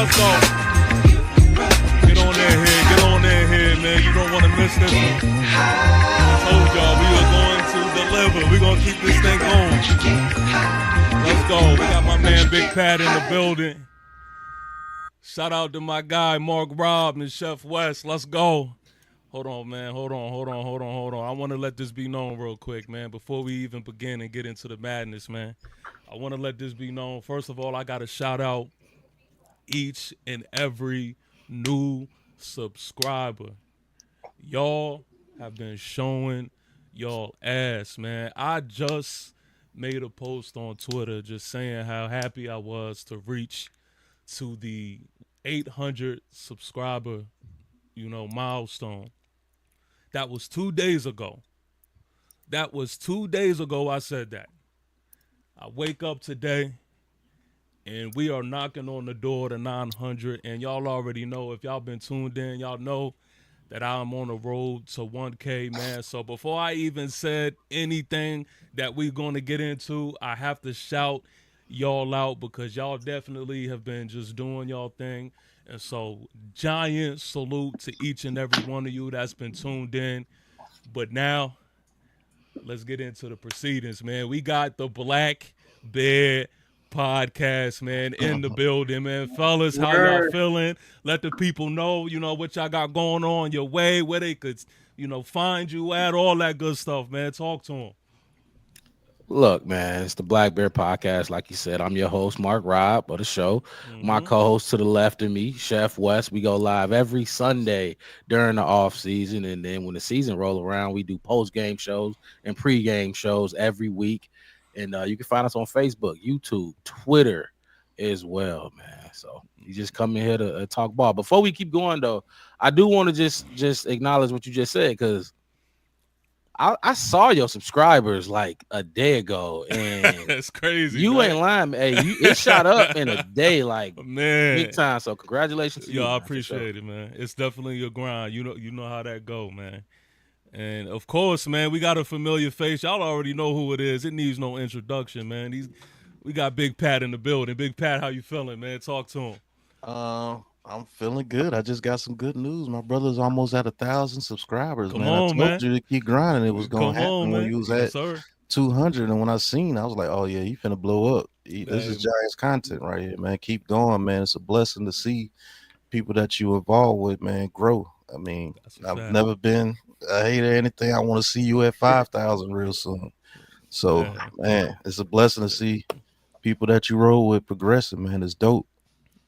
Let's go. Get on in here, man. You don't want to miss this one. I told y'all we were going to deliver. We're going to keep this thing going. Let's go. We got my man Big Pat in the building. Shout out to my guy Mark Robb and Chef West. Let's go. Hold on, man. Hold on. I want to let this be known real quick, man, before we even begin and get into the madness, man. I want to let this be known. First of all, I got to shout out each and every new subscriber. Y'all have been showing y'all ass, man. I just made a post on Twitter just saying how happy I was to reach to the 800 subscriber, milestone. That was 2 days ago. I said that. I wake up today and we are knocking on the door to 900. And y'all already know, if y'all been tuned in, y'all know that I'm on the road to 1K, man. So before I even said anything that we're going to get into, I have to shout y'all out because y'all definitely have been just doing y'all thing. And so giant salute to each and every one of you that's been tuned in. But now let's get into the proceedings, man. We got the Black Bear Podcast, man, in the building, man. Fellas, how y'all feeling? Let the people know, what y'all got going on your way, where they could, find you at, all that good stuff, man. Talk to them. Look, man, it's the Black Bear Podcast. Like you said, I'm your host, Mark Robb, of the show. My co-host to the left of me, Chef West. We go live every Sunday during the off season, and then when the season roll around, we do post-game shows and pre-game shows every week. And you can find us on Facebook, YouTube, Twitter as well, man. So you just come in here to talk ball. Before we keep going, though, I do want to just acknowledge what you just said, because I saw your subscribers like a day ago, and it's crazy. You right? ain't lying, man. Hey, it shot up in a day, like man, big time. So congratulations to you. I appreciate it, man. It's definitely your grind. You know how that go, man. And of course, man, we got a familiar face. Y'all already know who it is. It needs no introduction, man. We got Big Pat in the building. Big Pat, how you feeling, man? Talk to him. I'm feeling good. I just got some good news. My brother's almost at 1,000 subscribers, Come man. on, I told man. you to keep grinding. It was going Come to happen on, when man. you was Yes, at sir. 200. And when I seen, I was like, oh, yeah, he finna blow up. This is Giants content right here, man. Keep going, man. It's a blessing to see people that you involved with, man, grow. I mean, I've never been a hater or anything. I want to see you at 5,000 real soon. So, man, it's a blessing to see people that you roll with progressing, man. It's dope.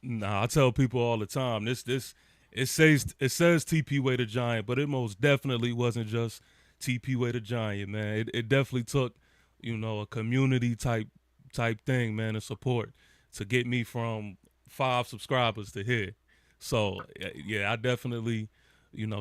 Nah, I tell people all the time, it says TP Way the Giant, but it most definitely wasn't just TP Way the Giant, man. It definitely took, a community type thing, man, and support to get me from 5 subscribers to here. So yeah, I definitely,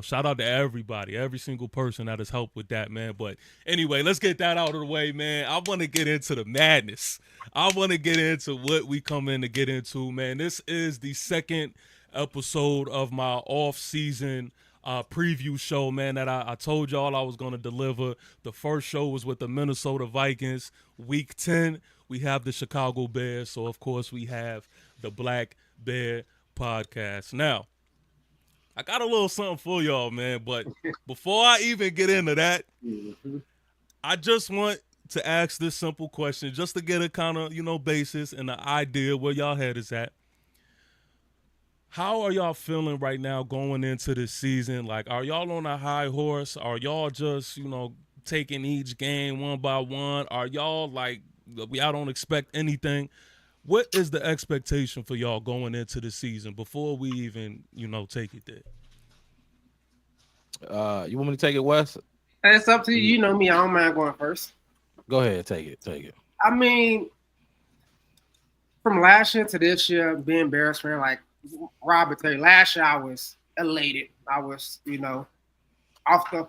shout out to everybody, every single person that has helped with that, man. But anyway, let's get that out of the way, man. I want to get into the madness. I want to get into what we come in to get into, man. This is the second episode of my off-season preview show, man, that I told y'all I was going to deliver. The first show was with the Minnesota Vikings. Week 10, we have the Chicago Bears. So, of course, we have the Black Bear Podcast. Now, I got a little something for y'all, man, but before I even get into that, I just want to ask this simple question just to get a kind of, basis and an idea where y'all head is at. How are y'all feeling right now going into this season? Like, are y'all on a high horse? Are y'all just, taking each game one by one? Are y'all like, y'all don't expect anything? What is the expectation for y'all going into the season before we even, take it there? You want me to take it, Wes? It's up to you. You know me. I don't mind going first. Go ahead, take it. I mean, from last year to this year, being Bears fan, like Robert Terry, last year I was elated. I was, off the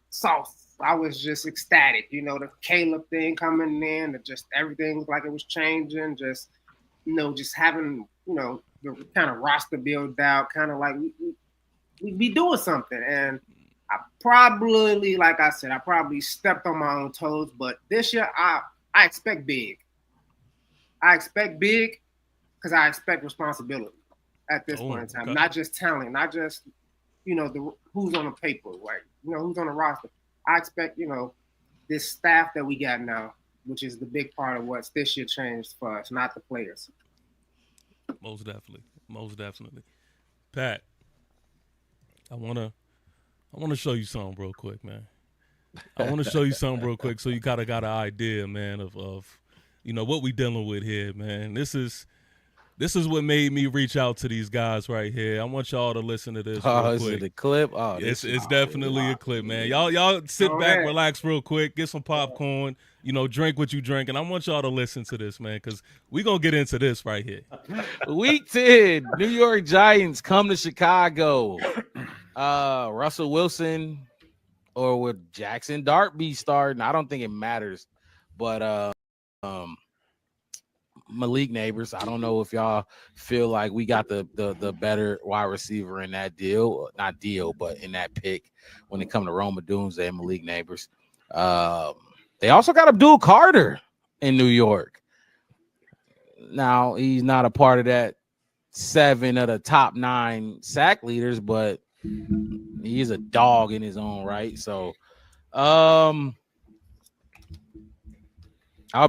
sauce. I was just ecstatic. The Caleb thing coming in, just everything like it was changing. Just, just having, the kind of roster build out, kind of like we be doing something. And I probably, like I said, I probably stepped on my own toes. But this year, I expect big. I expect big because I expect responsibility. at this point in time. Okay. Not just talent, not just who's on the paper, right? Who's on the roster. I expect this staff that we got now, which is the big part of what's this year changed for us, not the players. Most definitely. Pat, I wanna show you something real quick, man. I want to show you something real quick so you kind of got an idea, man, of what we dealing with here, man. This is what made me reach out to these guys right here. I want y'all to listen to this real quick. Is it a clip? Oh, it's definitely a clip, man. Y'all sit back, relax real quick, get some popcorn, drink what you drink, and I want y'all to listen to this, man, because we going to get into this right here. Week 10, New York Giants come to Chicago. Russell Wilson or would Jackson Dart be starting? I don't think it matters, but Malik Neighbors. I don't know if y'all feel like we got the better wide receiver in that deal, not deal, but in that pick when it comes to Rome Odunze and Malik Neighbors. They also got Abdul Carter in New York. Now he's not a part of that 7 of the top 9 sack leaders, but he's a dog in his own right. So I'll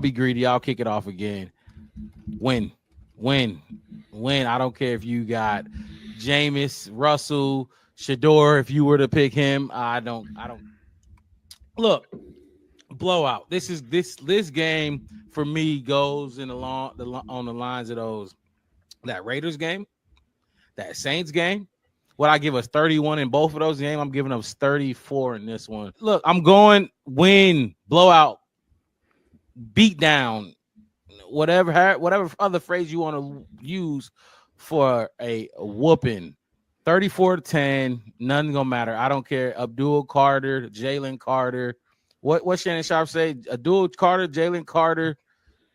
be greedy. I'll kick it off again. Win. I don't care if you got Jameis, Russell, Shador. If you were to pick him, I don't look. Blowout. This game for me goes on the lines of that Raiders game, that Saints game. What I give us 31 in both of those games, I'm giving us 34 in this one. Look, I'm going win, blowout, beat down, whatever other phrase you want to use for a whooping. 34-10, nothing gonna matter. I don't care. Abdul Carter, Jalen Carter. What Shannon Sharp say? Abdul Carter, Jalen Carter,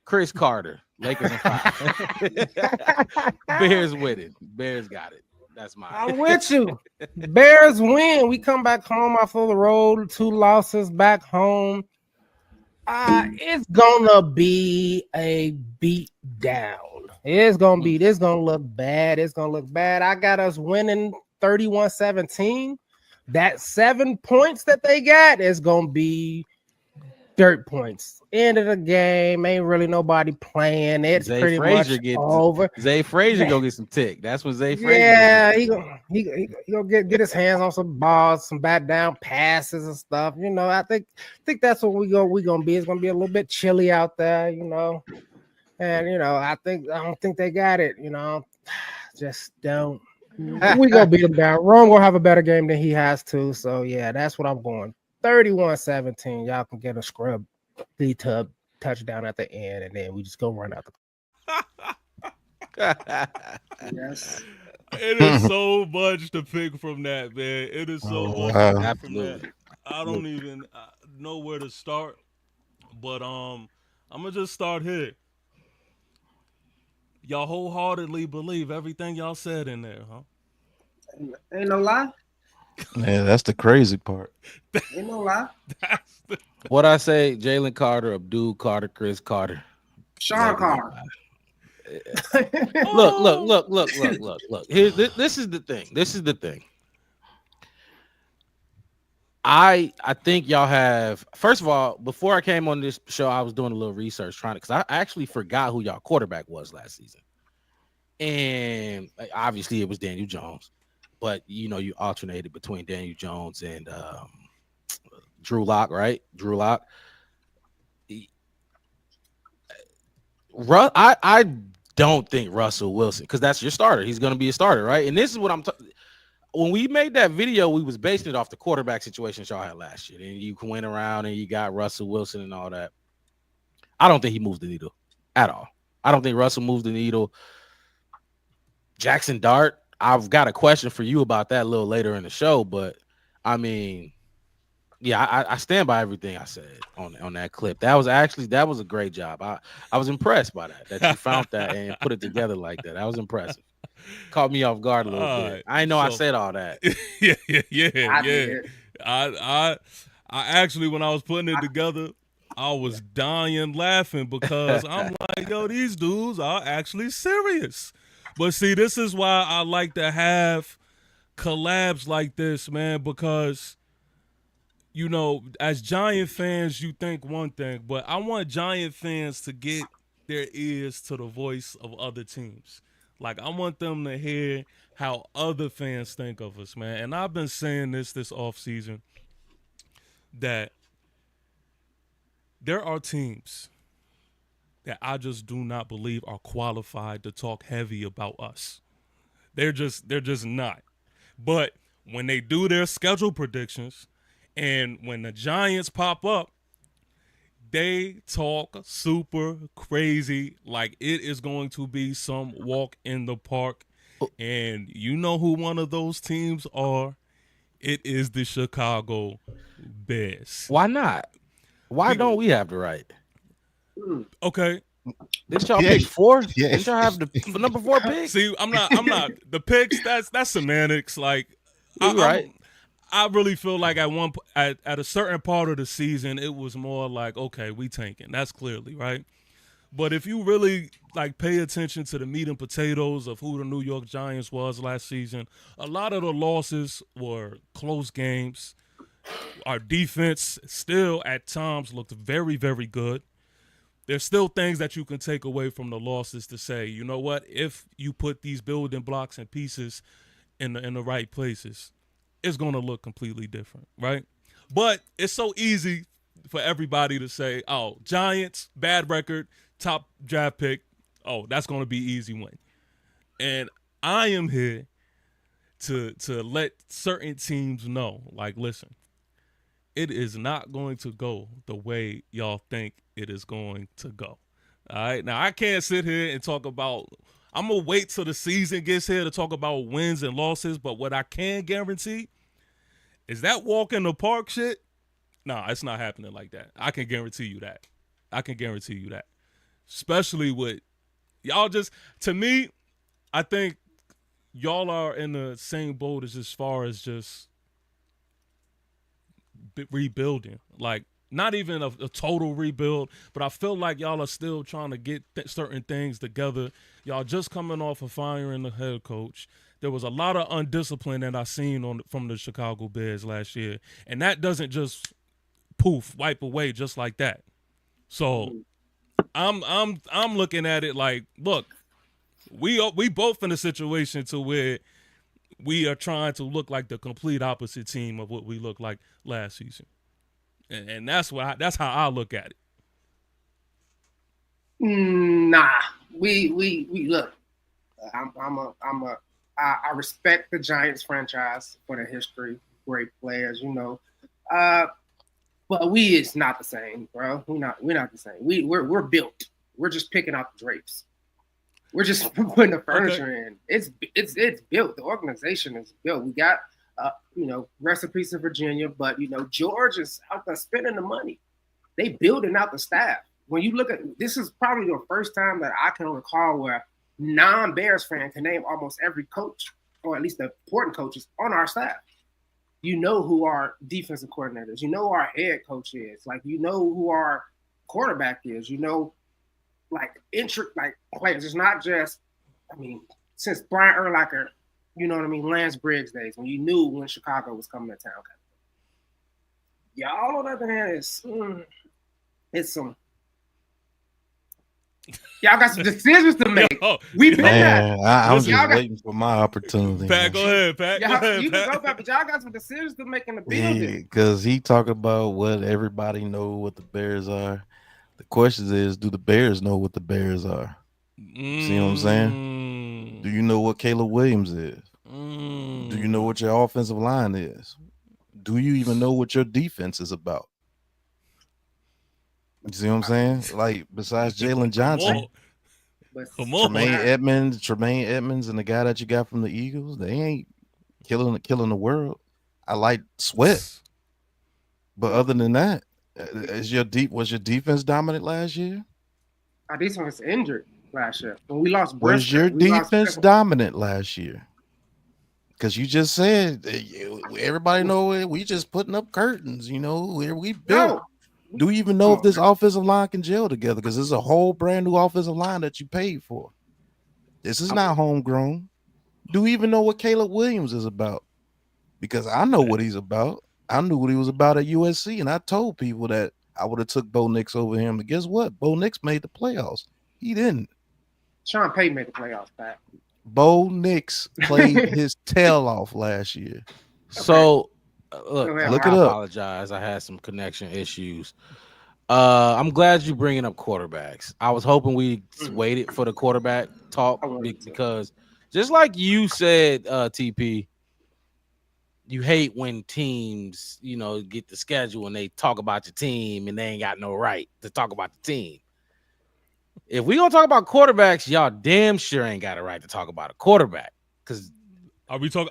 Chris Carter. Lakers in 5. Bears with it. Bears got it. That's mine. I'm with you. Bears win. We come back home off of the road. 2 losses back home. It's gonna be a beat down. It's gonna look bad. It's gonna look bad. I got us winning 31-17. That 7 points that they got is gonna be dirt points. End of the game, ain't really nobody playing. It's Zay pretty Frazier much over. Zay Frazier go get some tick. That's what Zay Frazier. Yeah, he gonna get his hands on some balls, some back down passes and stuff. I think that's what we gonna be. It's gonna be a little bit chilly out there, and I don't think they got it. Just don't. We gonna beat them down. Rome gonna have a better game than he has to. So yeah, that's what I'm going. 31-17. Y'all can get a scrub B-tub touchdown at the end, and then we just go run out the yes. It is so much to pick from that, man. It is so much to pick from that. I don't even know where to start. But I'm gonna just start here. Y'all wholeheartedly believe everything y'all said in there, huh? Ain't no lie. Man, that's the crazy part. Ain't no lie. What I say, Jalen Carter, Abdul Carter, Chris Carter. Sean Carter. Look. Here, this is the thing. I think y'all have. First of all, before I came on this show, I was doing a little research because I actually forgot who y'all quarterback was last season, and obviously it was Daniel Jones. But you alternated between Daniel Jones and Drew Lock, right? Drew Lock. I don't think Russell Wilson, because that's your starter. He's going to be a starter, right? And this is what I'm talking. When we made that video, we was basing it off the quarterback situation y'all had last year. And you went around and you got Russell Wilson and all that. I don't think he moves the needle at all. I don't think Russell moves the needle. Jackson Dart, I've got a question for you about that a little later in the show, but I mean, yeah, I stand by everything I said on that clip. That was a great job. I was impressed by that you found that and put it together like that. That was impressive. Caught me off guard a little bit. I know I said all that. Yeah. I actually, when I was putting it together, I was dying laughing because I'm like, yo, these dudes are actually serious. But see, this is why I like to have collabs like this, man, because as Giant fans, you think one thing, but I want Giant fans to get their ears to the voice of other teams. Like, I want them to hear how other fans think of us, man. And I've been saying this offseason, that there are teams that I just do not believe are qualified to talk heavy about us. They're just not. But when they do their schedule predictions and when the Giants pop up, they talk super crazy like it is going to be some walk in the park. And you know who one of those teams are? It is the Chicago Bears. Why not? Why don't we have the right? Okay. Didn't y'all pick 4? Yeah. Didn't y'all have the number 4 pick? See, I'm not the picks. That's semantics. Like, right. I really feel like at a certain part of the season, it was more like, okay, we tanking. That's clearly right. But if you really like pay attention to the meat and potatoes of who the New York Giants was last season, a lot of the losses were close games. Our defense still at times looked very, very good. There's still things that you can take away from the losses to say, you know what, if you put these building blocks and pieces in the right places, it's going to look completely different, right? But it's so easy for everybody to say, oh, Giants, bad record, top draft pick, oh, that's going to be easy win. And I am here to let certain teams know, like, listen, it is not going to go the way y'all think it is going to go. All right. Now, I can't sit here and talk about, I'm going to wait till the season gets here to talk about wins and losses. But what I can guarantee is that walk in the park shit. Nah, it's not happening like that. I can guarantee you that. Especially with y'all to me, I think y'all are in the same boat as far as just rebuilding. Like, not even a total rebuild, but I feel like y'all are still trying to get certain things together. Y'all just coming off of firing the head coach. There was a lot of undiscipline that I seen from the Chicago Bears last year, and that doesn't just wipe away just like that. So I'm looking at it like, look, we both in a situation to where we are trying to look like the complete opposite team of what we looked like last season. And that's how I look at it. Nah, we look. I respect the Giants franchise for their history, great players, but it's not the same, bro. We're not the same. We're built. We're just picking out the drapes. We're just putting the furniture in. It's built. The organization is built. We got recipes in Virginia, but George is out there spending the money. They building out the staff. When you look at this, is probably the first time that I can recall where non-Bears fan can name almost every coach, or at least the important coaches on our staff. You know who our defensive coordinators, who our head coach is, like who our quarterback is, like players. It's not just, since Brian Urlacher, Lance Briggs days, when you knew when Chicago was coming to town. Y'all on the other hand it's some. Y'all got some decisions to make. We've been there. I'm just waiting for my opportunity. Pat, go ahead, Pat. You can go back, but y'all got some decisions to make in the building. Because he talking about what everybody know what the Bears are. The question is, do the Bears know what the Bears are? See what I'm saying? Do you know what Caleb Williams is? Do you know what your offensive line is? Do you even know what your defense is about? You see what I'm saying? Like, besides Jalen Johnson, Tremaine Edmonds, and the guy that you got from the Eagles, they ain't killing the world. I like Sweat, but other than that, was your defense dominant last year? Our defense was injured last year when we lost. Was your defense dominant last year? Because you just said everybody know it. We just putting up curtains. Where we built. No. Do you even know if this offensive line can gel together? Because there's a whole brand new offensive line that you paid for. This is not homegrown. Do we even know what Caleb Williams is about? Because I know what he's about. I knew what he was about at USC, and I told people that I would have took Bo Nix over him. And guess what? Bo Nix made the playoffs. He didn't. Sean Payton made the playoffs, Pat. Bo Nix played his tail off last year. So, look it I up. apologize. I had some connection issues. I'm glad you're bringing up quarterbacks. I was hoping we waited for the quarterback talk because just like you said, TP, you hate when teams, get the schedule and they talk about your team and they ain't got no right to talk about the team. If we gonna talk about quarterbacks, y'all damn sure ain't got a right to talk about a quarterback. Because are we hitting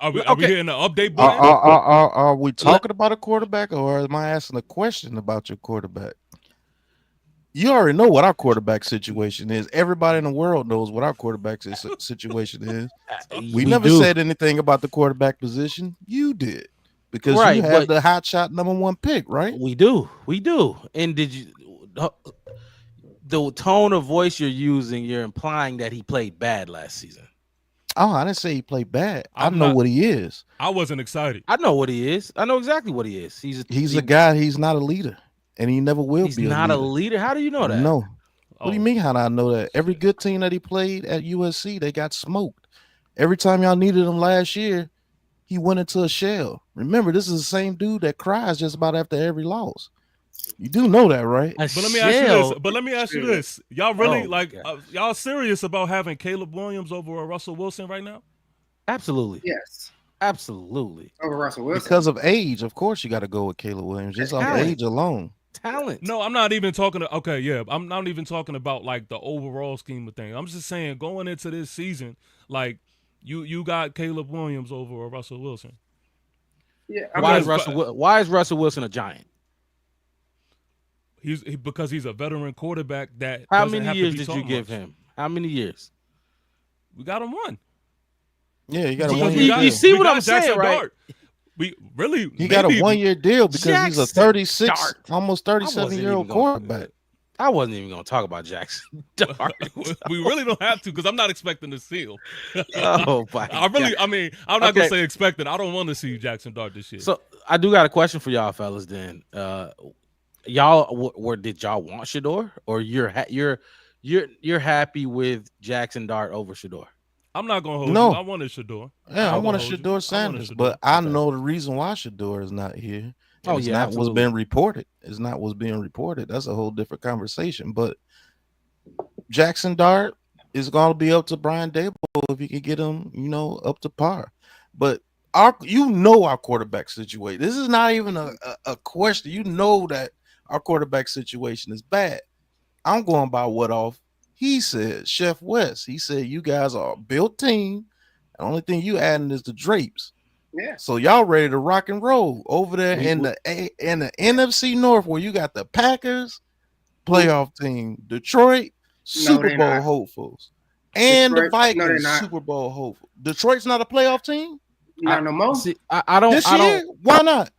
the update button? Are we talking about a quarterback, or am I asking a question about your quarterback? You already know what our quarterback situation is. Everybody in the world knows what our quarterback situation is. We never said anything about the quarterback position. You did, because you have the hot shot number 1 pick, right? We do. And did you? The tone of voice you're using, you're implying that he played bad last season. Oh, I didn't say he played bad. I know what he is. I wasn't excited. I know what he is. I know exactly what he is. He's a guy. He's not a leader, and he never will be. He's not a leader. How do you know that? No. What do you mean? How do I know that? Every good team that he played at USC, they got smoked. Every time y'all needed him last year, he went into a shell. Remember, this is the same dude that cries just about after every loss. You do know that, right? But let me ask you this. Y'all really y'all serious about having Caleb Williams over Russell Wilson right now? Absolutely. Yes. Absolutely. Over Russell Wilson. Because of age, of course you got to go with Caleb Williams. Just off age alone. Talent. No, I'm not even talking I'm not even talking about like the overall scheme of things. I'm just saying going into this season, like you got Caleb Williams over Russell Wilson. Yeah. Why is Russell Wilson a Giant? Because he's a veteran quarterback that. How many years did you give him? How many years? We got him 1. Yeah, you got a 1 year. You see what I'm saying, right? He got a 1 year deal because he's a 36, almost 37-year-old quarterback. I wasn't even going to talk about Jackson Dart. We really don't have to because I'm not expecting to seal. Oh my! I'm not gonna say expecting. I don't want to see Jackson Dart this year. So I do got a question for y'all, fellas. Then, y'all, did y'all want Shedeur, or you're happy with Jackson Dart over Shedeur? I'm not gonna hold you. I wanted Shedeur. Yeah, I wanted Shedeur Sanders, but I know the reason why Shedeur is not here. It's not what's being reported. It's not what's being reported. That's a whole different conversation. But Jackson Dart is going to be up to Brian Daboll if he can get him, up to par. But our quarterback situation. This is not even a question. You know that our quarterback situation is bad. I'm going by what he said, Chef West. He said you guys are a built team. The only thing you adding is the drapes. Yeah. So y'all ready to rock and roll over there in the NFC North, where you got the Packers playoff team, Detroit Super Bowl hopefuls, and the Vikings Super Bowl hopeful. Detroit's not a playoff team. Not no more. I don't. This year, why not?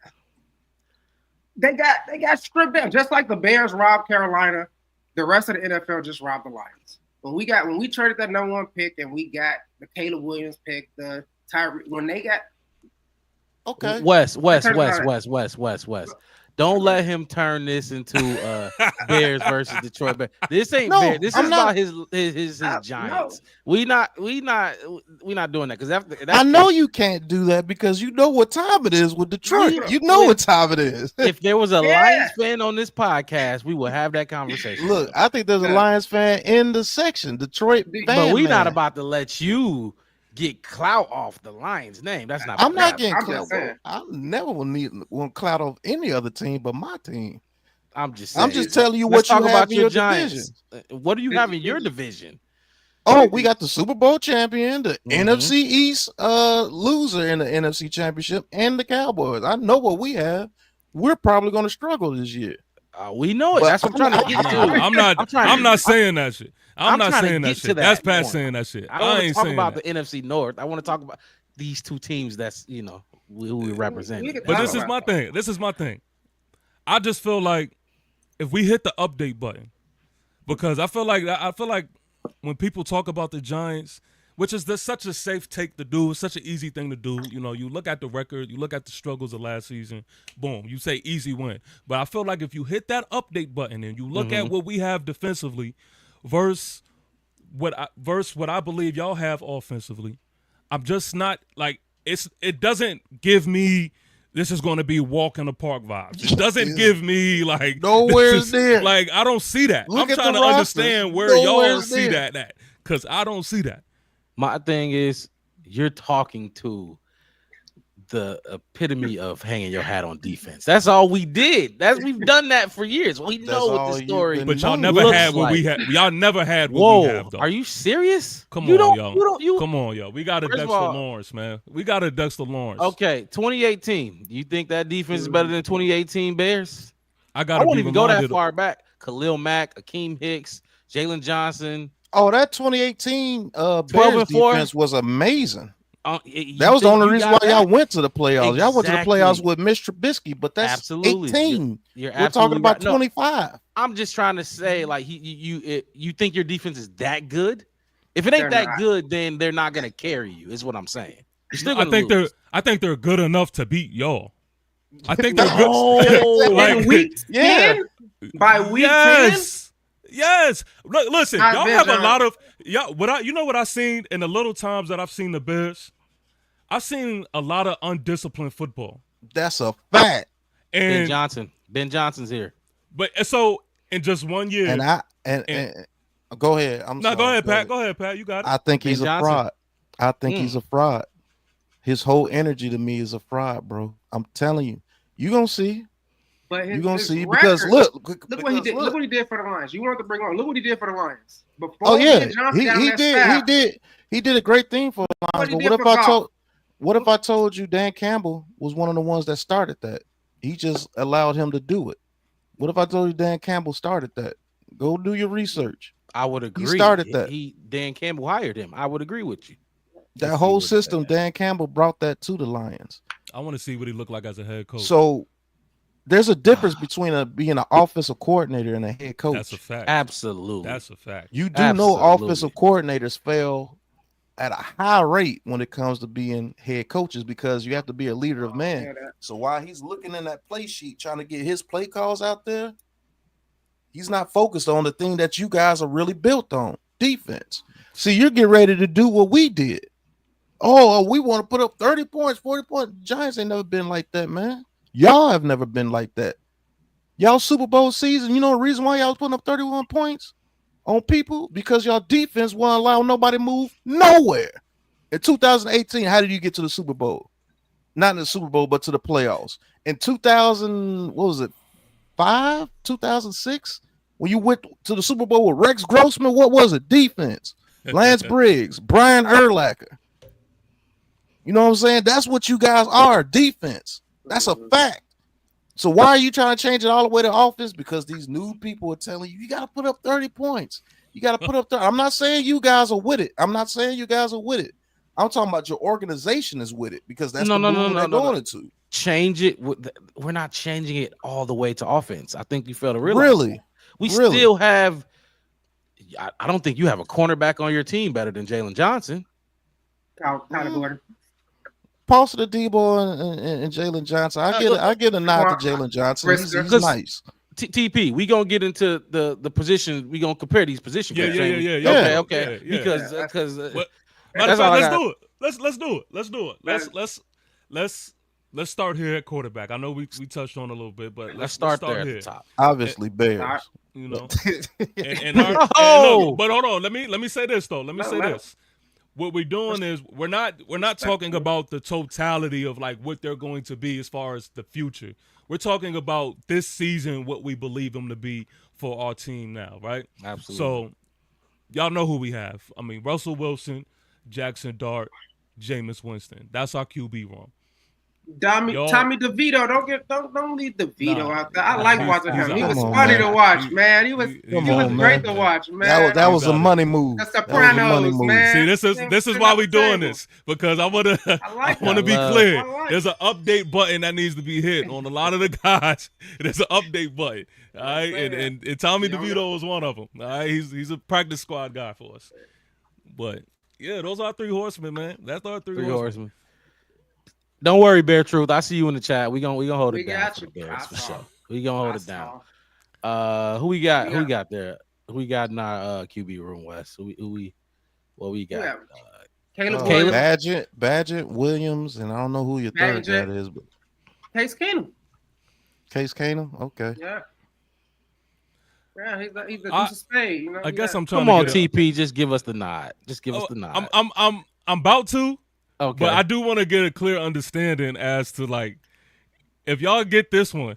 They got stripped down, just like the Bears robbed Carolina. The rest of the NFL just robbed the Lions. When we traded that number 1 pick and we got the Caleb Williams pick, the Tyree, when they got. Okay. West. Don't let him turn this into Bears versus Detroit Bears. This ain't Bears. This is about his Giants. No. We not doing that because I know you can't do that because you know what time it is with Detroit. You know what time it is. If there was a Lions fan on this podcast, we would have that conversation. Look, I think there's a Lions fan in the section, Detroit fan. But we not about to let you get clout off the Lions name. That's not. I'm not getting clout. I never want clout off any other team but my team. I'm just telling you what you have in your Giants. division. What do you have in your division? Oh, we got the Super Bowl champion, the NFC East loser in the NFC Championship, and the Cowboys. I know what we have. We're probably going to struggle this year. We know it. That's what I'm trying to get to. I'm not saying that shit. I'm not saying that shit. That's Pat saying that shit. I ain't talk about the NFC North. I want to talk about these two teams that's, who we represent. But this is my thing. I just feel like if we hit the update button, because I feel like when people talk about the Giants, which is such a safe take to do. It's such an easy thing to do. You know, you look at the record, you look at the struggles of last season, boom, you say easy win. But I feel like if you hit that update button and you look at what we have defensively versus what I believe y'all have offensively, I'm just not like it doesn't give me this is going to be walk in the park vibes. It doesn't give me like nowhere's there. Like I don't see that. Look I'm at trying the to roster. understand where y'all see there. that because I don't see that. My thing is, you're talking to the epitome of hanging your hat on defense. That's all we did. We've done that for years. We know what the story. But y'all never had what we had. Y'all never had what we have, though. Are you serious? Come on, yo. Come on, yo. We got a Dexter Lawrence, man. We got a Dexter Lawrence. Okay, 2018. You think that defense is better than 2018 Bears? I won't even go that far back. Khalil Mack, Akeem Hicks, Jalen Johnson. Oh, that 2018 Bears defense was amazing. That was the only reason why y'all went to the playoffs. Exactly. Y'all went to the playoffs with Mr. Trubisky, but that's absolutely 18. We're talking about 25. No, I'm just trying to say, like, you think your defense is that good? If it ain't good, then they're not gonna carry you. Is what I'm saying. I think they're good enough to beat y'all. I think they're good. Like week 10? By week 10? Yes. Look, listen, y'all have a lot of you know what I've seen in the little times that I've seen the Bears? I've seen a lot of undisciplined football. That's a fact. And Ben Johnson's here. But so in just 1 year. And go ahead. Go ahead, Pat. Go ahead, Pat. You got it. I think he's a fraud. I think he's a fraud. His whole energy to me is a fraud, bro. I'm telling you. You're gonna see. But you're gonna see because look what he did. Look what he did for the Lions. You wanted to bring on. Look what he did for the Lions. Before he did a great thing for the Lions. But what if I told you Dan Campbell was one of the ones that started that? He just allowed him to do it. What if I told you Dan Campbell started that? Go do your research. I would agree. He started that. Dan Campbell hired him. I would agree with you. That whole system, Dan Campbell brought that to the Lions. I want to see what he looked like as a head coach. So there's a difference between being an offensive coordinator and a head coach. That's a fact. Absolutely. That's a fact. You do know offensive coordinators fail at a high rate when it comes to being head coaches because you have to be a leader of men. So while he's looking in that play sheet trying to get his play calls out there, he's not focused on the thing that you guys are really built on, defense. See, you're getting ready to do what we did. Oh, we want to put up 30 points, 40 points. Giants ain't never been like that, man. Y'all have never been like that. Y'all Super Bowl season, you know the reason why y'all was putting up 31 points on people? Because y'all defense won't allow nobody to move nowhere. In 2018, how did you get to the Super Bowl? Not in the Super Bowl, but to the playoffs. In 2006, when you went to the Super Bowl with Rex Grossman, what was it? Defense. Lance Briggs, Brian Urlacher. You know what I'm saying? That's what you guys are, defense. That's a fact. So why are you trying to change it all the way to offense? Because these new people are telling you, you got to put up 30 points. You got to put up 30. I'm not saying you guys are with it. I'm talking about your organization is with it because that's they're going into. Change it. We're not changing it all the way to offense. I think you fail to realize. Really? We still have – I don't think you have a cornerback on your team better than Jalen Johnson. Tyler Gordon. Pass to Debo and Jalen Johnson. I get a nod to Jalen Johnson. He's nice. TP, we gonna get into the position. We gonna compare these positions. Yeah. Okay. Because let's do it. Let's do it. Let's start here at quarterback. I know we touched on a little bit, but let's start there here at the top. Obviously, Bears. You know, but hold on. Let me say this though. This. What we're doing is we're not talking about the totality of like what they're going to be as far as the future. We're talking about this season, what we believe them to be for our team now, right? Absolutely. So y'all know who we have. I mean, Russell Wilson, Jackson Dart, Jameis Winston. That's our QB room. Tommy DeVito, don't leave DeVito out there. I like watching him. He was funny to watch, man. He was great to watch, man. That was a money move. That's Sopranos, man. See, this is why we doing this because I want to be clear. There's an update button that needs to be hit on a lot of the guys. There's an update button, all right, and Tommy DeVito is one of them. All right, he's a practice squad guy for us, but Yeah, those are 3 horsemen, man. That's our 3 3 horsemen. horsemen. Don't worry, Bear Truth. I see you in the chat. We gonna hold it down for the you. Bears I for saw. sure. We gonna hold I it down. saw. Who we got? Who we got there? Who we got in our QB room, West? What we got? Caleb Williams. Badgett, Williams, and I don't know who your third guy is, but Case Keenum. Case Keenum, okay. Yeah. Yeah, he's a deuce of spade. You know, I guess I'm trying. Come on, TP, just give us the nod. Just give us the nod. I'm about to. Okay. But I do want to get a clear understanding as to like, if y'all get this one,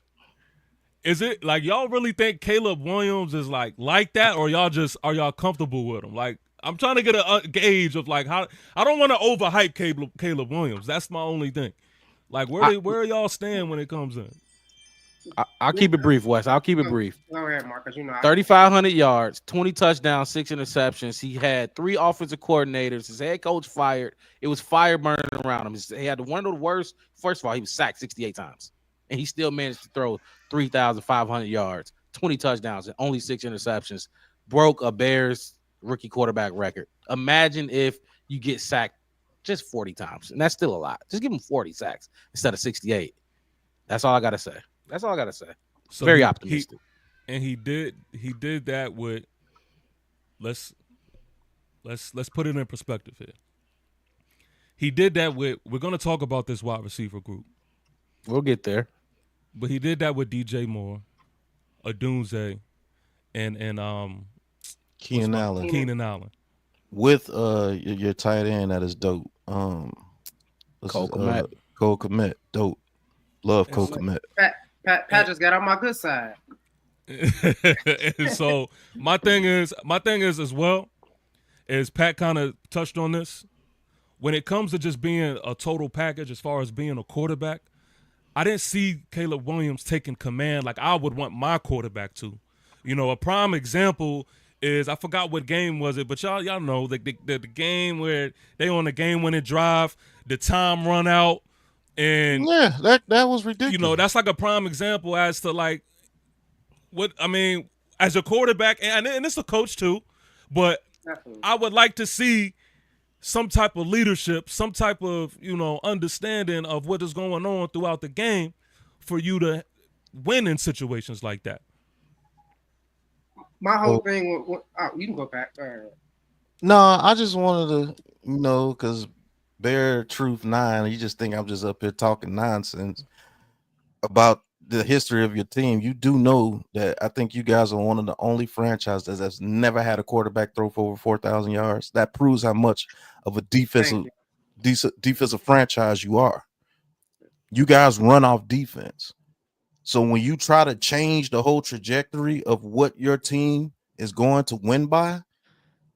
is it like y'all really think Caleb Williams is like that, or are y'all comfortable with him? Like, I'm trying to get a gauge of like how. I don't want to overhype Caleb Williams. That's my only thing. Like, where are y'all stand when it comes in? I'll keep it brief, Wes. I'll keep it brief. Go ahead, Marcus. 3,500 yards, 20 touchdowns, 6 interceptions. He had 3 offensive coordinators. His head coach fired. It was fire burning around him. He had one of the worst. First of all, he was sacked 68 times, and he still managed to throw 3,500 yards, 20 touchdowns, and only 6 interceptions. Broke a Bears rookie quarterback record. Imagine if you get sacked just 40 times, and that's still a lot. Just give him 40 sacks instead of 68. That's all I gotta say. That's all I gotta say. So very optimistic. He did that with let's put it in perspective here. He did that with, we're gonna talk about this wide receiver group. We'll get there. But he did that with DJ Moore, Odunze, and Keenan Allen. Keenan Allen. With your tight end that is dope. Cole Kmet. Cole Kmet, dope. Love Cole Kmet. Pat just got on my good side. And so my thing is as well, is Pat kind of touched on this. When it comes to just being a total package as far as being a quarterback, I didn't see Caleb Williams taking command like I would want my quarterback to. You know, a prime example is, I forgot what game was it, but y'all know the game where they on the game-winning drive, the time run out, and yeah, that was ridiculous. You know, that's like a prime example as to like what I mean as a quarterback, and it's a coach too, but I would like to see some type of leadership, some type of, you know, understanding of what is going on throughout the game for you to win in situations like that. My whole thing, you can go back. No, I just wanted to, because Bear Truth 9, you just think I'm just up here talking nonsense about the history of your team. You do know that I think you guys are one of the only franchises that's never had a quarterback throw for over 4,000 yards. That proves how much of a defensive franchise you are. You guys run off defense. So when you try to change the whole trajectory of what your team is going to win by,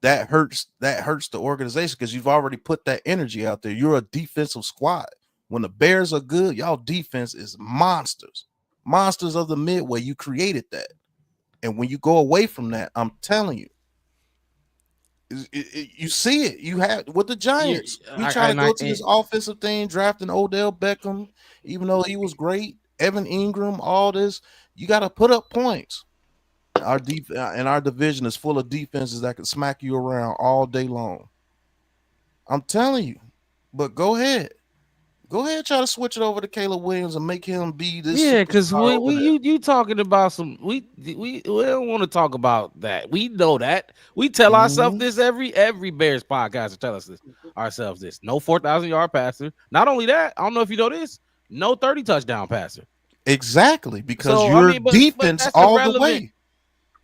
that hurts the organization, because you've already put that energy out there. You're a defensive squad. When the Bears are good, y'all defense is monsters of the midway. You created that, and when you go away from that, I'm telling you, you see it. You have with the Giants. We try to go to this offensive thing, drafting Odell Beckham, even though he was great. Evan Ingram, all this, you got to put up points. Our division is full of defenses that can smack you around all day long. I'm telling you. But go ahead, try to switch it over to Caleb Williams and make him be this. Yeah, because you talking about some. We don't want to talk about that. We know that. We tell ourselves this every Bears podcast to tell us this ourselves. This no 4,000-yard passer. Not only that, I don't know if you know this. No 30 touchdown passer. Exactly, because defense all the way.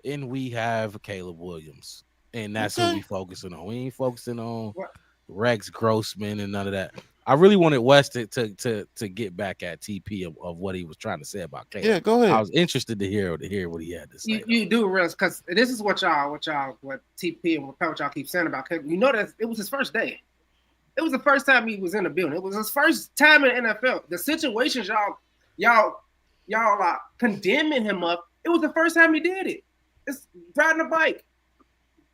And we have Caleb Williams, and that's who we focusing on. We ain't focusing on Rex Grossman and none of that. I really wanted West to get back at TP of what he was trying to say about Caleb. Yeah, go ahead. I was interested to hear what he had to say. You do realize, because this is what TP and what y'all keep saying about Caleb. You know that it was his first day. It was the first time he was in the building. It was his first time in the NFL. The situations y'all are condemning him up. It was the first time he did it. It's riding a bike,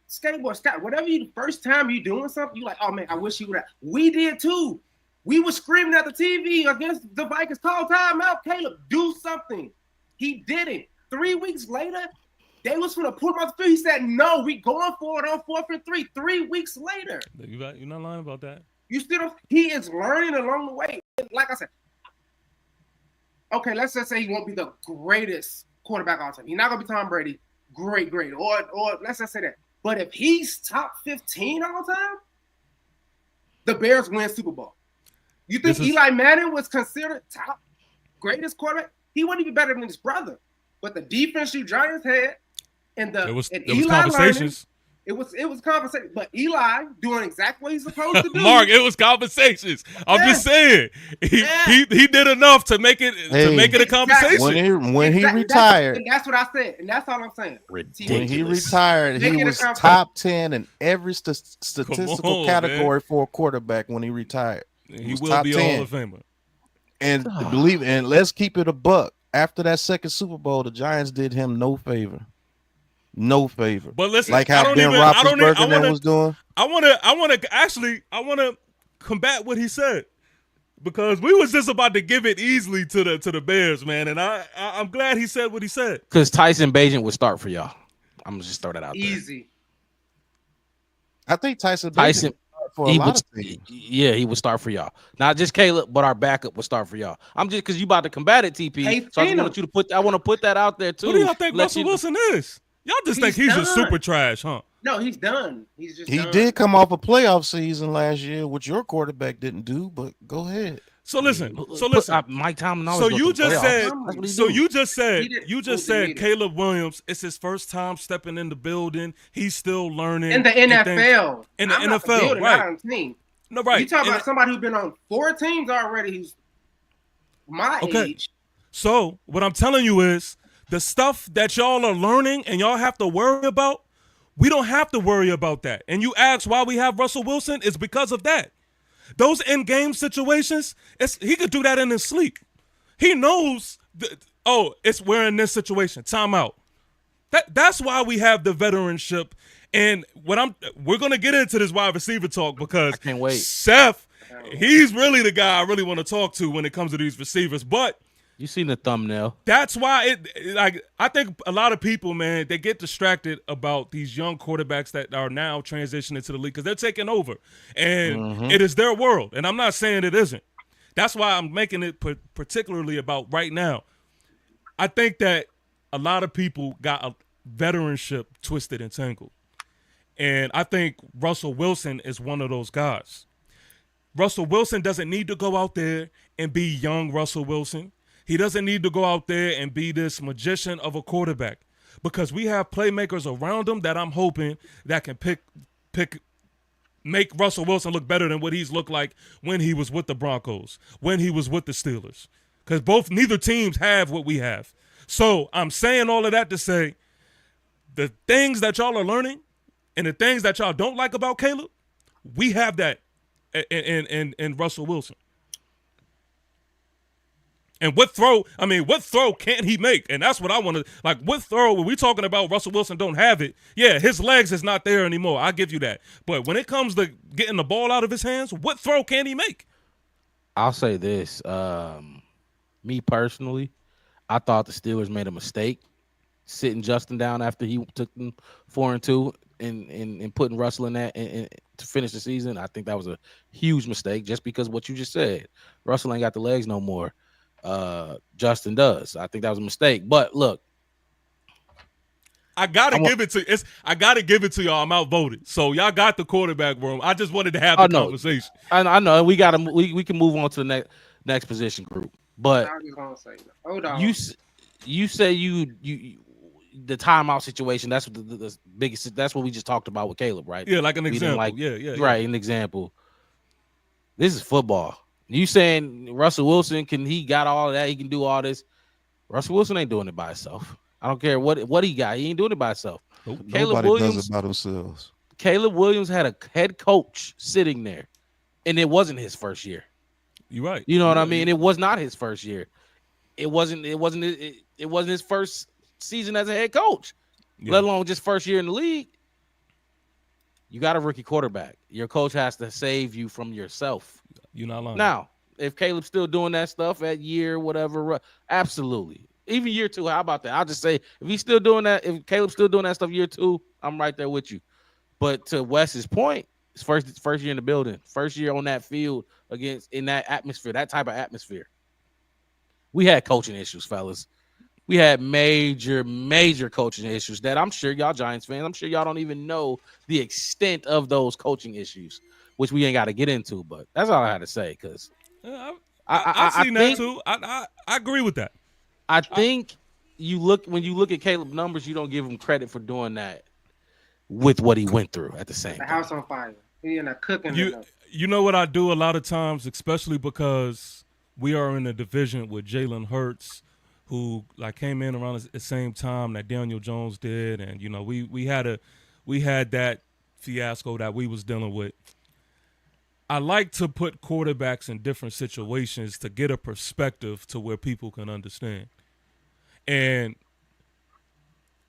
skateboard, whatever the first time you doing something, you like, oh man, I wish you would have. We did too. We were screaming at the TV against the Vikings, call timeout, Caleb, do something. He did it. 3 weeks later, They was gonna put him on the field. He said, "No, we going for it on 4th and 3." 3 weeks later, you're not lying about that. You still, he is learning along the way. Like I said, okay, let's just say he won't be the greatest quarterback all time. He's not gonna be Tom Brady, great, or let's just say that. But if he's top 15 all time, the Bears win Super Bowl. You think Eli Manning was considered top greatest quarterback? He wasn't even better than his brother. But the defense you Giants had, and there was conversations. It was conversation, but Eli doing exactly what he's supposed to do. Mark, it was conversations. I'm just saying he did enough to make it a conversation. When he retired, that's what I said, and that's all I'm saying. Ridiculous. When he retired, he was top 10 in every statistical category for a quarterback. When he retired, he will be a Hall of Famer. And let's keep it a buck. After that second Super Bowl, the Giants did him no favor. No favor. But listen, like how Ben Roethlisberger was doing. I want to combat what he said, because we was just about to give it easily to the Bears, man, and I'm glad he said what he said. Because Tyson Bagent would start for y'all. I'm gonna just throw that out there. Easy. I think Tyson for a lot of things. Yeah, he would start for y'all. Not just Caleb, but our backup would start for y'all. I'm just because you about to combat it, TP. So I want you to put that out there too. Who do y'all think Russell Wilson is? Y'all just think he's just super trash, huh? No, he's done. He did come off a playoff season last year, which your quarterback didn't do. But go ahead. So listen. Mike Tomlin. So you just said Caleb Williams. It's his first time stepping in the building. He's still learning in the NFL. In the NFL, right? Not on the team. No, right. You talking about somebody who's been on 4 teams already? Who's my age. So what I'm telling you is, the stuff that y'all are learning and y'all have to worry about, we don't have to worry about that. And you ask why we have Russell Wilson, it's because of that. Those in-game situations, he could do that in his sleep. He knows, we're in this situation. Timeout. That's why we have the veteranship. And we're going to get into this wide receiver talk, because I can't wait. Seth, he's really the guy I really want to talk to when it comes to these receivers. But you seen the thumbnail. That's why I think a lot of people, man, they get distracted about these young quarterbacks that are now transitioning to the league, because they're taking over, and it is their world. And I'm not saying it isn't. That's why I'm making it particularly about right now. I think that a lot of people got a veteranship twisted and tangled, and I think Russell Wilson is one of those guys. Russell Wilson doesn't need to go out there and be young Russell Wilson. He doesn't need to go out there and be this magician of a quarterback, because we have playmakers around him that I'm hoping that can make Russell Wilson look better than what he's looked like when he was with the Broncos, when he was with the Steelers, because neither teams have what we have. So I'm saying all of that to say, the things that y'all are learning and the things that y'all don't like about Caleb, we have that in Russell Wilson. And what throw can't he make? And that's what I want to, like, what throw, when we talking about Russell Wilson don't have it, yeah, his legs is not there anymore. I give you that. But when it comes to getting the ball out of his hands, what throw can he make? I'll say this. Me personally, I thought the Steelers made a mistake sitting Justin down after he took them 4-2 and putting Russell in that and to finish the season. I think that was a huge mistake, just because of what you just said. Russell ain't got the legs no more. Justin does. I think that was a mistake. But look, I gotta give it to y'all. I'm outvoted, so y'all got the quarterback room. I just wanted to have the conversation. I know we can move on to the next position group. But I was gonna say, hold on. You say you the timeout situation. That's the biggest. That's what we just talked about with Caleb, right? Yeah, like an example. Right, an example. This is football. You saying Russell Wilson he got all of that, he can do all this. Russell Wilson ain't doing it by himself. I don't care what he got. He ain't doing it by himself. Nobody does it by themselves. Caleb Williams had a head coach sitting there, and it wasn't his first year. You're right. You know what I mean? It was not his first year. It wasn't his first season as a head coach, let alone just first year in the league. You got a rookie quarterback. Your coach has to save you from yourself. You're not lying. Now, if Caleb's still doing that stuff at year, whatever, absolutely. even year 2. How about that? I'll just say if he's still doing that, if Caleb's still doing that stuff year 2, I'm right there with you. But to Wes's point, it's first year in the building, first year on that field in that atmosphere, that type of atmosphere. We had coaching issues, fellas. We had major coaching issues that I'm sure y'all Giants fans, I'm sure y'all don't even know the extent of those coaching issues, which we ain't got to get into. But that's all I had to say, because I've seen that too. I agree with that. I think when you look at Caleb numbers, you don't give him credit for doing that with what he went through at the same time. The house on fire. He in a cooking. You know what I do a lot of times, especially because we are in a division with Jalen Hurts, who like came in around the same time that Daniel Jones did, and you know we had that fiasco that we was dealing with. I like to put quarterbacks in different situations to get a perspective to where people can understand. And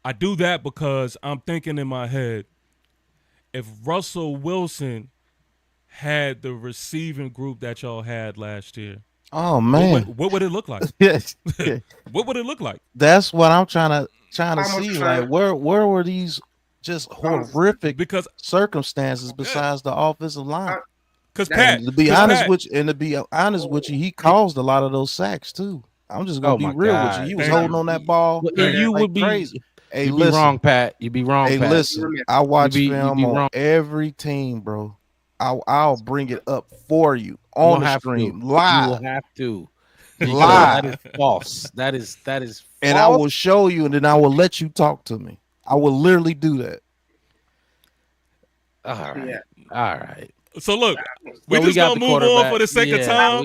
I do that because I'm thinking in my head, if Russell Wilson had the receiving group that y'all had last year, oh man, what would it look like? Yes. What would it look like? That's what I'm trying to see. Like where were these just horrific circumstances besides the offensive line? Because Pat, to be honest with you, he caused a lot of those sacks too. I'm just gonna be real with you. He was holding on that ball. And you would be crazy. Hey, you'd be wrong, Pat. You'd be wrong. Hey, Pat. listen, I watch film on every team, bro. I'll bring it up for you on the stream live. You will have to live. That is false. That is false. And I will show you, and then I will let you talk to me. I will literally do that. All right. Yeah. All right. So look, we just gonna move on for the sake of time.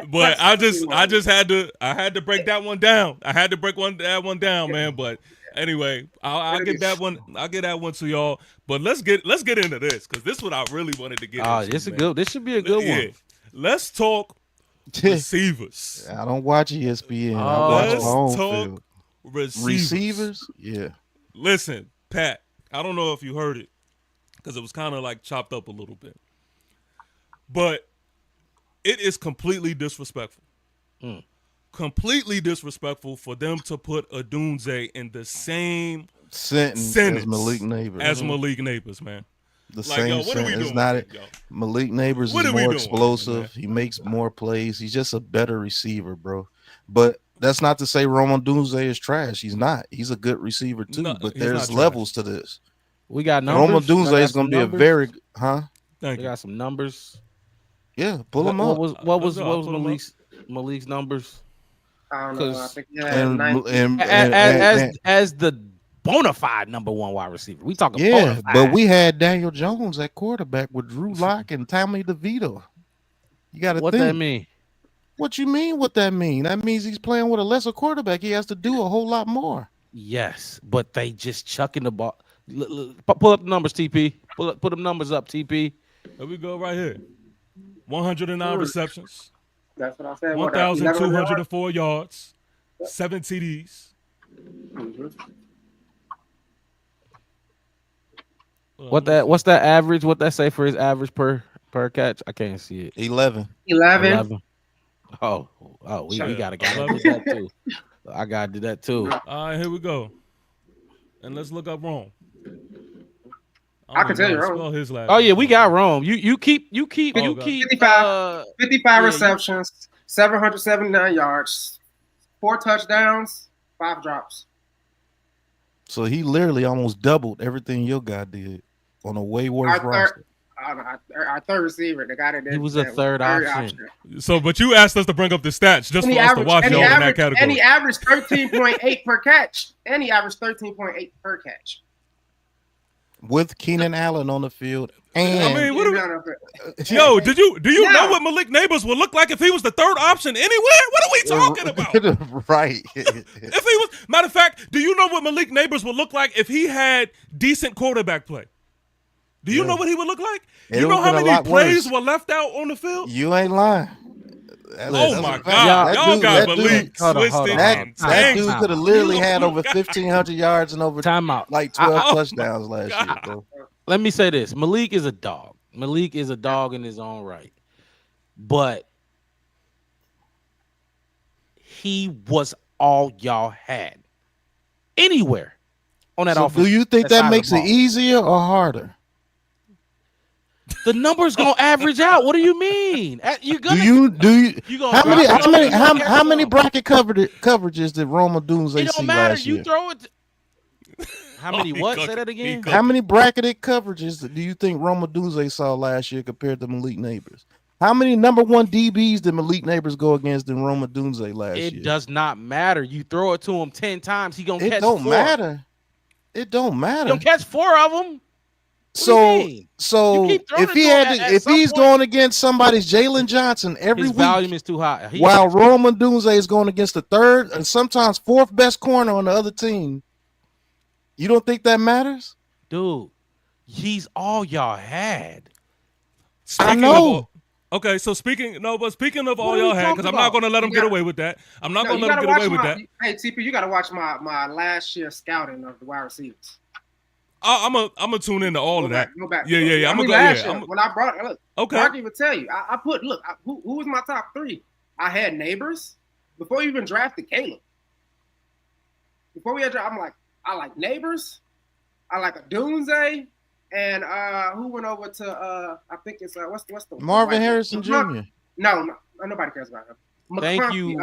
But I just had to break that one down. I had to break that one down, man. But anyway, I'll get that one. I'll get that one to y'all. But let's get into this, because this is what I really wanted to get into. This should be a good one. Let's talk receivers. I don't watch ESPN. I watch my own field. Receivers. Yeah. Listen, Pat, I don't know if you heard it, because it was kind of like chopped up a little bit. But it is completely disrespectful. Completely disrespectful for them to put Odunze in the same sentence as Malik Neighbors. Man. The same sentence. It's not it. Malik Neighbors is more explosive. He makes more plays. He's just a better receiver, bro. But that's not to say Rome Odunze is trash. He's not. He's a good receiver too. No, but there's levels to this. We got numbers. Rome Odunze is going to be a very We got some numbers. Yeah, pull them up. What was Malik's numbers? I don't know. I think as the bona fide number one wide receiver. We talking but we had Daniel Jones at quarterback with Drew Lock and Tommy DeVito. You got to think. What that mean? What you mean? What that mean? That means he's playing with a lesser quarterback. He has to do a whole lot more. Yes, but they just chucking the ball. Pull up the numbers, TP. Put them numbers up, TP. Here we go, right here. 109 receptions. That's what I said. 1,204 yards. 7 TDs. What's that average? What that say for his average per catch? I can't see it. 11. Oh, we gotta do that too. I gotta do that too. All right, here we go. And let's look up Rome. I can tell you Rome. His last we got Rome. You keep 55 receptions, 779 yards, 4 touchdowns, 5 drops. So he literally almost doubled everything your guy did on a way worse roster. Our third receiver, the guy that did. He was a third option. So, but you asked us to bring up the stats just for us to watch y'all in that category. And he averaged 13.8 per catch. With Keenan Allen on the field. And I mean, do you know what Malik Neighbors would look like if he was the third option anywhere? What are we talking about? Right. If he was, matter of fact, do you know what Malik Neighbors would look like if he had decent quarterback play? Do you know what he would look like? You know how many plays were left out on the field? You ain't lying. Oh my God! Y'all got Malik twisted. That dude could have literally had over 1,500 yards and over like 12 touchdowns last year, bro. Let me say this: Malik is a dog. Malik is a dog in his own right, but he was all y'all had anywhere on that So offense. do you think that makes it easier or harder? The numbers gonna average out. What do you mean? You gonna how many bracket coverages did Roma Dunze It see don't matter. last You year? throw it. How many? What? Say that again. How many bracketed coverages do you think Roma Dunze saw last year compared to Malik Neighbors? How many number one DBs did Malik Neighbors go against in Roma Dunze last year? It does not matter. You throw it to him 10 times, he gonna catch 4. It don't matter. It don't matter. He gonna catch 4 of them. So if he's going against somebody's Jalen Johnson every his week, volume is too high. While Roma Dunze is going against the third and sometimes fourth best corner on the other team, you don't think that matters? Dude, he's all y'all had. I know. Okay, so speaking of all y'all had, because I'm not going to let them get away with that. I'm not going to let them get away with that. Hey, TP, you got to watch my last year scouting of the wide receivers. I'm gonna tune into all of that. Go back. Yeah. I'm gonna go. Yeah. When I brought it, look, okay. Mark even tell you, I put who was my top 3? I had Neighbors before we even drafted Caleb. Before we had, I'm like, I like Neighbors, I like a Dunze, and who went over to I think it's what's the Marvin Harrison Jr. No, nobody cares about him. Thank you,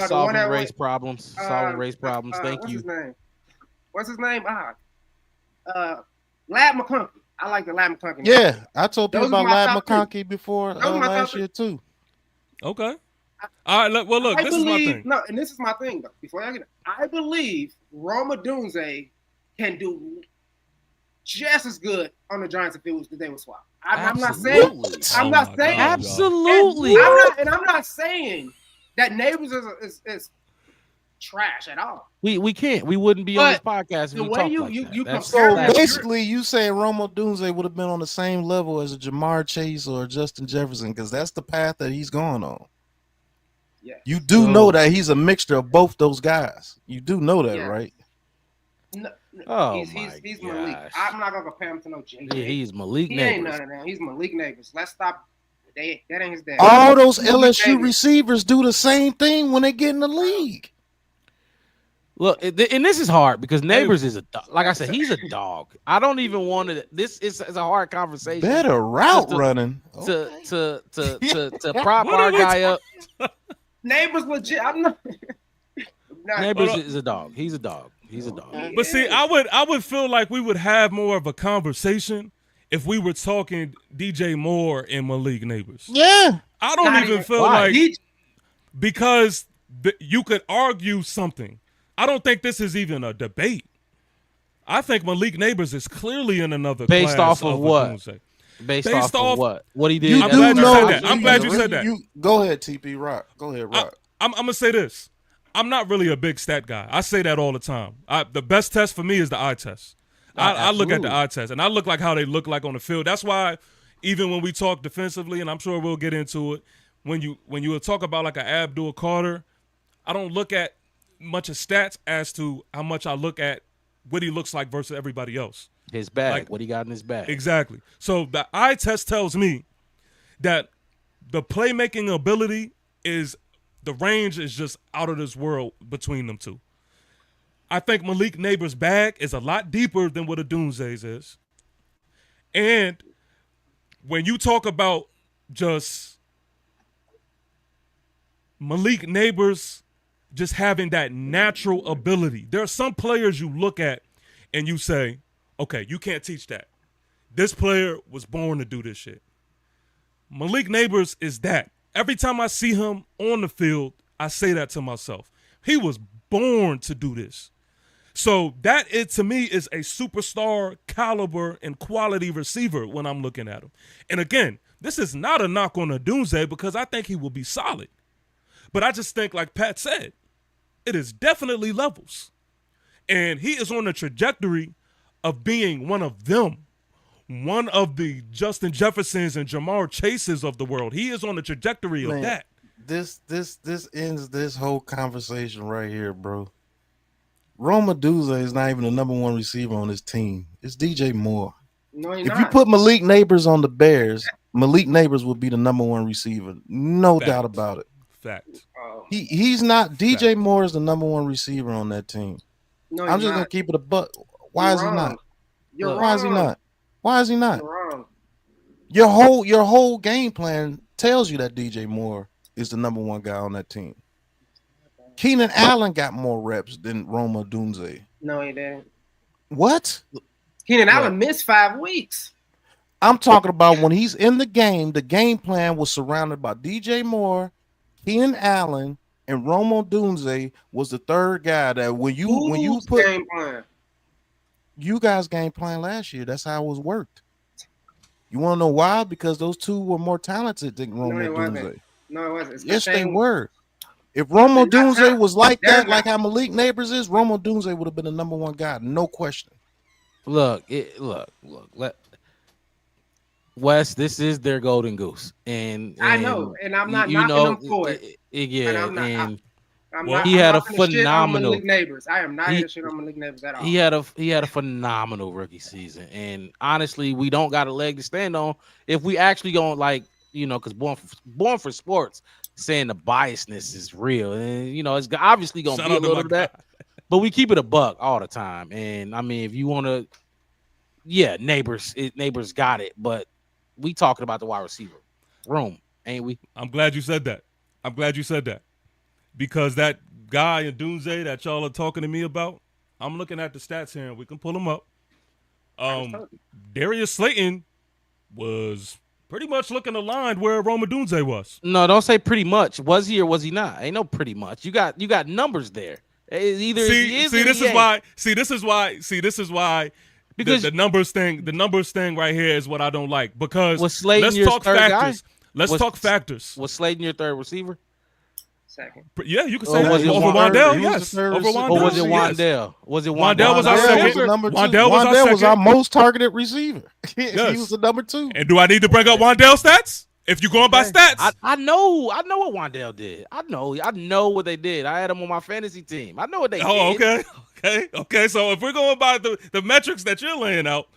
solving race problems. Solving race problems. Thank you. What's his name? Lad McConkey. I like the Lad McConkey. Yeah, I told people about Lad McConkey before last year too. Okay. All right. Well, look, this is my thing. No, and this is my thing though. Before I get it, I believe Roma Dunze can do just as good on the Giants if it was the day was swapped. I'm not saying. Absolutely. And I'm not saying that Neighbors is trash at all. We wouldn't be on this podcast if the we way talk you like that. So basically, you saying Roma Dunze would have been on the same level as a Jamar Chase or Justin Jefferson because that's the path that he's going on. Yeah, you do know that he's a mixture of both those guys. You do know that, right? No, he's Malik. I'm not gonna compare him to no Jay. Yeah, he's Malik Neighbors. He ain't none of that. He's Malik Neighbors. Let's stop. That ain't his dad. All those LSU receivers do the same thing when they get in the league. Look, and this is hard because Neighbors is a dog. Like I said, he's a dog. I don't even want to. This is a hard conversation. Better route running to prop our guy up. Neighbors legit. I'm not. Neighbors is a dog. He's a dog. He's a dog. But see, I would feel like we would have more of a conversation if we were talking DJ Moore and Malik Neighbors. Yeah, I don't even feel like because you could argue something. I don't think this is even a debate. I think Malik Neighbors is clearly in another based class off of what? Based off of what? What he did? You do know that. I'm glad you said that. Go ahead, TP Rock. Go ahead, Rock. I'm gonna say this. I'm not really a big stat guy. I say that all the time. The best test for me is the eye test. I look at the eye test, and I look like how they look like on the field. That's why even when we talk defensively, and I'm sure we'll get into it, when you talk about like an Abdul Carter, I don't look at much of stats as to how much I look at what he looks like versus everybody else. His bag, what he got in his bag. Exactly. So the eye test tells me that the playmaking ability is the range is just out of this world between them two. I think Malik Neighbors' bag is a lot deeper than what a Dunze's is. And when you talk about just Malik Neighbors just having that natural ability, there are some players you look at and you say, okay, you can't teach that. This player was born to do this shit. Malik Neighbors is that. Every time I see him on the field, I say that to myself. He was born to do this. So that, to me, is a superstar caliber and quality receiver when I'm looking at him. And again, this is not a knock on Dunze because I think he will be solid. But I just think, like Pat said, it is definitely levels. And he is on the trajectory of being one of them. One of the Justin Jeffersons and Jamar Chases of the world. He is on the trajectory of that. This ends this whole conversation right here, bro. Roma Dunze is not even the number one receiver on his team. It's DJ Moore. No, if you put Malik Neighbors on the Bears, Malik Neighbors would be the number one receiver. No doubt about it. Fact. He's not. DJ Moore is the number one receiver on that team. No, I'm just gonna keep it a buck. Why is he not? Why is he not? Why is he not? You're wrong. Your whole game plan tells you that DJ Moore is the number one guy on that team. Keenan Allen got more reps than Roma Dunze. No, he didn't. What? Keenan Allen missed 5 weeks. I'm talking about when he's in the game plan was surrounded by DJ Moore, Keenan Allen, and Roma Dunze was the third guy that when you put game plan? You guys game plan last year. That's how it was worked. You want to know why? Because those two were more talented than Roma Dunze. No, it wasn't. Yes, they were. If Roma Dunze was like that, like how Malik Neighbors is, Roma Dunze would have been the number one guy, no question. Look. Wes, this is their golden goose, and I know, and I'm not knocking them for it. He had a phenomenal. Malik Neighbors. I am not hitting shit on Malik Neighbors at all. He had a phenomenal rookie season, and honestly, we don't got a leg to stand on if we actually going because born for sports, saying the biasness is real, and it's obviously gonna be a little of that, but we keep it a buck all the time. And I mean, if you want to, neighbors got it, but we talking about the wide receiver room, ain't we? I'm glad you said that. Because that guy in Dunze that y'all are talking to me about, I'm looking at the stats here and we can pull them up. Darius Slayton was pretty much looking aligned where Roma Dunze was. No, don't say pretty much. Was he or was he not? Ain't no pretty much. You got numbers there. Either this is why because the numbers thing right here is what I don't like. Because was Slayton let's talk factors. Talk factors. Was Slayton your third receiver? Second. Yeah, you can say that. Over Wan'Dale, yes. Over Wan'Dale. Or was it Wan'Dale? Yes. Was it Wan'Dale was our second. Wan'Dale was our most targeted receiver. Yes. He was the number 2. And do I need to bring up Wan'Dale stats? If you're going by stats, I know what Wan'Dale did. I know what they did. I had him on my fantasy team. I know what they did. Oh, okay. So if we're going by the metrics that you're laying out,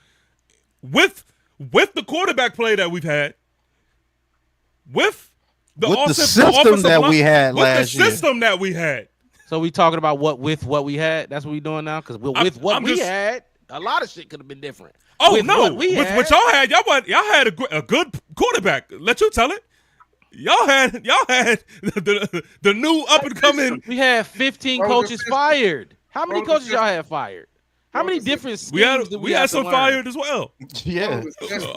with the quarterback play that we've had, with the system that we had last year. System that we had. So we talking about what we had? That's what we doing now? Because we had, a lot of shit could have been different. Oh, with no. With what y'all had, y'all had a good quarterback. Let you tell it. Y'all had the new up and coming. We had 15 coaches fired. How many coaches y'all had fired? How many different schemes we had some fired as well. Yeah.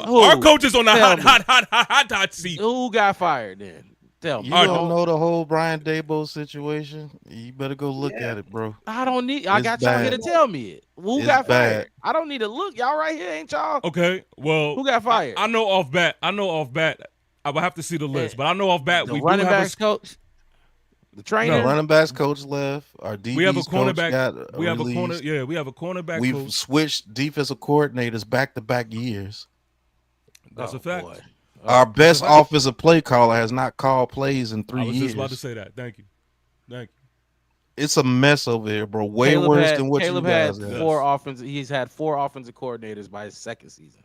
Our coaches on the hot seat. Who got fired then? Tell me. You don't know the whole Brian Daboll situation? You better go look at it, bro. I got y'all here to tell me it. Who got fired? I don't need to look. Y'all right here, ain't y'all? Okay. Well, who got fired? I know off bat. I will have to see the list, but I know off bat we running backs coach. The trainer, no, running backs coach left. Our DB's we have a cornerback. We have a cornerback. We've coach. switched defensive coordinators back-to-back years. That's a fact. Boy. Our best offensive play caller has not called plays in 3 years. I was just about to say that. Thank you. It's a mess over here, bro. Way worse than what Caleb you guys had. had. He's had 4 offensive coordinators by his second season.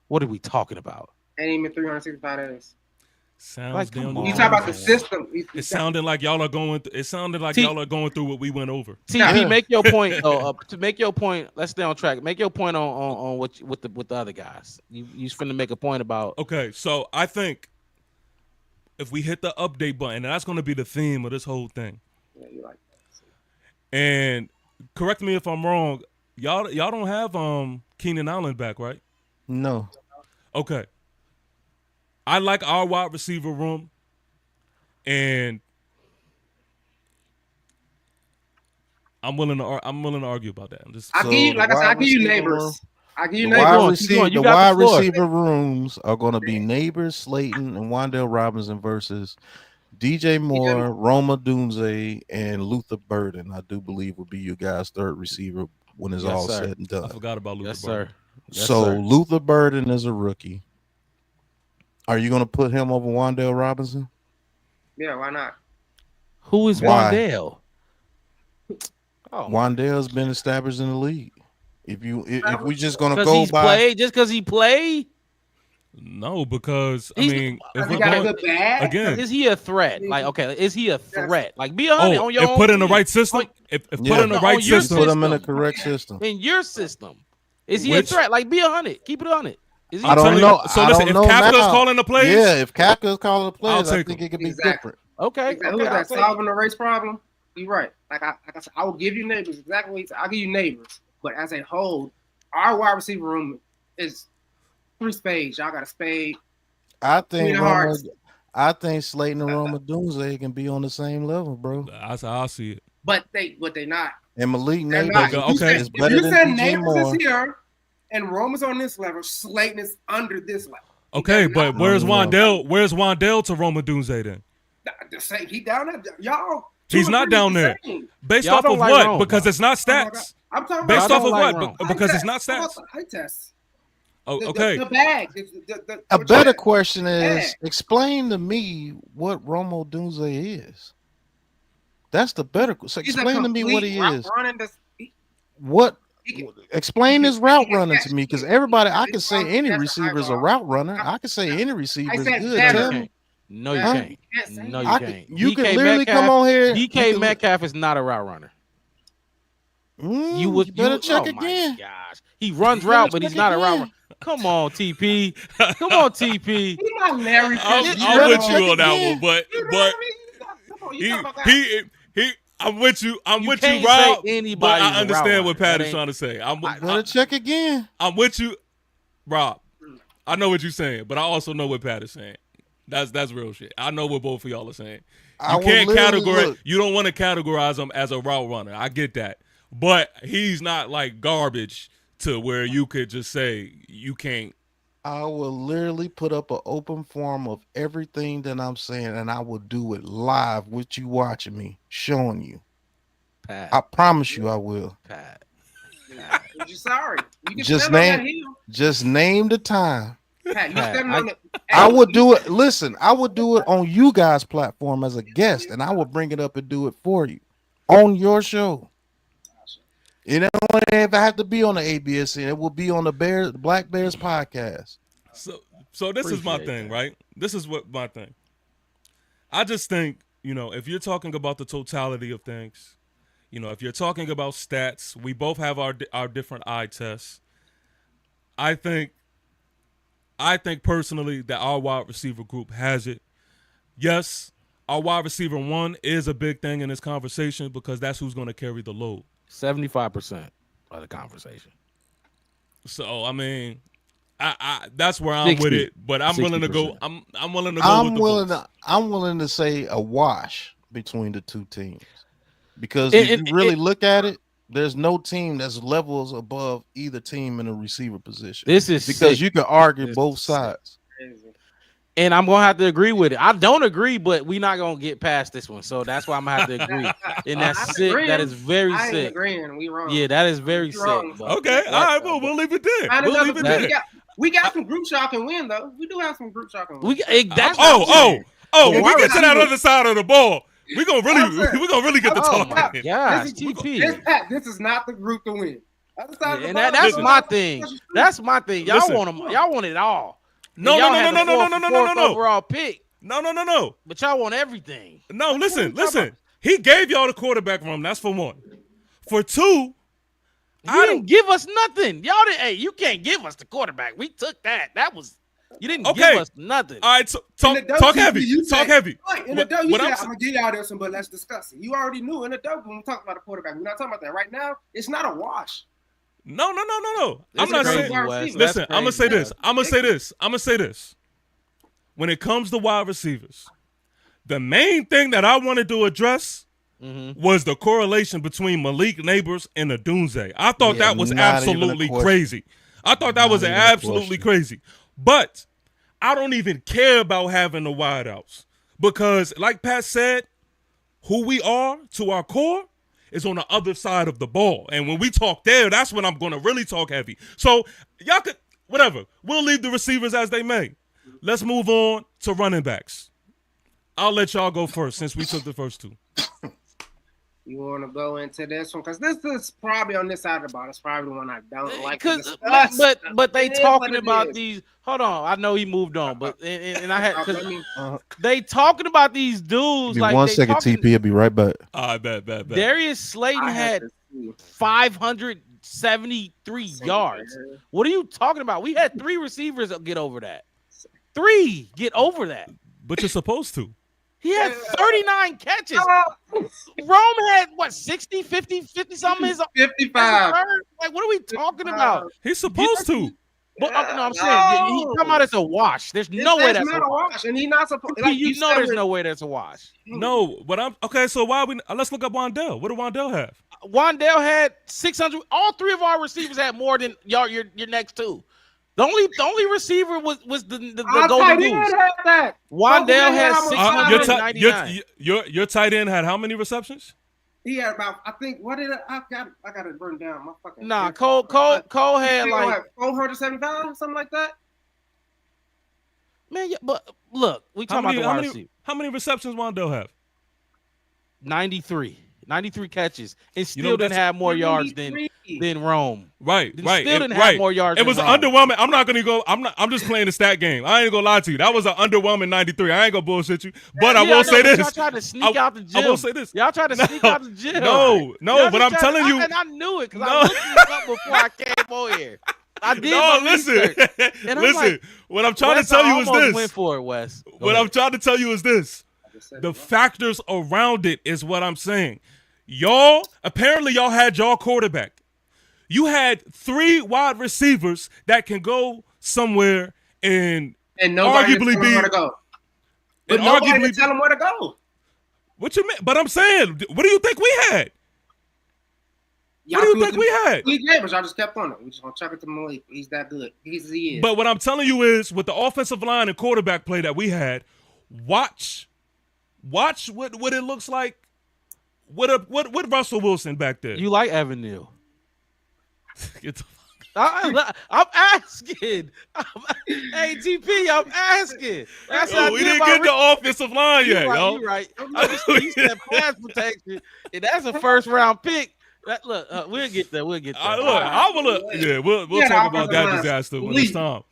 What are we talking about? Ain't even 365 days. Sounds like, damn. You talk about the system. It sounded like y'all are going. It sounded like y'all are going through what we went over. TP, make your point. To make your point, let's stay on track. Make your point on what with the other guys. You finna make a point about. Okay, so I think if we hit the update button, and that's going to be the theme of this whole thing. Yeah, you like that. And correct me if I'm wrong. Y'all don't have Keenan Allen back, right? No. Okay. I like our wide receiver room, and I'm willing to argue about that. I'll give you neighbors. The wide receiver rooms are going to be Neighbors, Slayton, and Wan'Dale Robinson versus DJ Moore, Roma Dunze, and Luther Burden. I do believe will be your guys' third receiver when it's all said and done. I forgot about Luther Sir. Burden. Yes, so sir. Luther Burden is a rookie. Are you going to put him over Wan'Dale Robinson? Yeah, why not? Who is Wan'Dale? Wan'Dale's been established in the league. If we just going to go by just because he play, No, because I He's- mean, if He we're got a going good bag. again, Is he a threat? Like, okay, is he a threat? Like, be honest on your if own put in the team. right system, if put in the on right your You system, put them in the system. correct system. in your system, is he a Which- threat? Like, be 100. Keep it 100. Is he I a don't telling threat? you- know. so I listen, don't if know Kafka's now. calling the plays, Yeah, if Kafka's calling the plays, I take think him. it could be Exactly. different. Okay, Exactly. okay, Who's I'll that take it. solving the race problem? You're right. Like I said, I will give you neighbors exactly what you said. I'll give you neighbors, but as a whole, our wide receiver room is 3 spades. Y'all got a spade. I think Sweethearts. Slayton and Roma Dunze can be on the same level, bro. That's how I see it. But they not. And Malik They're Neighbors not. Okay. is If better you than said DJ neighbors Moore. is here and Roma's on this level, Slayton is under this level. Okay, does but not- where's No. Wandell? Where's Wandell to Roma Dunze then? The same. He down there. Y'all. He's 2 not and 3 down the there. same. Based Y'all off don't of like what? Rome, Because though. it's not Oh my God. stats. I'm talking Based about off of like what? Rome. Because eye it's not test. How stats. about the eye test? Oh, The- okay. The bag. A better question is Yeah. explain to me what Romo Dunze is. That's the better. So He's a explain to me what he complete route is. running What he can- explain his route running to catch. me? Because everybody, I He can say can any catch a receiver is high a ball. route runner. I can say any receiver is said good. better. Tell You me. can't. No, you Huh? can't. Can't say No, that. you I can't. can, you can DK literally Metcalf, come on here. DK Metcalf is not a route runner. You better check oh again. My gosh, he runs You better route, but he's check not a route again. runner. Come on, TP. Come on, TP. He's not Larry I'm, Fitzgerald. I'm better with check you on that again. one, but You know but what I mean? Come on, you talking about that. he. I'm with you. I'm You with you, can't Rob. say anybody's But a I route understand what runner. That Pat is ain't- trying to say. Better check again. I'm with you, Rob. I know what you're saying, but I also know what Pat is saying. That's real shit. I know what both of y'all are saying. I You will can't literally categorize. look. You don't want to categorize him as a route runner. I get that, but he's not like garbage to where you could just say you can't. I will literally put up an open form of everything that I'm saying, and I will do it live with you watching me, showing you. Pat. I promise you I will. Pat. You're sorry. You can Just stand on name- that hill. Just name the time. Pat, you Pat, standing on it. I would do it. Listen, I would do it on you guys' platform as a guest, and I will bring it up and do it for you on your show. It don't ever have to be on the ABSN. It will be on the Black Bears podcast. So this is my Appreciate thing, that. right? This is what my thing. I just think, if you're talking about the totality of things, if you're talking about stats, we both have our different eye tests. I think personally that our wide receiver group has it. Yes, our wide receiver 1 is a big thing in this conversation because that's who's going to carry the load. 75% of the conversation. So I mean, I that's where I'm 60, with it. But I'm willing to go. 60%. I'm willing to go with the votes. I'm willing to say a wash between the two teams because It- if it- you really it- look at it, there's no team that's levels above either team in the receiver position. This is Because sick. you can argue This both is sick. sides. And I'm gonna have to agree with it. I don't agree, but we're not gonna get past this one. So that's why I'm gonna have to agree. And that's I'm sick. agreeing. That is very I ain't sick. agreeght. We wrong. Yeah, that is very You're sick. wrong. but- Okay, but- all right, well, we'll leave it there. Find We'll another leave it group. there. We got some group shot can win though. We do have some group shot can win. That's Oh, what I'm saying. when we get to that other side of the ball, we're gonna really get to Oh talking. my gosh, This is- TP. This is not the group to win. Other side of the And ball, that's Listen. my thing. That's my thing. Y'all Listen. want them. Y'all want it all. No, And y'all no, had no, the no, no, fourth- no, no, no, fourth no. overall pick, No. but y'all want everything. No, listen. what are you talking He gave y'all the quarterback room. That's for one. For two, You I didn't give us nothing. Y'all didn't. Hey, you can't give us the quarterback. We took that. That was you didn't Okay. give us nothing. all right. In the Talk WCB, heavy. you Talk said- heavy. Right, in the What- W, what you I'm said, I'm gonna give y'all this one, but let's discuss it. You already knew in the W when we talked about the quarterback. We're not talking about that right now. It's not a wash. No. I'm That's not crazy, saying. Wes. That's Listen, I'm gonna say crazy. this. I'm gonna say this. When it comes to wide receivers, the main thing that I wanted to address Mm-hmm. was the correlation between Malik Neighbors and Adunze. I thought Yeah, that was not even a absolutely question. crazy. I thought that Not was even a absolutely question. crazy. But I don't even care about having the wideouts because, like Pat said, who we are to our core is on the other side of the ball. And when we talk there, that's when I'm going to really talk heavy. So y'all could, whatever. We'll leave the receivers as they may. Let's move on to running backs. I'll let y'all go first since we took the first two. You want to go into this one? Because this is probably on this side of the ball. It's probably the one I don't like. But they talking about these. Hold on, I know he moved on, but and I had because they talking about these dudes. Be like 1 second, TP. I'll be right back. I bet. Darius Slayton had 573 yards. What are you talking about? We had 3 receivers get over that. 3 get over that. But you're supposed to. He had 39 catches. Rome had what, 60, 50 something? 55. Like, what are we talking about? He's supposed to. But no, I'm saying he come out as a wash. There's no way that's not a wash, and he's not supposed. Like, you know, there's no way that's a wash. No, but I'm okay. So why we? Let's look up Wan'Dale. What did Wan'Dale have? Wan'Dale had 600. All 3 of our receivers had more than your next 2. The only receiver was the Golden Goose. Wan'Dale had 699. Your tight end had how many receptions? He had about, I think, what did I got it written down. My fucking Cole had like 475, something like that. Man, yeah, but look, we talking about the wide receiver. How many receptions Wan'Dale have? 93 catches, and still didn't have more yards than Rome. Right. Still didn't have more yards. It was underwhelming. I'm not gonna go. I'm just playing the stat game. I ain't gonna lie to you. That was an underwhelming 93. I ain't gonna bullshit you. But I will say this. Y'all tried to sneak out the gym. I will say this. Y'all tried to sneak out the gym. No. But I'm telling you, and I knew it because I looked this up before I came over here. I did. No, listen. Listen. What I'm trying to tell you is this. Went for it, Wes. What I'm trying to tell you is this. The factors around it is what I'm saying. Apparently y'all had y'all quarterback. You had 3 wide receivers that can go somewhere and nobody arguably tell them where to go. But nobody tell them where to go. What you mean? But I'm saying, what do you think we had? What do you think we had? Lee James, I just kept on it. We just gonna chuck it to Malik. He's that good. He is. But what I'm telling you is, with the offensive line and quarterback play that we had, watch what it looks like. What Russell Wilson back there? You like Evan Neal? Get the I'm asking. Hey, TP, I'm asking. We didn't get the offensive line yet, yo. You're right. You said pass protection, and that's a first-round pick. Look, we'll get there. We'll talk about that disaster when it's time.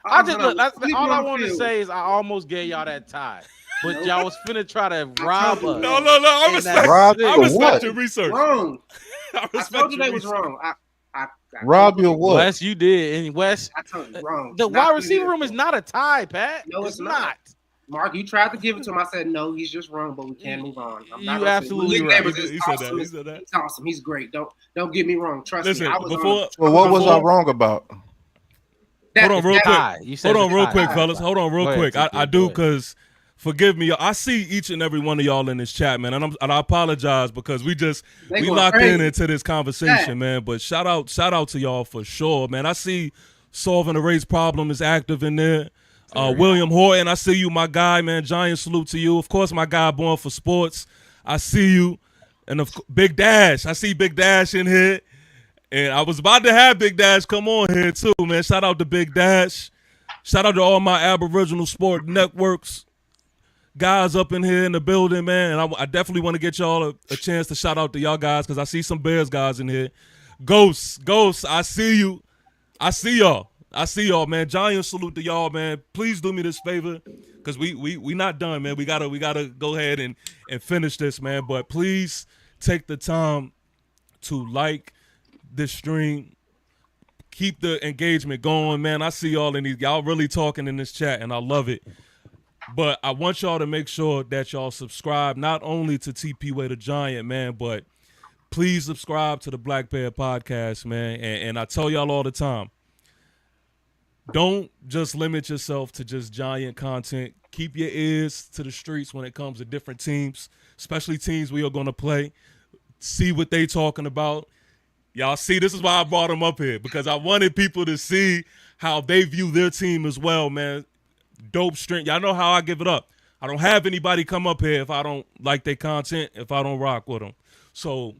All I want to say is I almost gave y'all that tie. But y'all was finna try to rob us. No. I respect your research. Wrong. I told you they was wrong. Rob your what? Wes, you did. And Wes, I told you wrong. The wide receiver room is not a tie, Pat. No, it's not. Mark, you tried to give it to him. I said, no, he's just wrong, but we can't move on. You absolutely right. He said that. He's awesome. He's great. Don't get me wrong. Trust me. What was I wrong about? Hold on real quick, fellas. Hold on real quick. I do, because forgive me, I see each and every one of y'all in this chat, man, and I apologize because we locked into this conversation, man. But shout out to y'all for sure, man. I see Solving the Race Problem is active in there. William Horton, I see you, my guy, man. Giant salute to you. Of course, my guy Born for Sports. I see you, and Big Dash. I see Big Dash in here, and I was about to have Big Dash come on here too, man. Shout out to Big Dash. Shout out to all my Aboriginal Sport Networks guys up in here in the building, man. And I definitely want to get y'all a chance to shout out to y'all guys, because I see some Bears guys in here. Ghosts, I see you. I see y'all, man. Giant salute to y'all, man. Please do me this favor, because we not done, man. We gotta go ahead and finish this, man. But please take the time to like this stream. Keep the engagement going, man. I see y'all really talking in this chat, and I love it. But I want y'all to make sure that y'all subscribe not only to TP Way the Giant, man, but please subscribe to the Black Bear Podcast, man. And I tell y'all all the time, don't just limit yourself to just Giant content. Keep your ears to the streets when it comes to different teams, especially teams we are going to play. See what they talking about. Y'all see, this is why I brought them up here, because I wanted people to see how they view their team as well, man. Dope strength. Y'all know how I give it up. I don't have anybody come up here if I don't like their content, if I don't rock with them. So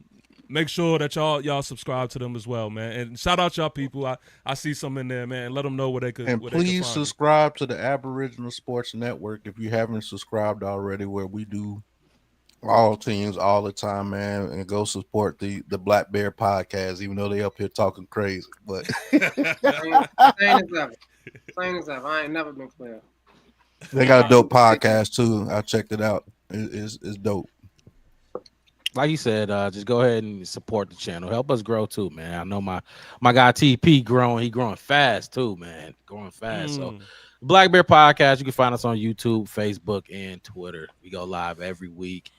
make sure that y'all subscribe to them as well, man. And shout out y'all people. I see some in there, man. Let them know where they could. And please subscribe to the Aboriginal Sports Network if you haven't subscribed already, where we do All teams, all the time, man, and go support the Black Bear podcast, even though they up here talking crazy. But same as ever. Same as ever. I ain't never been clear. They got a dope podcast too. I checked it out. It's dope. Like you said, just go ahead and support the channel. Help us grow too, man. I know my guy TP growing. He growing fast too, man. Growing fast. So Black Bear Podcast, you can find us on YouTube, Facebook, and Twitter. We go live every week,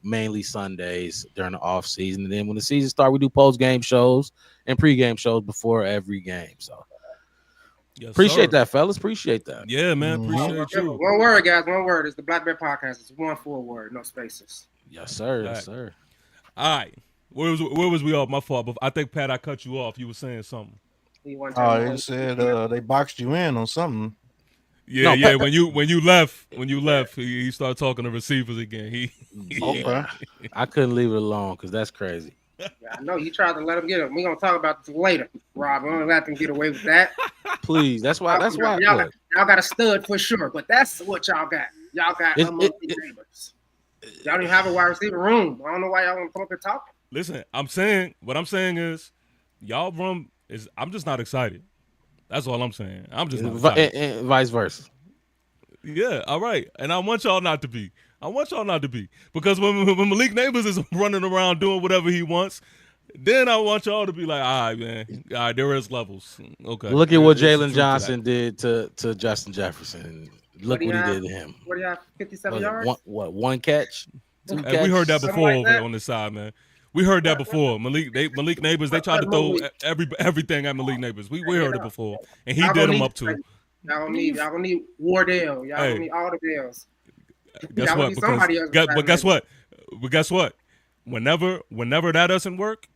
mainly Sundays during the off season. And then when the season starts, we do post-game shows and pre-game shows before every game. So appreciate that, fellas. Appreciate that. Yeah, man. Appreciate you. One word, guys. One word. It's the Black Bear Podcast. It's one full word, no spaces. Yes, sir. Yes, sir. All right. Where was we off? My fault. But I think, Pat, I cut you off. You were saying something. They said they boxed you in on something. Yeah, no, when you left, he started talking to receivers again. Okay. I couldn't leave it alone because that's crazy. Yeah, I know you tried to let him get it. We're gonna talk about this later, Rob. We're gonna let them get away with that. Please, that's why. Y'all got a stud for sure, but that's what y'all got. Y'all got neighbors. Y'all don't even have a wide receiver room. I don't know why y'all want to come up here talking. Listen, what I'm saying is, y'all room is. I'm just not excited. That's all I'm saying. I'm just not excited. And vice versa. Yeah, all right. And I want y'all not to be. Because when Malik Neighbors is running around doing whatever he wants, then I want y'all to be like, all right, man. All right, there is levels. Okay. Look at what Jalen Johnson did to Justin Jefferson. Look what he did to him. What do you have? 57 yards? One catch? We heard that before over on this side, man. We heard that before. Malik Neighbors, they tried to throw everything at Malik Neighbors. We heard it before, and he did them up to it. Y'all gonna need Wardell. Y'all gonna need all the Bills. Guess what? Guess what? Whenever that doesn't work,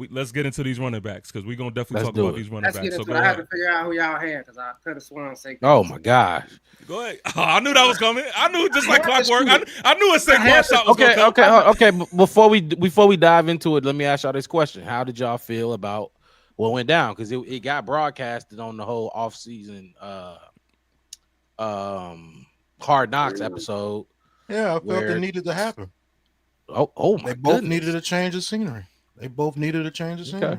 let's get into these running backs because we're gonna definitely talk about these running backs. So I had to figure out who y'all had because I could have sworn Saquon. Oh my gosh! Go ahead. Oh, I knew that was coming. I knew just like clockwork. I knew a Saquon shot was gonna come. Okay. Before we dive into it, let me ask y'all this question: how did y'all feel about what went down? Because it got broadcasted on the whole off-season Hard Knocks episode. Yeah, I felt it needed to happen. Oh my! They both needed a change of scenery. Okay.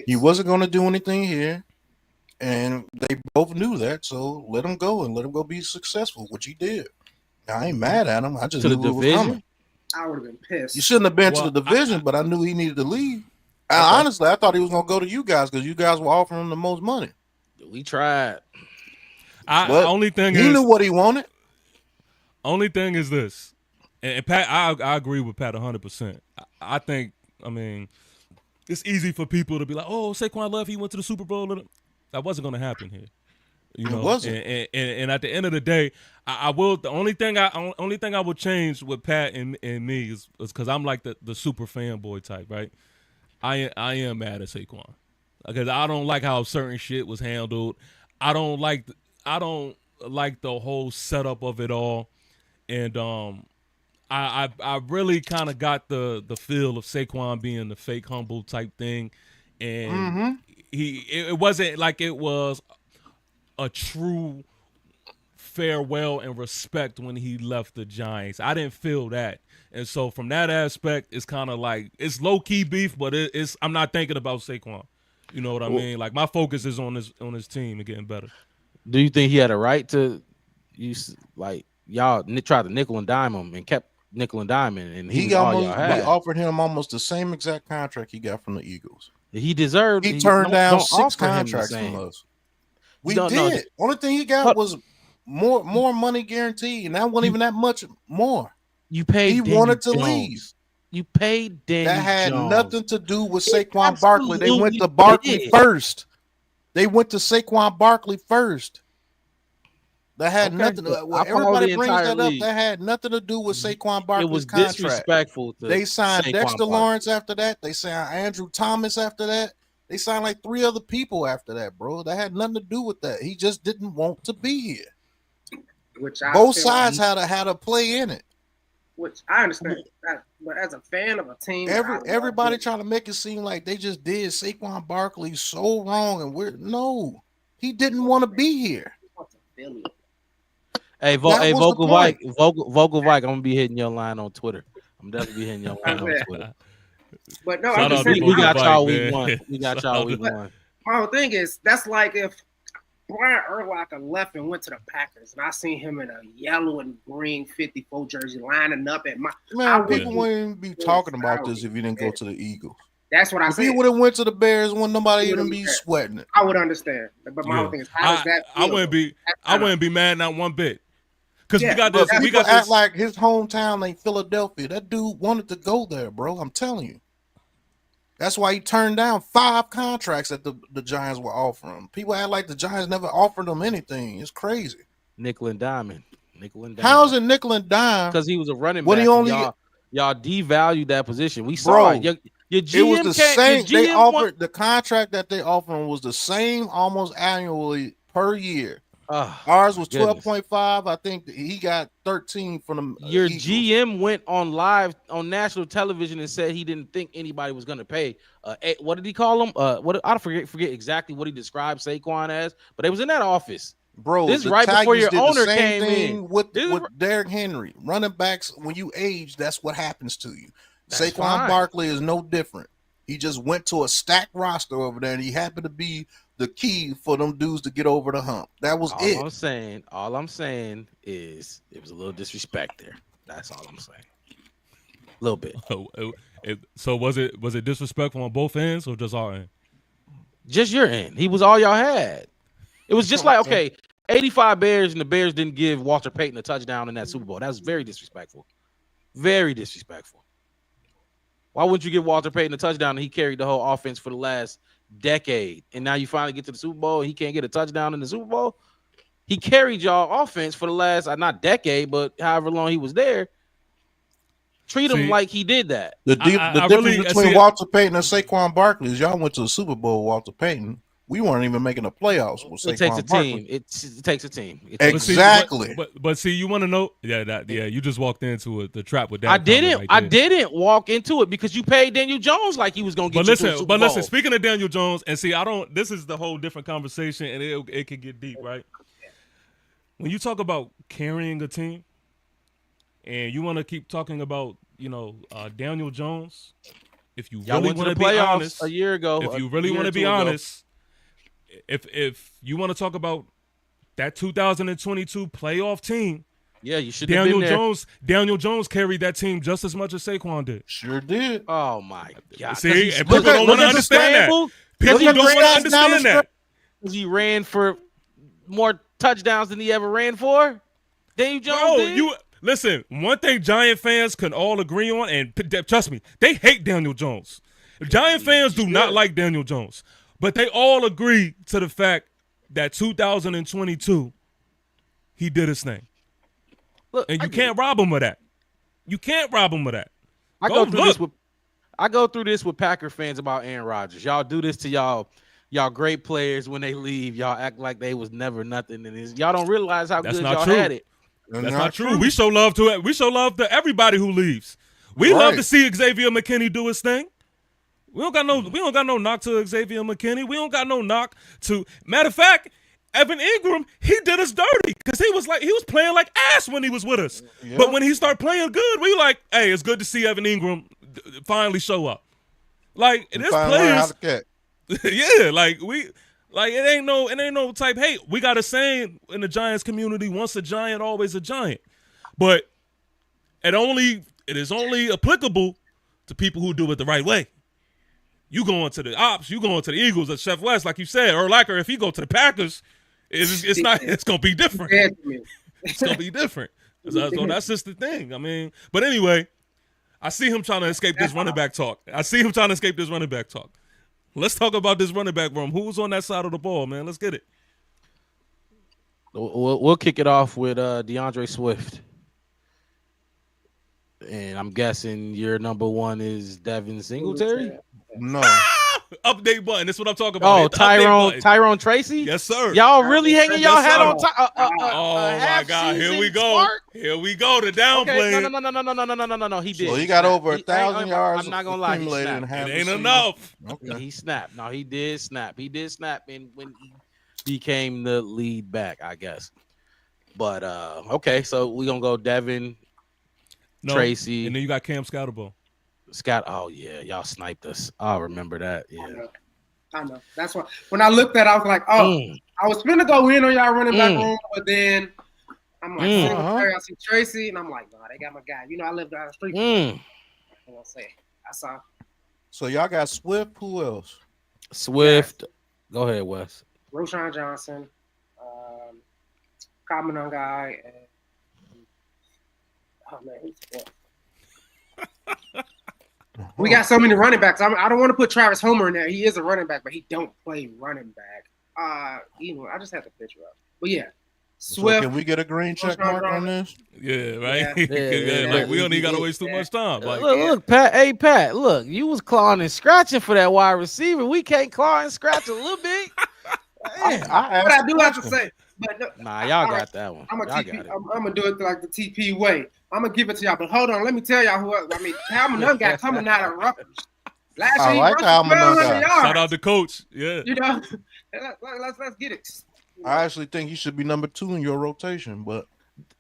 He wasn't going to do anything here, and they both knew that. So let him go and let him go be successful, which he did. I ain't mad at him. I just knew it was coming. I would have been pissed. You shouldn't have been to the division, but I knew he needed to leave. Honestly, I thought he was going to go to you guys because you guys were offering him the most money. We tried. Only thing he knew what he wanted. Only thing is this, and Pat, I agree with Pat 100%. I think, it's easy for people to be like, "Oh, Saquon left. He went to the Super Bowl." That wasn't going to happen here. You know, it wasn't. And at the end of the day, I will. The only thing I would change with Pat and me is because I'm like the super fanboy type, right? I am mad at Saquon because I don't like how certain shit was handled. I don't like the whole setup of it all, and I really kind of got the feel of Saquon being the fake humble type thing, and it wasn't like it was a true farewell and respect when he left the Giants. I didn't feel that, and so from that aspect, it's kind of like it's low key beef, but I'm not thinking about Saquon. You know what I mean? Like my focus is on his team and getting better. Do you think he had a right to use like y'all tried to nickel and dime him and kept nickel and diming, and we offered him almost the same exact contract he got from the Eagles. He deserved. He turned down 6 contracts from us. We did. Only thing he got was more money guaranteed, and that wasn't even that much more. You paid. He wanted to leave. You paid Danny That had Jones. nothing to do with Saquon Barkley. They went to Barkley first. They went to Saquon Barkley first. That had nothing. Everybody brings that up. That had nothing to do with Saquon Barkley's contract. It was disrespectful. They signed Dexter Lawrence after that. They signed Andrew Thomas after that. They signed like 3 other people after that, bro. That had nothing to do with that. He just didn't want to be here. Both sides had a play in it. Which I understand. But as a fan of a team, everybody trying to make it seem like they just did Saquon Barkley so wrong, and he didn't want to be here. Hey, Vocal Vike, I'm gonna be hitting your line on Twitter. I'm definitely hitting y'all on Twitter. But no, we got y'all week one. We got y'all week one. My whole thing is that's like if Brian Urlacher left and went to the Packers, and I seen him in a yellow and green 54 jersey lining up at my. Man, people wouldn't be talking about this if you didn't go to the Eagles. That's what I said. If he would have went to the Bears, wouldn't nobody even be sweating it. I would understand, but my whole thing is, how does that feel? I wouldn't be mad not one bit. Because we got this. We got act this. like his hometown ain't Philadelphia. That dude wanted to go there, bro. I'm telling you. That's why he turned down 5 contracts that the Giants were offering. People act like the Giants never offered him anything. It's crazy. Nickel and dime. How's it nickel and dime? Because he was a running back. When he only y'all devalued that position. We saw it. Your GM it was the same. They offered the contract that they offered was the same almost annually per year. Ours was 12.5. I think he got 13 from the Your Eagles. GM went on live on national television and said he didn't think anybody was going to pay. What did he call him? I forget exactly what he described Saquon as, but it was in that office. Bro, this is right before your owner came in. With Derrick Henry, running backs, when you age, that's what happens to you. Saquon Barkley is no different. He just went to a stacked roster over there, and he happened to be the key for them dudes to get over the hump. That was it. All I'm saying is it was a little disrespect there. That's all I'm saying. A little bit. So was it disrespectful on both ends or just our end? Just your end. He was all y'all had. It was just like, okay, 85 Bears, and the Bears didn't give Walter Payton a touchdown in that Super Bowl. That was very disrespectful. Very disrespectful. Why wouldn't you give Walter Payton a touchdown and he carried the whole offense for the last decade? And now you finally get to the Super Bowl and he can't get a touchdown in the Super Bowl? He carried y'all offense for the last, not decade, but however long he was there. Treat him like he did that. The difference between Walter Payton and Saquon Barkley is y'all went to the Super Bowl with Walter Payton. We weren't even making the playoffs with Saquon It takes a Barkley. team. It takes a team. Exactly. But see, you want to know? You just walked into the trap with that. I didn't walk into it because you paid Daniel Jones like he was going to get you to the Super Bowl. Listen. Speaking of Daniel Jones, and see, this is the whole different conversation, and it could get deep, right? When you talk about carrying a team, and you want to keep talking about, Daniel Jones, if you really want to be honest, a year ago, if you really want to be honest. If you want to talk about that 2022 playoff team, you should have been there. Daniel Jones carried that team just as much as Saquon did. Sure did. Oh my God! See, and people don't want to understand that. People don't want to understand that. Because he ran for more touchdowns than he ever ran for. Daniel Jones did? Listen. One thing Giant fans can all agree on, and trust me, they hate Daniel Jones. Giant fans do not like Daniel Jones. But they all agree to the fact that 2022, he did his thing. Look, and you can't rob him of that. You can't rob him of that. I go through this with Packer fans about Aaron Rodgers. Y'all do this to y'all great players when they leave. Y'all act like they was never nothing. And y'all don't realize how good y'all had it. That's not true. We show love to everybody who leaves. We love to see Xavier McKinney do his thing. We don't got no knock to Xavier McKinney. We don't got no knock to. Matter of fact, Evan Ingram, he did us dirty because he was playing like ass when he was with us. Yep. But when he started playing good, we like, hey, it's good to see Evan Ingram finally show up. Like this players, yeah, it ain't no type hate. We got a saying in the Giants community: once a giant, always a giant. But it is only applicable to people who do it the right way. You going to the Ops, you going to the Eagles, or Chef West, like you said, Urlacher, if he go to the Packers, it's going to be different. It's going to be different. So that's just the thing. I mean, but anyway, I see him trying to escape this running back talk. Let's talk about this running back room. Who's on that side of the ball, man? Let's get it. We'll kick it off with DeAndre Swift. And I'm guessing your number one is Devin Singletary? No. Update button. That's what I'm talking about. Oh, Tyrone Tracy? Yes, sir. Y'all really hanging y'all hat on my God. Here we go. Here we go. The downplay. Okay, no. He did. Well, he got over 1,000 yards. I'm not going to lie. It ain't enough. Okay. He snapped. No, he did snap. He did snap when he became the lead back, I guess. But, okay, so we're going to go Devin. Tracy. And then you got Cam Scatterbo. Scott, oh yeah, y'all sniped us. I remember that. Yeah, I know. That's why when I looked at it, I was like, I was finna go in on y'all running back room, but then I'm like, I see Tracy, and I'm like, nah, they got my guy. You know, I lived down the street. I'm gonna say, I saw. So y'all got Swift. Who else? Swift. Yes. Go ahead, Wes. Roschon Johnson, Kyle guy, and oh man, who's we got so many running backs. I don't want to put Travis Homer in there. He is a running back, but he don't play running back. I just had the picture up. But yeah, Swift. So can we get a green check mark on this? Yeah, right. Yeah. Like we don't even gotta waste too much time. Like, look, Pat. Hey, Pat. Look, you was clawing and scratching for that wide receiver. We can't claw and scratch a little bit. I do have to say. But no, y'all got that one. I'm gonna do it like the TP way. I'm gonna give it to y'all, but hold on, let me tell y'all who. Calvin Nunn got coming out of Rutgers. Last year he rushed 1,200 yards. Shout out to Coach. Yeah, let's get it. I actually think he should be number 2 in your rotation, but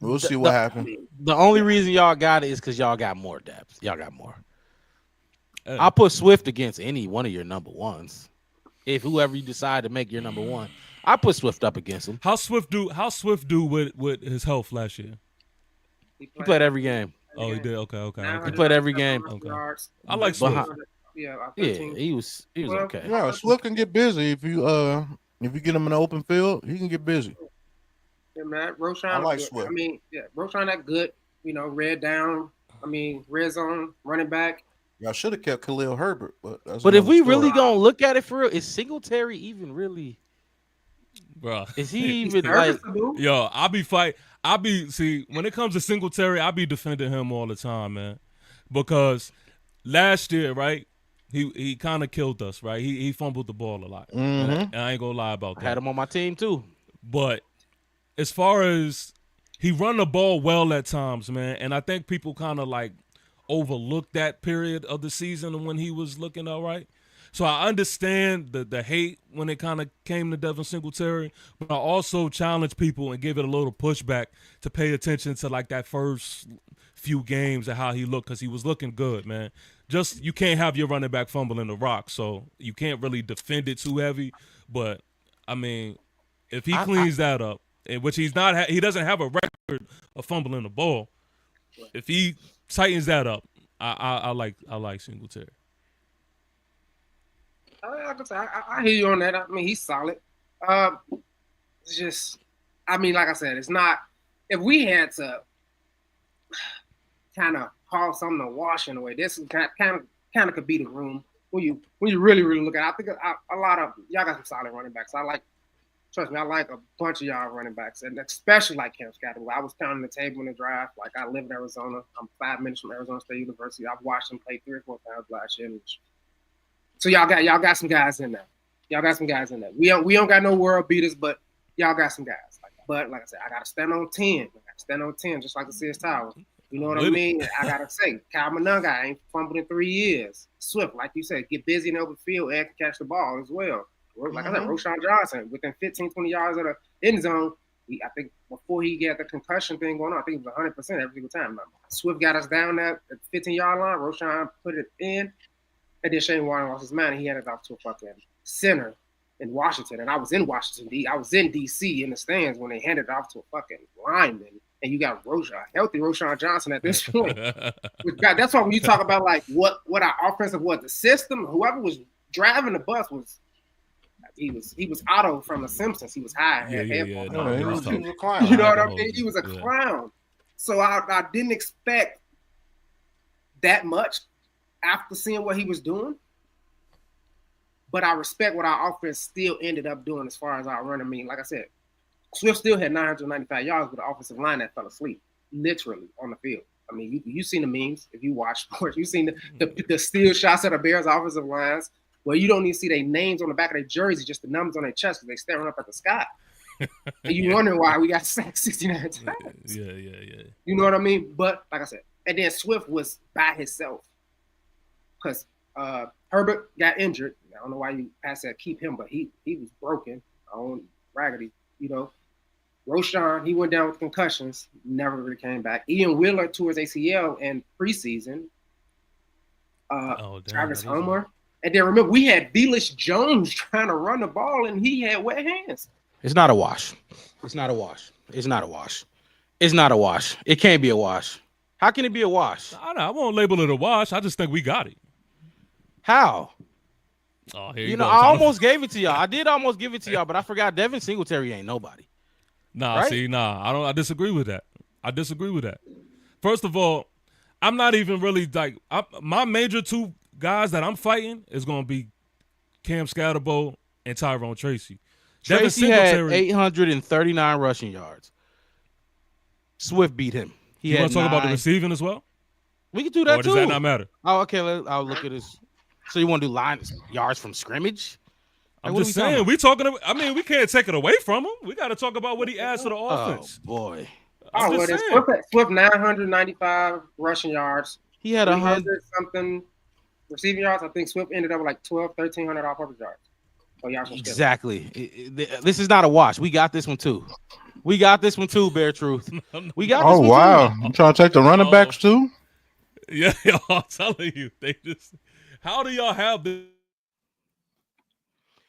we'll see what happens. The only reason y'all got it is because y'all got more depth. Y'all got more. I'll put Swift against any one of your number ones. If whoever you decide to make your number one, I put Swift up against him. How Swift do with his health last year? He played every game. Oh, he did. Okay. He played every game. Okay. I like Swift. Yeah, he was okay. Yeah, Swift can get busy if you get him in the open field. He can get busy. Yeah, man. Roschon. I like Swift. Roschon that good. Red down. Red zone running back. Y'all should have kept Khalil Herbert, but if we really gonna look at it for real, is Singletary even really? Bro, is he even like? Yo, see, when it comes to Singletary, I be defending him all the time, man, because last year, right, he kind of killed us, right? He fumbled the ball a lot, and I ain't gonna lie about that. I had him on my team too, but as far as he run the ball well at times, man, and I think people kind of like overlooked that period of the season when he was looking all right. So I understand the hate when it kind of came to Devin Singletary, but I also challenge people and give it a little pushback to pay attention to like that first few games and how he looked, because he was looking good, man. Just you can't have your running back fumbling the rock, so you can't really defend it too heavy. But if he cleans that up, in which he doesn't have a record of fumbling the ball. If he tightens that up, I like Singletary. I hear you on that. He's solid. It's just, like I said, it's not. If we had to kind of call something a wash in a way, this kind of could be the room when you really look at it. I think a lot of y'all got some solid running backs. Trust me, I like a bunch of y'all running backs, and especially like Cam Scatterbo. I was counting the table in the draft. Like, I live in Arizona. I'm 5 minutes from Arizona State University. I've watched him play 3 or 4 times last year. So y'all got some guys in there. We don't got no world beaters, but y'all got some guys. But like I said, I gotta stand on 10. Just like the CS Tower. You know what I mean? I gotta say, Kyle Monangai ain't fumbled in 3 years. Swift, like you said, get busy in the open field and can catch the ball as well. Like I said, Roschon Johnson, within 15, 20 yards of the end zone, I think before he got the concussion thing going on, I think it was 100% every single time. Swift got us down there at the 15-yard line. Roschon put it in. And then Shane Warren lost his mind, and he handed it off to a fucking center in Washington. And I was in Washington, I was in D.C. in the stands when they handed it off to a fucking lineman. And you got healthy Roschon Johnson at this point. That's why when you talk about like what our offensive was, the system, whoever was driving the bus was. He was Otto from The Simpsons. He was high. He was a clown. You know what I mean? He was a clown. So I didn't expect that much after seeing what he was doing. But I respect what our offense still ended up doing as far as our run. Like I said, Swift still had 995 yards with the offensive line that fell asleep, literally, on the field. You seen the memes. If you watch sports, you seen the steal shots at the Bears' offensive lines. Well, you don't even see their names on the back of their jersey, just the numbers on their chest because they're staring up at the sky. And you wonder why we got sacked 69 times. Yeah. You know what I mean? But like I said, and then Swift was by himself because Herbert got injured. I don't know why you asked that keep him, but he was broken on Raggedy, Roschon, he went down with concussions, never really came back. Ian Wheeler tore his ACL in preseason. Travis Homer. And then remember, we had Velus Jones trying to run the ball, and he had wet hands. It's not a wash. It's not a wash. It's not a wash. It's not a wash. It can't be a wash. How can it be a wash? I won't label it a wash. I just think we got it. How? Oh, here you go. I almost gave it to y'all. I did almost give it to y'all, but I forgot Devin Singletary ain't nobody. I disagree with that. I disagree with that. First of all, I'm not even really like my major two guys that I'm fighting is going to be Cam Scatterbo and Tyrone Tracy. Tracy had 839 rushing yards. Swift beat him. You want to talk about the receiving as well? We can do that too. Does that not matter? Oh, okay. I'll look at this. So you want to do yards from scrimmage? I'm just saying, we can't take it away from him. We got to talk about what he adds to the offense. Oh, boy. Swift 995 rushing yards. He had 100 something receiving yards. I think Swift ended up with like 1,300 all-purpose yards. Exactly. This is not a wash. We got this one too. Bear Truth. We got. Oh wow! I'm trying to take the running backs too. Yeah, I'm telling you, they just. How do y'all have this?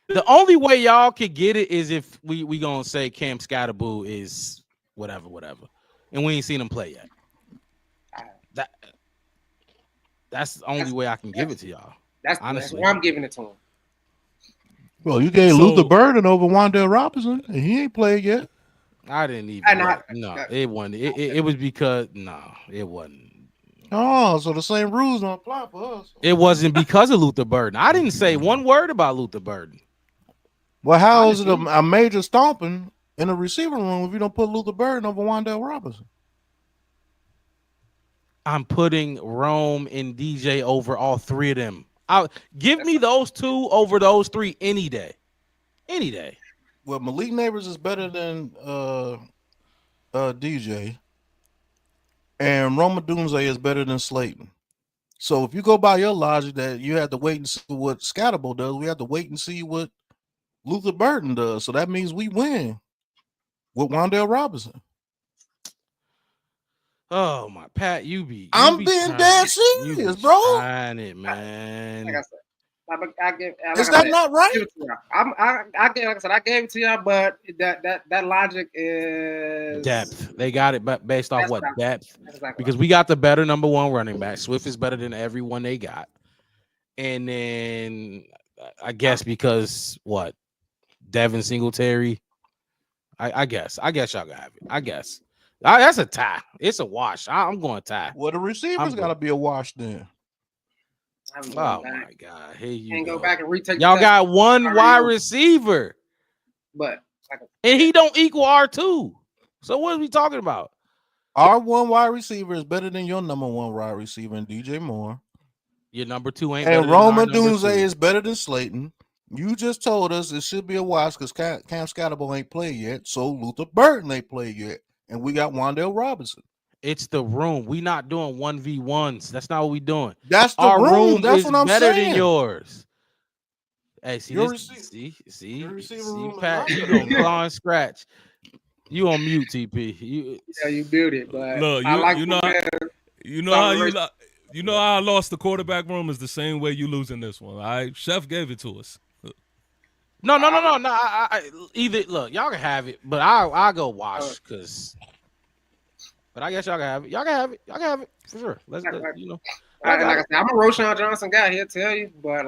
The only way y'all could get it is if we gonna say Cam Scatterbo is whatever, and we ain't seen him play yet. That's the only way I can give it to y'all. That's honestly, I'm giving it to him. Well, you gave Luther Burden over Wan'Dale Robinson, and he ain't played yet. I didn't even. It wasn't. It was because it wasn't. Oh, so the same rules don't apply for us. It wasn't because of Luther Burden. I didn't say one word about Luther Burden. Well, how is it a major stomping in a receiver room if you don't put Luther Burden over Wan'Dale Robinson? I'm putting Rome and DJ over all three of them. Give me those two over those three any day. Any day. Well, Malik Neighbors is better than DJ. And Roma Dunze is better than Slayton. So if you go by your logic that you have to wait and see what Scatterbo does, we have to wait and see what Luther Burden does. So that means we win with Wan'Dale Robinson. Oh my Pat, I'm being dead serious, bro. Trying it, man. Like I said, is that not right? I gave it to y'all, but that logic is depth. They got it, but based off what depth? Exactly because we got the better number one running back. Swift is better than everyone they got, and then I guess because what Devin Singletary. I guess y'all gotta have it. I guess. That's a tie. It's a wash. I'm going tie. Well, the receivers got to be a wash then. Oh my God! Here you and go back and retake. Y'all got one wide receiver, but and he don't equal R2. So what are we talking about? Our one wide receiver is better than your number one wide receiver in DJ Moore. Your number two ain't. And Roma Dunze is better than Slayton. You just told us it should be a wash because Cam Scatterbo ain't played yet. So Luther Burden ain't played yet. And we got Wan'Dale Robinson. It's the room. We not doing 1v1s. That's not what we doing. That's the Our room. That's what I'm better saying. Than yours. Hey, see, Pat, you gonna claw and scratch. You on mute, TP. You muted, but look, I like you know how I lost the quarterback room is the same way you losing this one. All right, Chef gave it to us. No. I either look, y'all can have it, but I'll go wash because. But I guess y'all can have it. Y'all can have it for sure. Let's you know. Like I said, I'm a Roschon Johnson guy. He'll tell you, but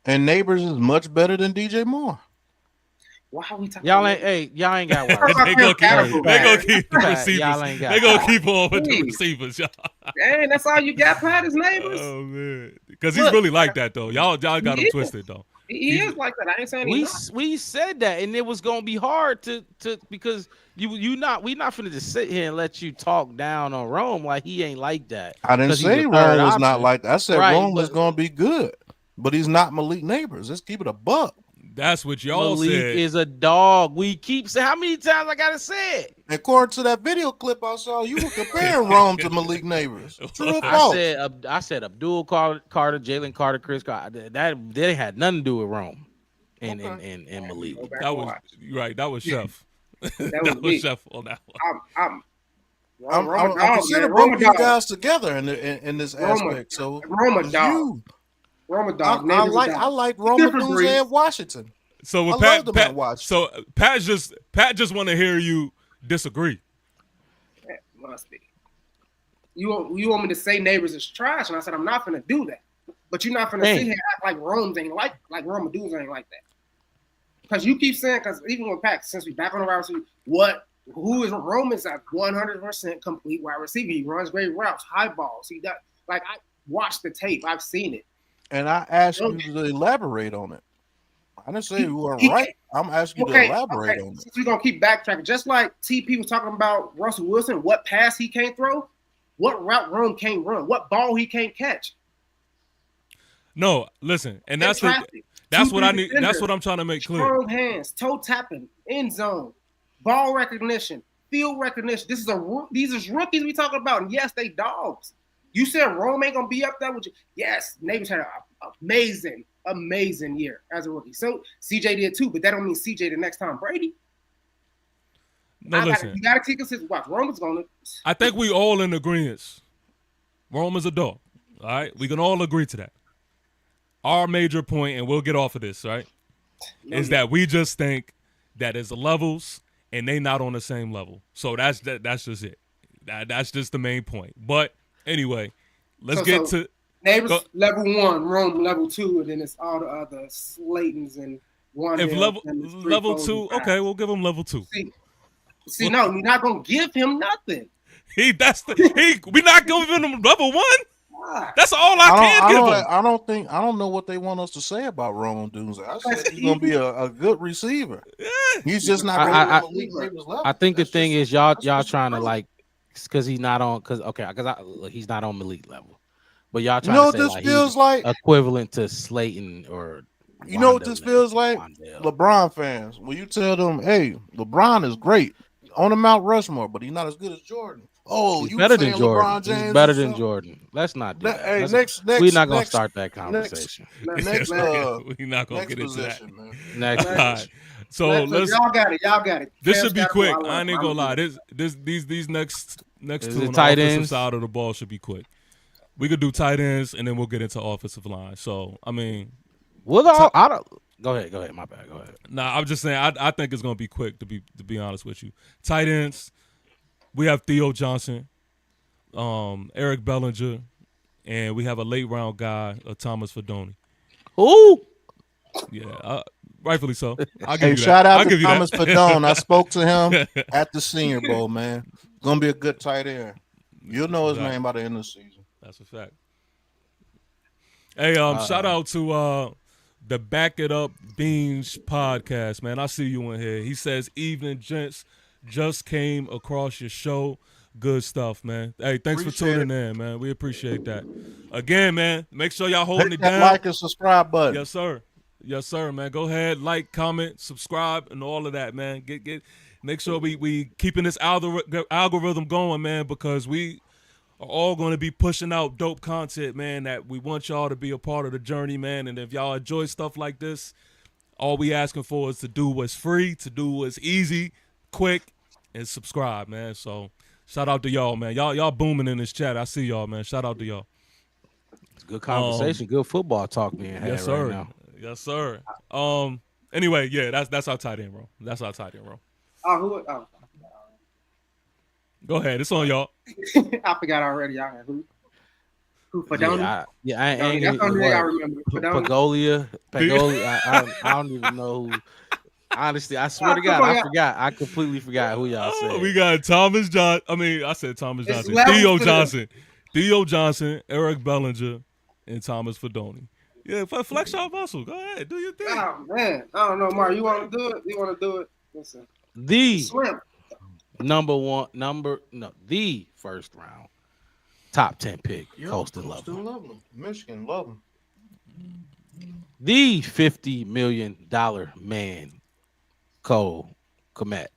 And Neighbors is much better than DJ Moore. Why are we talking? Y'all ain't got one. They gonna keep the receivers. Y'all ain't got they gonna keep on with the receivers, y'all. Dang, that's all you got, Pat, is Neighbors. Oh man, because he's really like that though. Y'all got him twisted though. He is like that. I ain't saying we said that, and it was gonna be hard to because we not finna just sit here and let you talk down on Rome like he ain't like that. I didn't say Rome was not like that. I said Rome was gonna be good, but he's not Malik Neighbors. Let's keep it a buck. That's what y'all Malik said. Is a dog. We keep saying how many times I gotta say it. According to that video clip I saw, you were comparing Rome to Malik Neighbors. True or false? I said Abdul Carter, Jalen Carter, Chris Carter. That they had nothing to do with Rome and Malik. That was right. That was Chef. That was Chef on that one. I'm considering both you guys together in this aspect. So Roma dog. I like Roma Dunze and Washington. So with Pat just want to hear you disagree. That must be. You want me to say Neighbors is trash, and I said I'm not gonna do that. But you're not gonna sit here and act like Rome ain't like Roma Dunze ain't like that. Because you keep saying, because even with Pat, since we back on the wide receiver, who is Rome is at 100% complete wide receiver. He runs great routes, high balls. He does I watched the tape, I've seen it. And I asked you to elaborate on it. I didn't say you weren't right. I'm asking you to elaborate on it. Since we're gonna keep backtracking, just like TP was talking about Russell Wilson, what pass he can't throw, what route Rome can't run, what ball he can't catch. No, listen, and that's what I need. That's what I'm trying to make clear. Strong hands, toe tapping, end zone, ball recognition, field recognition. These are rookies we talking about, and yes, they dogs. You said Rome ain't gonna be up there with you. Yes, Neighbors had an amazing year as a rookie. So CJ did too, but that don't mean CJ the next time Brady. No, listen. You gotta keep consistent. Watch, Roman's gonna. I think we all in agreement. Rome is a dog. All right, we can all agree to that. Our major point, and we'll get off of this, right, is that we just think that it's levels and they not on the same level. So that's just it. That's just the main point. But anyway, let's get to Neighbors level 1, Rome level 2, and then it's all the other Slaytons and one. If level 2, okay, we'll give him level 2. See, no, we're not gonna give him nothing. We're not giving him level 1. That's all I can give him. I don't know what they want us to say about Rome Dunze. I said he's gonna be a good receiver. Yeah. He's just not gonna be level. I think the thing is y'all trying to because he's not on he's not on elite level. But y'all trying to say feels like equivalent to Slayton or you know what this feels like? LeBron fans. When you tell them, hey, LeBron is great on the Mount Rushmore, but he's not as good as Jordan. Oh, he's better than Jordan. He's better than Jordan. Let's not do that. Hey, we're not gonna start that conversation. We're not gonna get into that. Man. Next. Right. So y'all got it. This should be quick. I ain't gonna lie. These next two on the tight offensive ends? side of the ball should be quick. We could do tight ends and then we'll get into offensive line. So I mean, go ahead. My bad. Go ahead. Nah, I'm just saying. I think it's gonna be quick. To be honest with you, tight ends. We have Theo Johnson, Eric Bellinger, and we have a late round guy, Thomas Fidone. Who? Yeah, rightfully so. Shout out to Thomas Fidone. I spoke to him at the Senior Bowl, man. Gonna be a good tight end. You'll know his name by the end of the season. That's a fact. Hey, shout out to the Back It Up Beans podcast, man. I see you in here. He says, "Evening, gents. Just came across your show. Good stuff, man. Hey, thanks for tuning in, man. We appreciate that. Again, man, make sure y'all holding it down. Like and subscribe button. Yes, sir, man. Go ahead, like, comment, subscribe, and all of that, man. Make sure we keeping this algorithm going, man, because we are all going to be pushing out dope content, man, that we want y'all to be a part of the journey, man. And if y'all enjoy stuff like this, all we asking for is to do what's free, to do what's easy, quick, and subscribe, man. So shout out to y'all, man. Y'all booming in this chat. I see y'all, man. Shout out to y'all. It's good conversation, good football talk being had right now. Yes, sir. Anyway, yeah, that's our tight end, bro. Go ahead. It's on y'all. I forgot already. Y'all had who? Fidone? I ain't I remember. Pagolia. I don't even know who. Honestly, I swear to God, I forgot. I completely forgot who y'all said. We got Thomas Johnson. I said Thomas Johnson. Theo Johnson, Eric Bellinger, and Thomas Fidone. Yeah, flex your muscle. Go ahead, do your thing. Oh man, I don't know, Mark. You want to do it? Listen. The first round, top 10 pick, Colston Loveland. Michigan, love him. The $50 million man, Cole Kmet.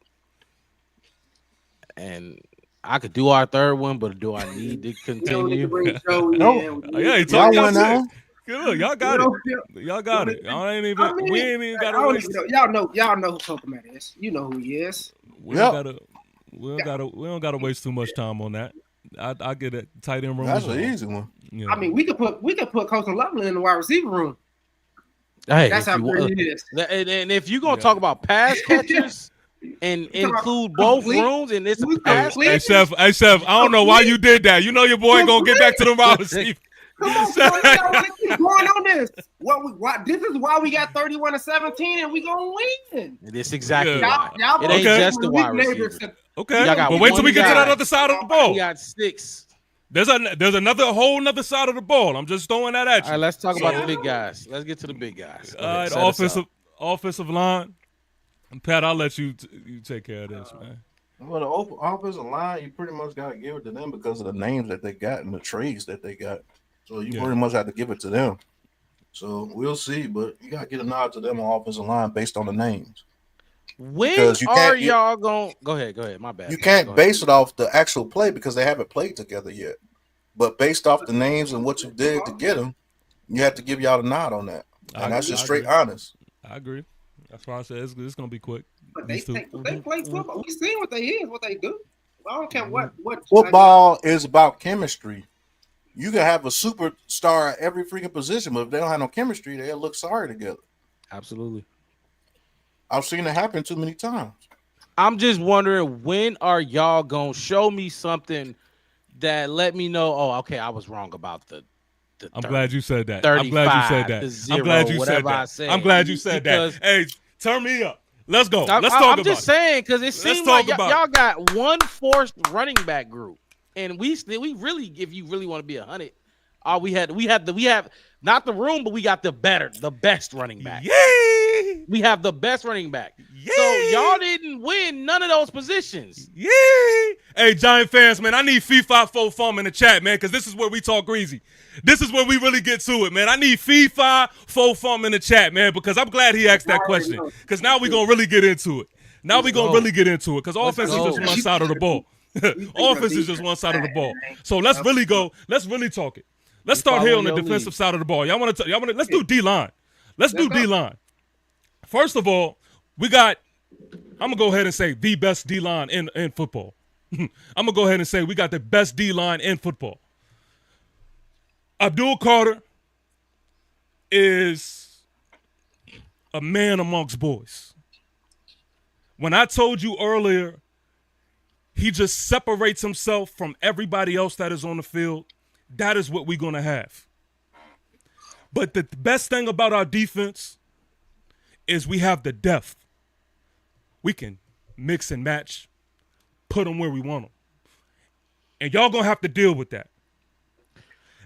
And I could do our third one, but do I need to continue? No. Yeah, y'all went now. Look, y'all got it. Y'all got it. We ain't even got to waste. Y'all know who Cole Kmet is. You know who he is. We don't gotta waste too much time on that. I get it. Tight end room. That's an easy one. Yeah. I mean, we could put Coach Loveland in the wide receiver room. Hey, That's how great it is. And if you're gonna talk about pass catchers and include both rooms, and it's a pass. Hey Chef, I don't know why you did that. You know your boy gonna get back to the wide receiver. Come on, bro, keep going on this. This is why we got 31-17, and we gonna win. It's exactly why. Y'all it ain't just the wide receiver. Okay, but wait till we get to that other side of the ball. We got 6. There's another whole nother side of the ball. I'm just throwing that at you. All right, let's talk about the big guys. Let's get to the big guys. All right, offensive line. Pat, I'll let you take care of this, man. Well, the offensive line, you pretty much got to give it to them because of the names that they got and the trades that they got. So you pretty much have to give it to them. So we'll see, but you got to get a nod to them on offensive line based on the names. When are y'all going? Go ahead. My bad. You can't base it off the actual play because they haven't played together yet. But based off the names and what you did to get them, you have to give y'all a nod on that. And that's just straight honest. I agree. That's why I said it's going to be quick. But they play football. We seen what they do. I don't care what. Football is about chemistry. You can have a superstar at every freaking position, but if they don't have no chemistry, they'll look sorry together. Absolutely. I've seen it happen too many times. I'm just wondering, when are y'all gonna show me something that let me know? Oh, okay, I was wrong about the. I'm glad you said that. 35, I'm glad you said that. 0, I'm glad you said that. I'm glad you said that. Hey, turn me up. Let's go. Let's talk about it. I'm just saying because it seems like y'all got one forced running back group, and we really, if you really want to be 100, we have not the room, but we got the best running back. Yay! We have the best running back. Yay! So y'all didn't win none of those positions. Yay! Hey, Giant fans, man, I need FIFA 4 Fum in the chat, man, because this is where we talk greasy. This is where we really get to it, man. I need FIFA 4 Fum in the chat, man, because I'm glad he asked that question. Because now we're going to really get into it. Now we're going to really get into it because offense is just one side of the ball. Offense is just one side of the ball. So let's really go. Let's really talk it. Let's start here on the defensive side of the ball. Y'all want to? Let's do D-line. Let's do D-line. First of all, I'm going to go ahead and say the best D-line in football. I'm going to go ahead and say we got the best D-line in football. Abdul Carter is a man amongst boys. When I told you earlier, he just separates himself from everybody else that is on the field, that is what we're going to have. But the best thing about our defense is we have the depth. We can mix and match, put them where we want them. And y'all going to have to deal with that.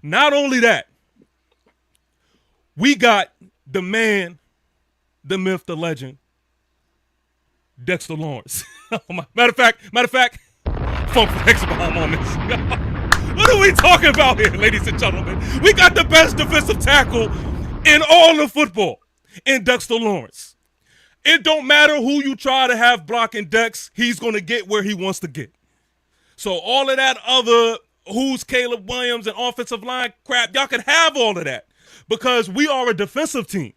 Not only that, we got the man, the myth, the legend, Dexter Lawrence. Matter of fact, Funk Flex bomb on this. What are we talking about here, ladies and gentlemen? We got the best defensive tackle in all of football in Dexter Lawrence. It don't matter who you try to have blocking Dex, he's going to get where he wants to get. So all of that other who's Caleb Williams and offensive line crap, y'all can have all of that because we are a defensive team.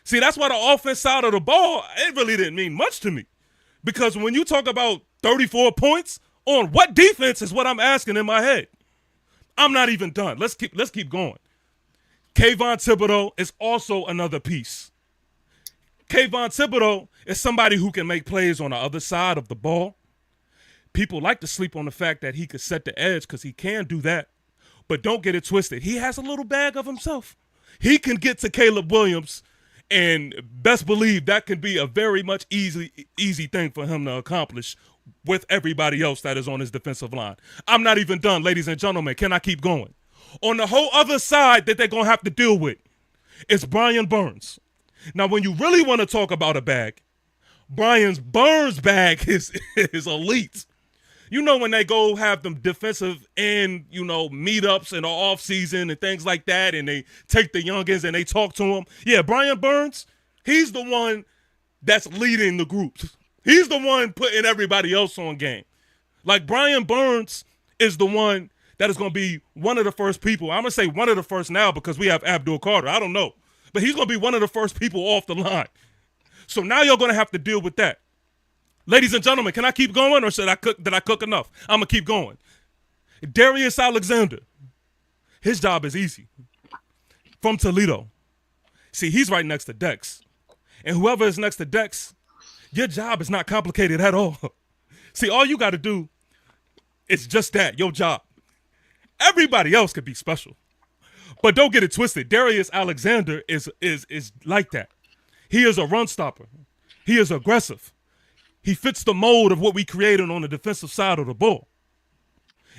See, that's why the offense side of the ball, it really didn't mean much to me. Because when you talk about 34 points, on what defense is what I'm asking in my head. I'm not even done. Let's keep going. Kayvon Thibodeau is also another piece. Kayvon Thibodeau is somebody who can make plays on the other side of the ball. People like to sleep on the fact that he could set the edge because he can do that. But don't get it twisted. He has a little bag of himself. He can get to Caleb Williams, and best believe that can be a very much easy thing for him to accomplish with everybody else that is on his defensive line. I'm not even done, ladies and gentlemen. Can I keep going? On the whole other side that they're going to have to deal with is Brian Burns. Now, when you really want to talk about a bag, Brian Burns' bag is elite. You know, when they go have them defensive end, meetups in the offseason and things like that, and they take the youngins and they talk to them. Yeah, Brian Burns, he's the one that's leading the groups. He's the one putting everybody else on game. Like, Brian Burns is the one that is going to be one of the first people. I'm going to say one of the first now because we have Abdul Carter. I don't know. But he's going to be one of the first people off the line. So now you're going to have to deal with that. Ladies and gentlemen, can I keep going or should I cook? Did I cook enough? I'm going to keep going. Darius Alexander. His job is easy. From Toledo. See, he's right next to Dex. And whoever is next to Dex, your job is not complicated at all. See, all you got to do is just that, your job. Everybody else could be special. But don't get it twisted. Darius Alexander is like that. He is a run stopper. He is aggressive. He fits the mold of what we created on the defensive side of the ball.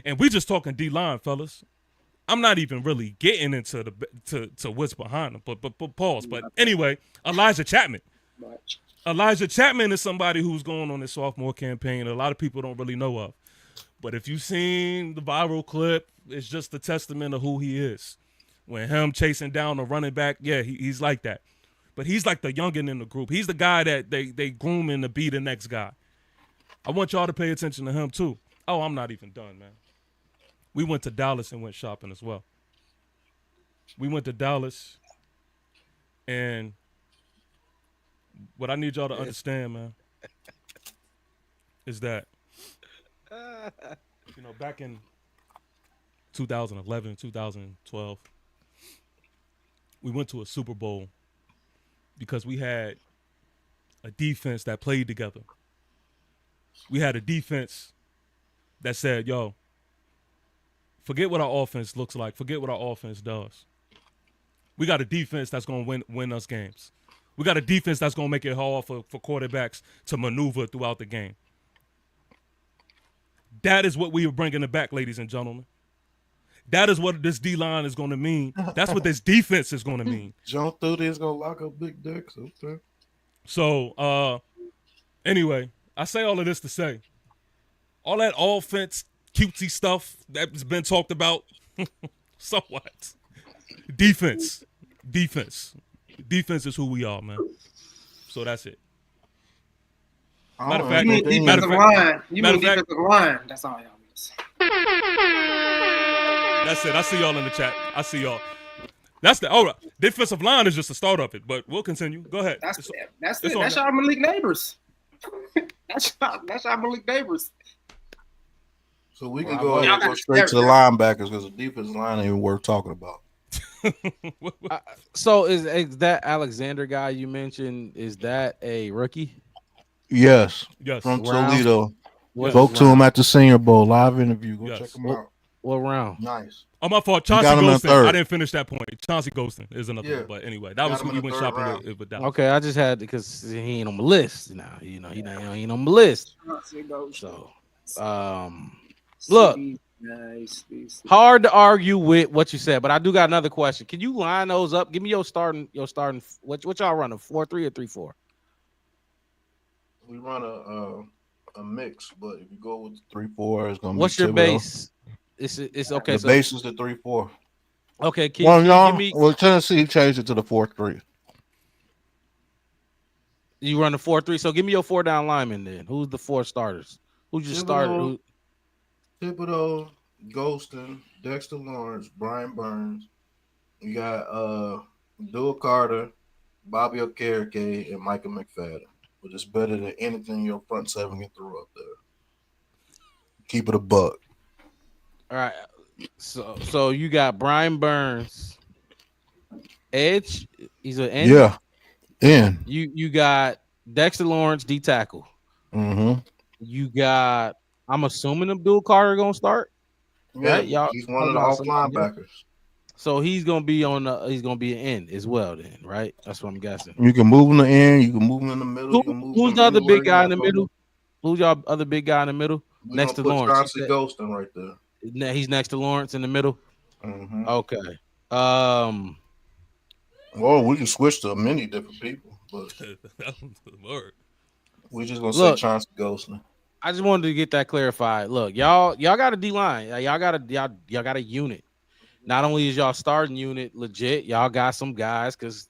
And we just talking D-line, fellas. I'm not even really getting into to what's behind him, but pause. But anyway, Elijah Chapman. Elijah Chapman is somebody who's going on this sophomore campaign a lot of people don't really know of. But if you've seen the viral clip, it's just a testament of who he is. When him chasing down a running back, yeah, he's like that. But he's like the youngin' in the group. He's the guy that they grooming to be the next guy. I want y'all to pay attention to him too. Oh, I'm not even done, man. We went to Dallas and went shopping as well. We went to Dallas, and what I need y'all to understand, man, is that, back in 2011, 2012, we went to a Super Bowl because we had a defense that played together. We had a defense that said, yo, forget what our offense looks like. Forget what our offense does. We got a defense that's going to win us games. We got a defense that's going to make it hard for quarterbacks to maneuver throughout the game. That is what we are bringing it back, ladies and gentlemen. That is what this D-line is going to mean. That's what this defense is going to mean. John through this going to lock up Big Dex. Okay. So, anyway, I say all of this to say, all that offense, cutesy stuff that's been talked about, so what? Defense is who we are, man. So that's it. Matter of fact, defensive line. You mean defensive line. That's all y'all miss. That's it. I see y'all in the chat. I see y'all. That's the defensive line is just the start of it, but we'll continue. Go ahead. That's y'all Malik Neighbors. That's y'all Malik Neighbors. So we can go straight to the linebackers because the defensive line ain't even worth talking about. So is that Alexander guy you mentioned? Is that a rookie? Yes. From Toledo. Spoke to him at the Senior Bowl live interview. Go check him out. What round? Nice. Oh, my fault. Chauncey Golston. I didn't finish that point. Chauncey Golston is another one. But anyway, that was who we went shopping with Dallas. Okay, I just had because he ain't on the list now. He ain't on the list. So, look, hard to argue with what you said, but I do got another question. Can you line those up? Give me your starting. What y'all running? 4-3 or 3-4? We run a mix, but if you go with 3-4, it's gonna be. What's your base? It's okay. The base is the 3-4. Okay. Can you give me? Well, Tennessee changed it to the 4-3. You run a 4-3. So give me your 4 down linemen then. Who's the 4 starters? Who just started? Thibodeau, Golston, Dexter Lawrence, Brian Burns. You got Dual Carter, Bobby Okereke, and Micah McFadden. But it's better than anything your front seven can throw up there. Keep it a buck. All right. So you got Brian Burns, edge. He's an end. Yeah. In. You got Dexter Lawrence, D tackle. Mm-hmm. You got. I'm assuming Abdul Carter gonna start. Yeah, right? Y'all, he's one of the off linebackers. So he's gonna be on the. He's gonna be an end as well. Then, right? That's what I'm guessing. You can move in the end. You can move in the middle. Who's the other big guy in the middle? Who's y'all other big guy in the middle? Next to Lawrence. Chauncey Golston right there. He's next to Lawrence in the middle. Mm-hmm. Okay. Well, we can switch to many different people, but we're just gonna say Chauncey Golston. I just wanted to get that clarified. Look, y'all got a D line. Y'all got a unit. Not only is y'all starting unit legit, y'all got some guys because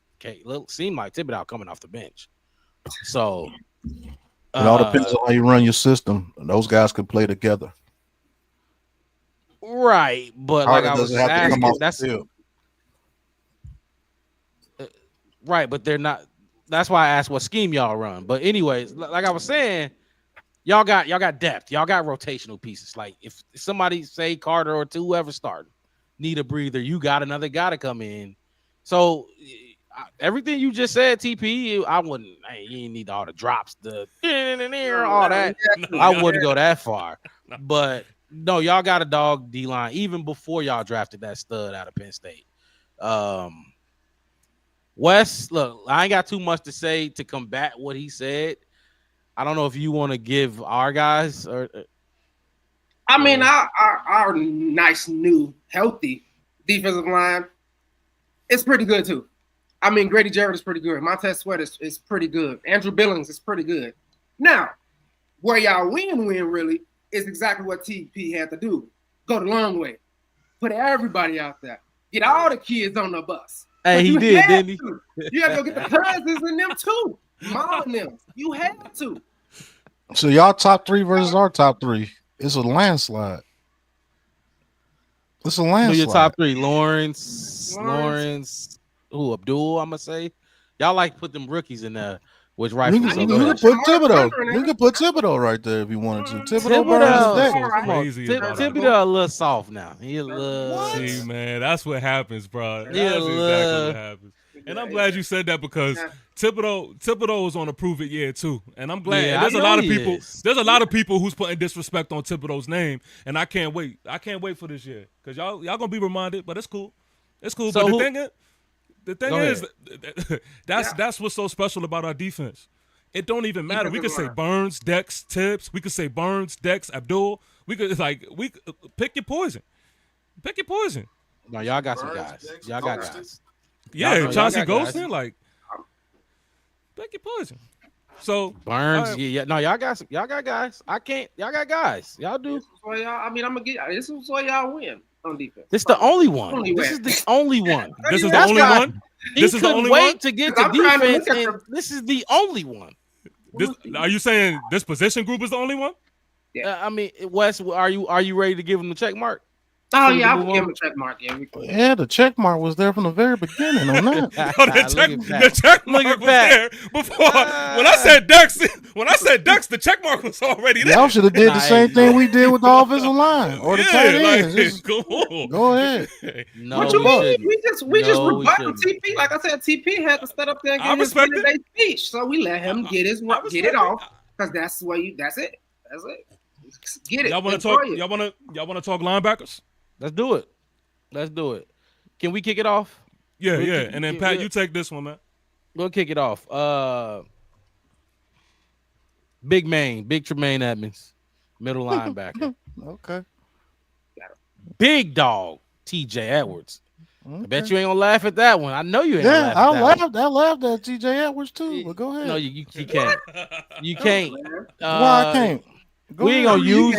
seem like Thibodeau coming off the bench. So it all depends on how you run your system. Those guys could play together. Right, but like I was asking, that's right, but they're not. That's why I asked what scheme y'all run. But anyways, like I was saying, y'all got depth. Y'all got rotational pieces. Like if somebody say Carter or two, whoever starting, need a breather, you got another guy to come in. So everything you just said, TP, I wouldn't. You ain't need all the drops, the all that. I wouldn't go that far. But no, y'all got a dog D line even before y'all drafted that stud out of Penn State. Wes, look, I ain't got too much to say to combat what he said. I don't know if you want to give our guys or. I mean, our nice new healthy defensive line is pretty good too. I mean, Grady Jarrett is pretty good. Montez Sweat is pretty good. Andrew Billings is pretty good. Now, where y'all win really is exactly what TP had to do. Go the long way. Put everybody out there. Get all the kids on the bus. Hey, he did, didn't he? You have to go get the cousins and them too. Mom and them. You have to. So y'all top 3 versus our top 3. It's a landslide. It's a landslide. Your top 3, Lawrence. Who, Abdul, I'm going to say. Y'all like put them rookies in there, which rightfully so. We can put Thibodeau. We can put Thibodeau right there if you wanted to. Thibodeau a little soft now. He a little. See, man, that's what happens, bro. That's exactly what happens. And I'm glad you said that because Thibodeau is on a prove it year too. And I'm glad. Yeah, there's a lot of people. There's a lot of people who's putting disrespect on Thibodeau's name, and I can't wait. I can't wait for this year because y'all gonna be reminded. But it's cool. It's cool. So but the thing is, that's what's so special about our defense. It don't even matter. We could say Burns, Dex, Tibbs. We could say Burns, Dex, Abdul. We could pick your poison. Pick your poison. No, y'all got some guys. Y'all got guys. Yeah, Chauncey Golston, like pick your poison. So Burns, no, y'all got guys. Y'all got guys. Y'all do. This is why y'all win on defense. This is the only one. This is the only one. This is the only one. This is the only one to get to defense, and this is the only one. Are you saying this position group is the only one? Yeah. I mean, Wes, are you ready to give him the check mark? Oh yeah, I'll give him a check mark. Yeah, the check mark was there from the very beginning on that. The check mark was there before. When I said Dex, the check mark was already there. Y'all should have did the same thing we did with the offensive line or the tight ends. Go ahead. No, what you mean? We just rebutted TP. Like I said, TP had to stand up there and give his speech, so we let him get it off because that's it. That's it. Get it. Y'all want to talk? Y'all want to talk linebackers? Let's do it. Can we kick it off? Yeah. And then Pat, you take this one, man. We'll kick it off. Big Tremaine Edmonds, middle linebacker. Okay. Big dog, TJ Edwards. Okay. I bet you ain't gonna laugh at that one. I know you ain't. Yeah, I laughed at TJ Edwards too. But go ahead. No, you can't. You can't. Why I can't? We ain't gonna use.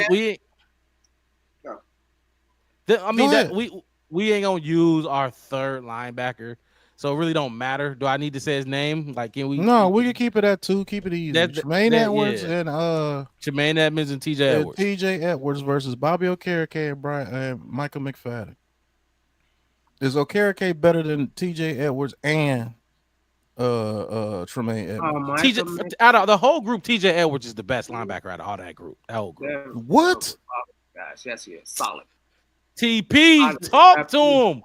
We ain't gonna use our third linebacker, so it really don't matter. Do I need to say his name? Like, can we? No, we can keep it at 2. Keep it easy. Tremaine Edwards and Tremaine Edmonds and TJ Edwards. TJ Edwards versus Bobby Okereke and Michael McFadden. Is Okereke better than TJ Edwards and Tremaine Edmonds? Out of the whole group, TJ Edwards is the best linebacker out of all that group. That whole group. What? Guys, yes, he is solid. TP, talk to him.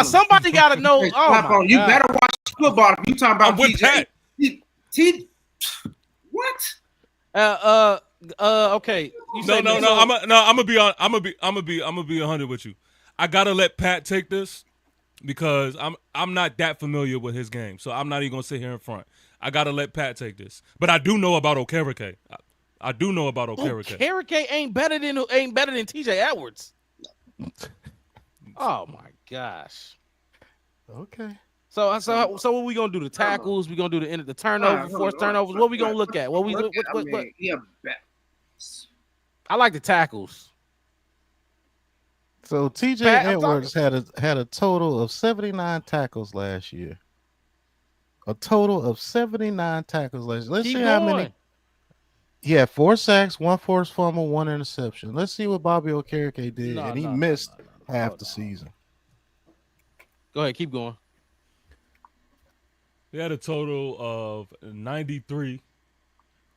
Somebody got to know. You better watch football if you talking about TJ. What? Okay. No. I'm gonna be 100 with you. I gotta let Pat take this because I'm not that familiar with his game, so I'm not even gonna sit here in front. I gotta let Pat take this, but I do know about Okereke. I do know about Okereke. Okereke ain't better than TJ Edwards. Oh my gosh. Okay. So what we gonna do? The tackles? We gonna do the turnover, forced turnovers? What we gonna look at? What? Yeah. I like the tackles. So TJ Edwards had a total of 79 tackles last year. A total of 79 tackles last year. Let's see how many. He had 4 sacks, 1 forced fumble, 1 interception. Let's see what Bobby Okereke did, and he missed half the season. Go ahead, keep going. He had a total of 93,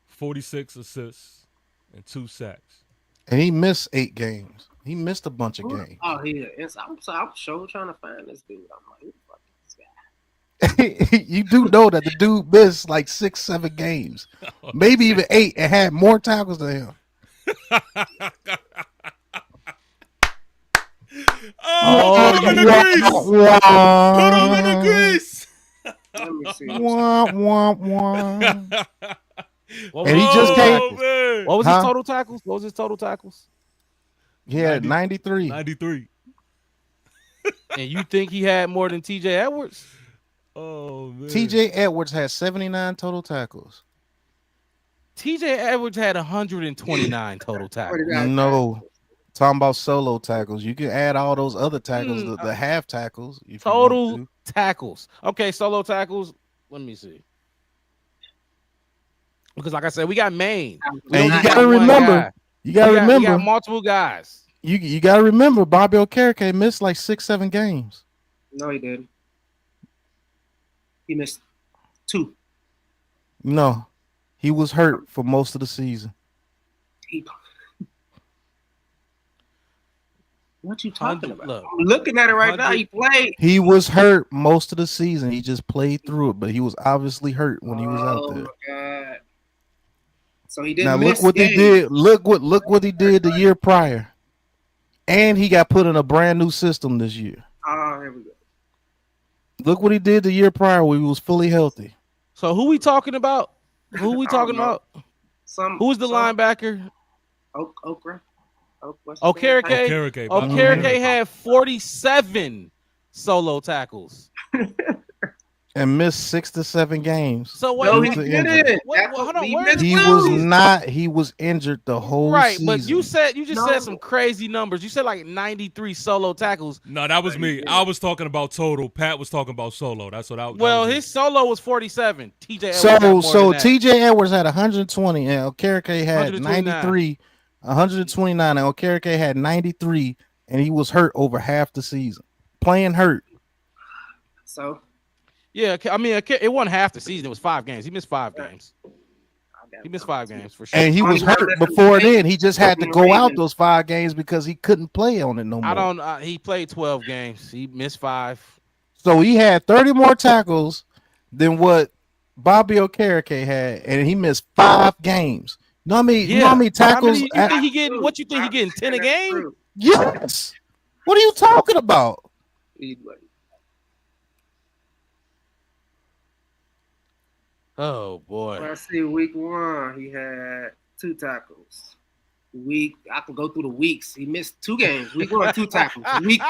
46 assists, and 2 sacks. And he missed 8 games. He missed a bunch of games. Oh, I'm sure trying to find this dude. I'm like, who the fuck is this guy? You do know that the dude missed like 6, 7 games, maybe even 8, and had more tackles than him. Put him in the grease. Put him in the grease. Let me see. And he just came. What was his total tackles? What was his total tackles? He had 93. 93. And you think he had more than TJ Edwards? Oh man. TJ Edwards had 79 total tackles. TJ Edwards had 129 total tackles. No. Talking about solo tackles. You can add all those other tackles, the half tackles. Total tackles. Okay, solo tackles. Let me see. Because like I said, we got Maine. And you gotta remember. You gotta remember. We got multiple guys. You gotta remember Bobby Okereke missed like 6, 7 games. No, he didn't. He missed 2. No. He was hurt for most of the season. What you talking about? Look, I'm looking at it right now. He played. He was hurt most of the season. He just played through it, but he was obviously hurt when he was out there. Oh my God. So he didn't Now miss look what games. he did. Look what he did the year prior. And he got put in a brand new system this year. Oh, here we go. Look what he did the year prior where he was fully healthy. So who we talking about? Who we talking about? Who's the linebacker? Okra. Okereke. Okereke had 47 solo tackles. And missed 6 to 7 games. So what? No, he didn't. Hold on. He was not. He was injured the whole season. But you said said some crazy numbers. You said like 93 solo tackles. No, that was me. I was talking about total. Pat was talking about solo. That's what I. Well, his solo was 47. TJ Edwards so TJ Edwards had 120, and Okereke had 93, 129, and Okereke had 93, and he was hurt over half the season, playing hurt. So. Yeah, I mean, it wasn't half the season. It was 5 games. He missed 5 games. He missed 5 games for sure. And he was hurt before then. He just had to go out those 5 games because he couldn't play on it no more. He played 12 games. He missed 5. So he had 30 more tackles than what Bobby Okereke had, and he missed 5 games. You know what I mean? You know how many tackles? What you think he getting 10 a game? Yes. What are you talking about? Oh boy! Let's see. Week 1, he had 2 tackles. I can go through the weeks. He missed 2 games. Week 1, 2 tackles. Week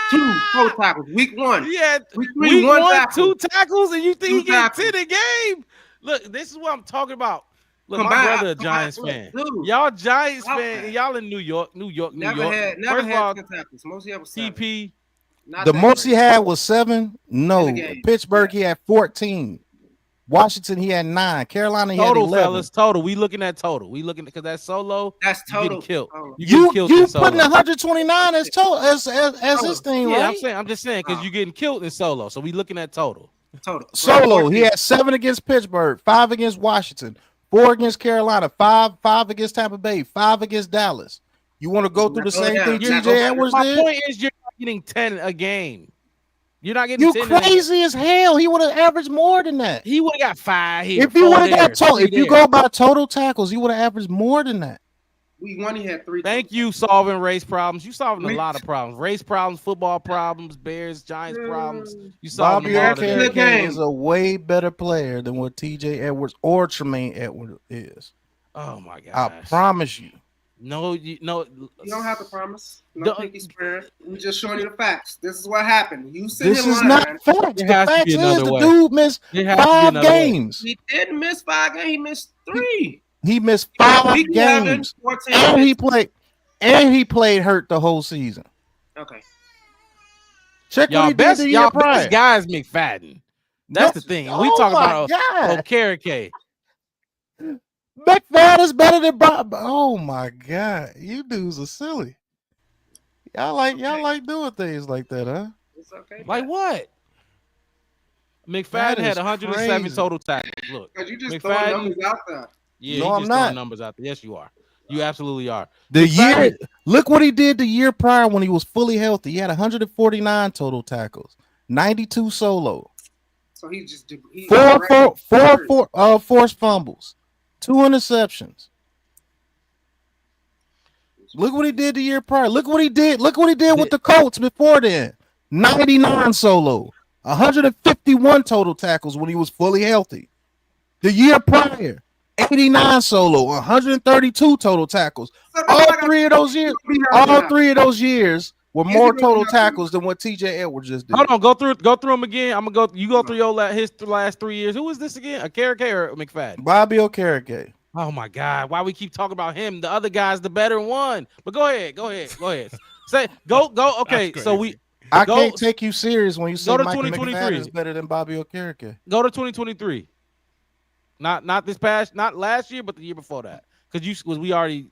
2, 4 tackles. Week 1, he had week 3, 1 tackle. 2 tackles, and you think he get 10 a game? Look, this is what I'm talking about. Look, my brother a Giants fan. Y'all Giants fan. Y'all in New York. Never had 10 tackles. Most he had was 7. TP. The most he had was 7. No, Pittsburgh he had 14. Washington, he had 9. Carolina, he had 11. Fellas, total. We looking at total. We looking because that's solo. That's total. You putting 129 as total as his thing, right? I'm just saying because you're getting killed in solo. So we looking at total. Solo. He had 7 against Pittsburgh, 5 against Washington, 4 against Carolina, 5 against Tampa Bay, 5 against Dallas. You want to go through the same thing TJ Edwards did? My point is you're not getting 10 a game. You're not getting. You crazy as hell. He would have averaged more than that. He would have got 5 here. If you would have got total, if you go by total tackles, he would have averaged more than that. Week 1, he had 3. Thank you, solving race problems. You solving a lot of problems. Race problems, football problems, Bears, Giants problems. You solving a lot of them. Bobby is a way better player than what TJ Edwards or Tremaine Edwards is. Oh my God! I promise you. No, you don't have to promise. No pinky swear. We just showing you the facts. This is what happened. You sit this is not facts. The facts is the dude missed 5 games. He didn't miss 5 games. He missed 3. He missed 5 games. 14, and he played hurt the whole season. Okay. Check what he did the year prior. Best guys McFadden. That's the thing. We talk about Okereke. McFadden is better than Bob. Oh my God, you dudes are silly. Y'all like doing things like that, huh? It's okay. Like what? McFadden had 107 total tackles. Look, you just throwing numbers out there. Yeah, no, I'm not. Numbers out there. Yes, you are. You absolutely are. Look what he did the year prior when he was fully healthy. He had 149 total tackles, 92 solo. So he just four forced fumbles, 2 interceptions. Look what he did the year prior. Look what he did with the Colts before then. 99 solo, 151 total tackles when he was fully healthy. The year prior, 89 solo, 132 total tackles. All three of those years were more total tackles than what TJ Edwards just did. Hold on, go through them again. I'm gonna go. You go through his last 3 years. Who was this again? Okereke or McFadden? Bobby Okereke. Oh my God! Why we keep talking about him? The other guy's the better one. But go ahead. Say go. Okay, so I can't take you serious when you say Micah 2023 is better than Bobby Okereke. Go to 2023. Not last year, but the year before that. Because we already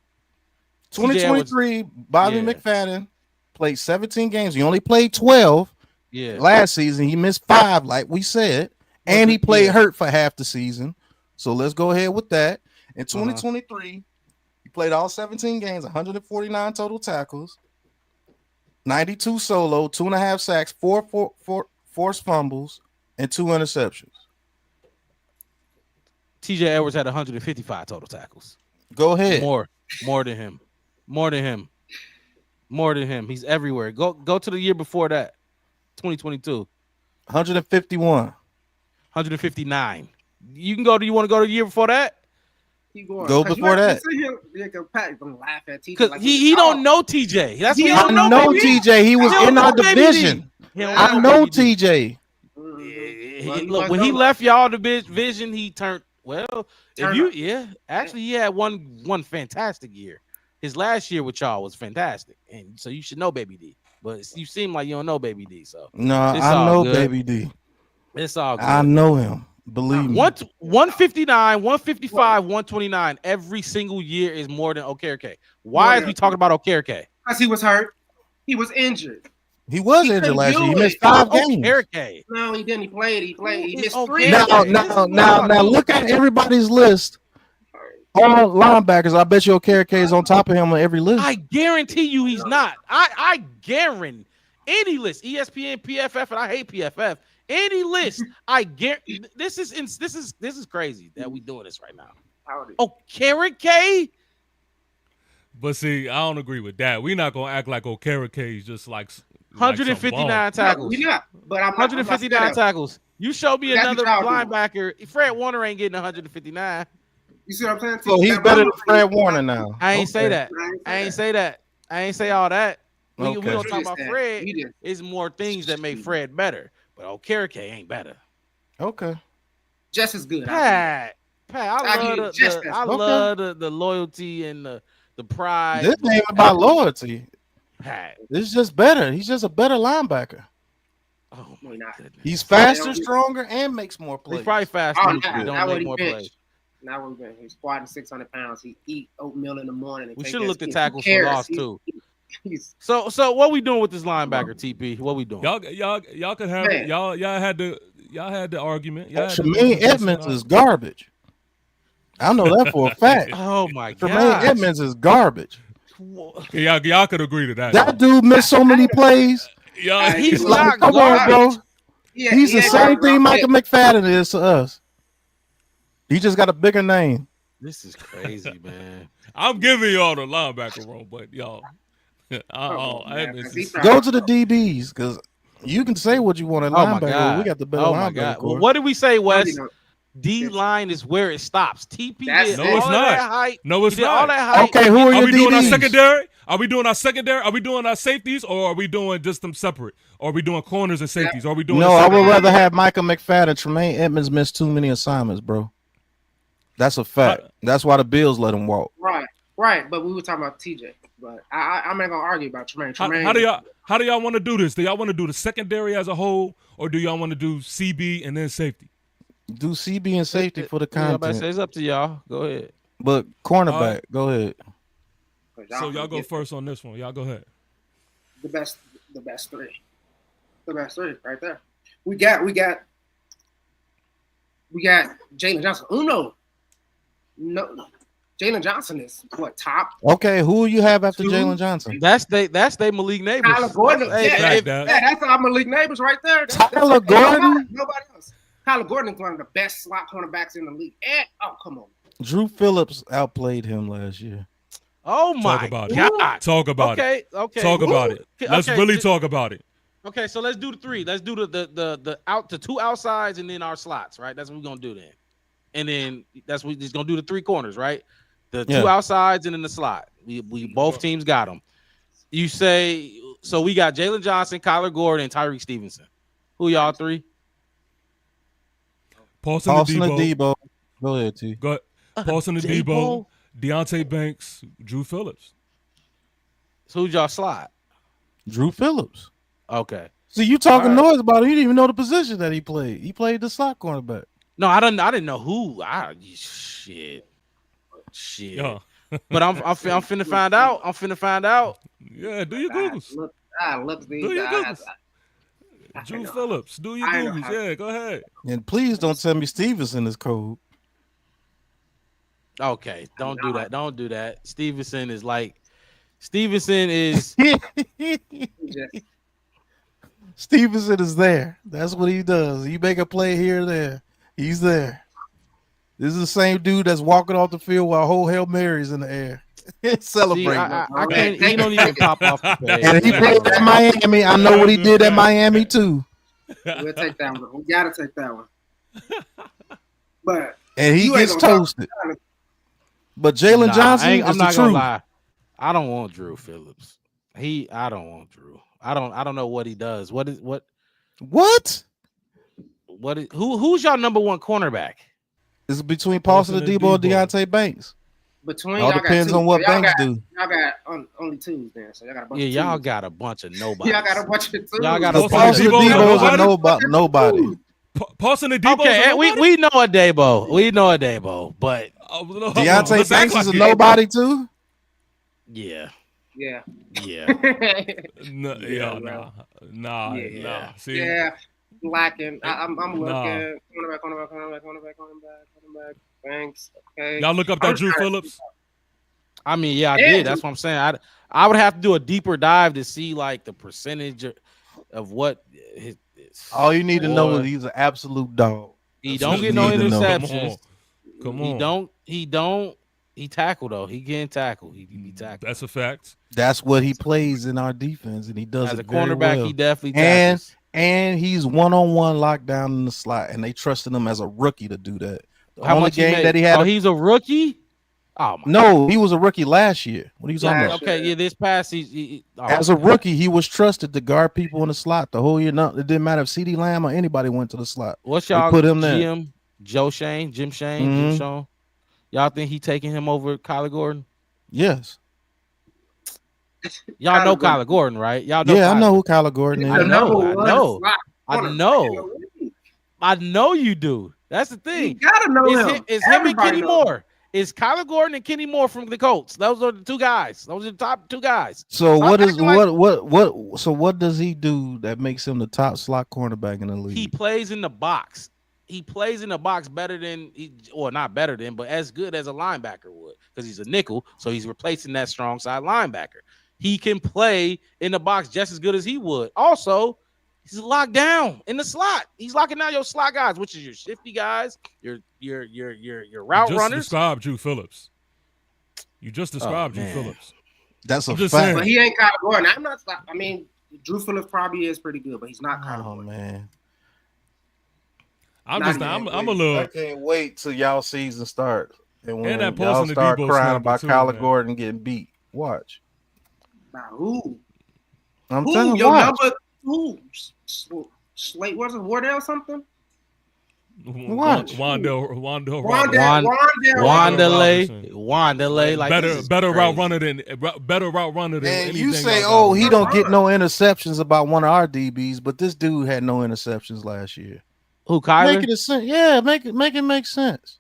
2023. Bobby McFadden played 17 games. He only played 12. Yeah. Last season he missed 5, like we said, and he played hurt for half the season. So let's go ahead with that. In 2023, he played all 17 games, 149 total tackles, 92 solo, 2.5 sacks, 4 forced fumbles, and 2 interceptions. TJ Edwards had 155 total tackles. Go ahead. More than him. He's everywhere. Go to the year before that, 2022. 151. 159. You can go. Do you want to go to the year before that? Go before that. Because he don't know TJ. That's I know TJ. He was in our division. I know TJ. Look, when he left y'all division, he turned. Well, actually, he had one fantastic year. His last year with y'all was fantastic, and so you should know Baby D. But you seem like you don't know Baby D. So no, I know Baby D. It's all good. I know him. Believe me. 159, 155, 129 every single year is more than Okereke. Why is we talking about Okereke? Because he was hurt. He was injured. He was injured last year. He missed 5 games. Okereke. No, he didn't. He played. He missed 3. Now look at everybody's list. All linebackers. I bet you Okereke is on top of him on every list. I guarantee you he's not. I guarantee any list. ESPN, PFF, and I hate PFF. Any list, I guarantee this is crazy that we doing this right now. Okereke. But see, I don't agree with that. We're not gonna act like Okereke is just like 159 tackles. No, not, but I'm 159 tackles. You show me another linebacker. Fred Warner ain't getting 159. You see what I'm saying? So he's better than Fred Warner now. I ain't say that. I ain't say all that. We don't talk about Fred. It's more things that make Fred better. But Okereke ain't better. Okay. Just as good. Pat, I love the loyalty and the pride. This ain't about loyalty. Pat. It's just better. He's just a better linebacker. Oh my goodness. He's faster, stronger, and makes more plays. He's probably faster. Don't make more plays. Now he's squatting 600 pounds. He eat oatmeal in the morning. We should have looked at tackles for loss too. So what we doing with this linebacker, TP? What we doing? Y'all could have it. Y'all had the argument. Tremaine Edmonds is garbage. I know that for a fact. Oh my god. Tremaine Edmonds is garbage. Y'all could agree to that. That dude missed so many plays. He's like, come on, bro. He's the same thing Michael McFadden is to us. He just got a bigger name. This is crazy, man. I'm giving y'all the linebacker room, but y'all. Go to the DBs because you can say what you want at linebacker. We got the better linebacker. Well, what did we say, Wes? D line is where it stops. TP did no, it's not. No, it's not. All that height. Okay, who are we your doing DBs? our secondary? Are we doing our secondary? Are we doing our safeties, or are we doing just them separate? Or are we doing corners and safeties? Or are we doing? No, I would rather have Michael McFadden. Tremaine Edmonds missed too many assignments, bro. That's a fact. That's why the Bills let him walk. Right. But we were talking about TJ. But I'm not gonna argue about Tremaine. How do y'all want to do this? Do y'all want to do the secondary as a whole, or do y'all want to do CB and then safety? Do CB and safety for the content. It's up to y'all. Go ahead. But cornerback, go ahead. So y'all go first on this one. Y'all go ahead. The best three right there. We got Jalen Johnson. No. Jalen Johnson is what top? Okay, who you have after Jalen Johnson? That's they Malik Neighbors. Tyler Gordon. That's our Malik Neighbors right there. Tyler Gordon. Nobody else. Tyler Gordon is one of the best slot cornerbacks in the league. And come on, Drew Phillips outplayed him last year. Oh my God! Talk about it. Okay. Talk about it. Let's really talk about it. Okay, so let's do the three. Let's do the two outsides and then our slots, right? That's what we're gonna do then. And then that's what we're just gonna do the three corners, right? The two outsides and then the slot. We both teams got them. You say so. We got Jalen Johnson, Kyler Gordon, and Tyreek Stevenson. Who y'all three? Paulson Adebo. Go ahead, T. Go ahead. Paulson Adebo, Deonte Banks, Drew Phillips. So who's y'all slot? Drew Phillips. Okay. So you talking noise about him? You didn't even know the position that he played. He played the slot cornerback. No, I didn't know who. Shit. Yeah. But I'm finna find out. Yeah, do your Googles. Look do your Googles. Drew Phillips, do your Googles. Yeah, go ahead. And please don't tell me Stevenson is cold. Okay, don't do that. Don't do that. Stevenson is Stevenson is there. That's what he does. You make a play here or there. He's there. This is the same dude that's walking off the field while whole Hail Mary's in the air. Celebrating. I can't. He don't even pop off the page. And he played at Miami. I know what he did at Miami too. We'll take that one. We gotta take that one. But he gets toasted. But Jalen Johnson is the truth. Lie. I don't want Drew Phillips. I don't want Drew. I don't know what he does. Who's your number one cornerback? It's between Paulson Adebo and Deonte Banks. All depends on what Banks do. Y'all got only twos then, so y'all got a bunch. Yeah, y'all got a bunch of nobody. Y'all got a bunch of twos. Y'all got a Paulson Adebo is a nobody. Paulson Adebo. Okay, we know a Debo. We know a Debo, but Deonte Banks is a nobody too. Yeah. Nah. See? Yeah, lacking. I'm looking. Cornerback. Thanks. Okay. Y'all look up that Drew Phillips. I mean, yeah, I did. That's what I'm saying. I would have to do a deeper dive to see like the percentage of what. All you need to know is he's an absolute dog. He don't get no interceptions. Come on. He tackle though. He can tackle. He tackle. That's a fact. That's what he plays in our defense, and he does as it a cornerback. Well. He definitely tackles. And he's one-on-one locked down in the slot, and they trusted him as a rookie to do that. How much game that he had? Oh, he's a rookie. Oh no, he was a rookie last year. What are you talking about? Okay, yeah, this past as a rookie, he was trusted to guard people in the slot the whole year. No, it didn't matter if CeeDee Lamb or anybody went to the slot. What's y'all put him there? Jim Shane. Jim Sean. Y'all think he taking him over Kyler Gordon? Yes. Y'all know Kyler Gordon, right? Y'all know. Yeah, I know who Kyler Gordon is. I know you do. That's the thing. You gotta know him. It's him and Kenny Moore. It's Kyler Gordon and Kenny Moore from the Colts. Those are the two guys. Those are the top two guys. So what does he do that makes him the top slot cornerback in the league? He plays in the box. He plays in the box better than, not better than, but as good as a linebacker would, because he's a nickel, so he's replacing that strong side linebacker. He can play in the box just as good as he would. Also, he's locked down in the slot. He's locking down your slot guys, which is your shifty guys, your route runners. Described Drew Phillips. You just described Drew Phillips. That's a fact. But he ain't Kyler Gordon. I mean, Drew Phillips probably is pretty good, but he's not Kyler Gordon. Man. I'm a little. I can't wait till y'all season starts and when that y'all start crying about Kyler man. Gordon getting beat. Watch. Now who? I'm telling you, watch. Who? Slate? Was it Wardell something? Watch. Wandale. Like better route runner than And you say, oh, he don't get no interceptions about one of our DBs, but this dude had no interceptions last year. Who, Kyler? Make it sense. Yeah, make it make sense.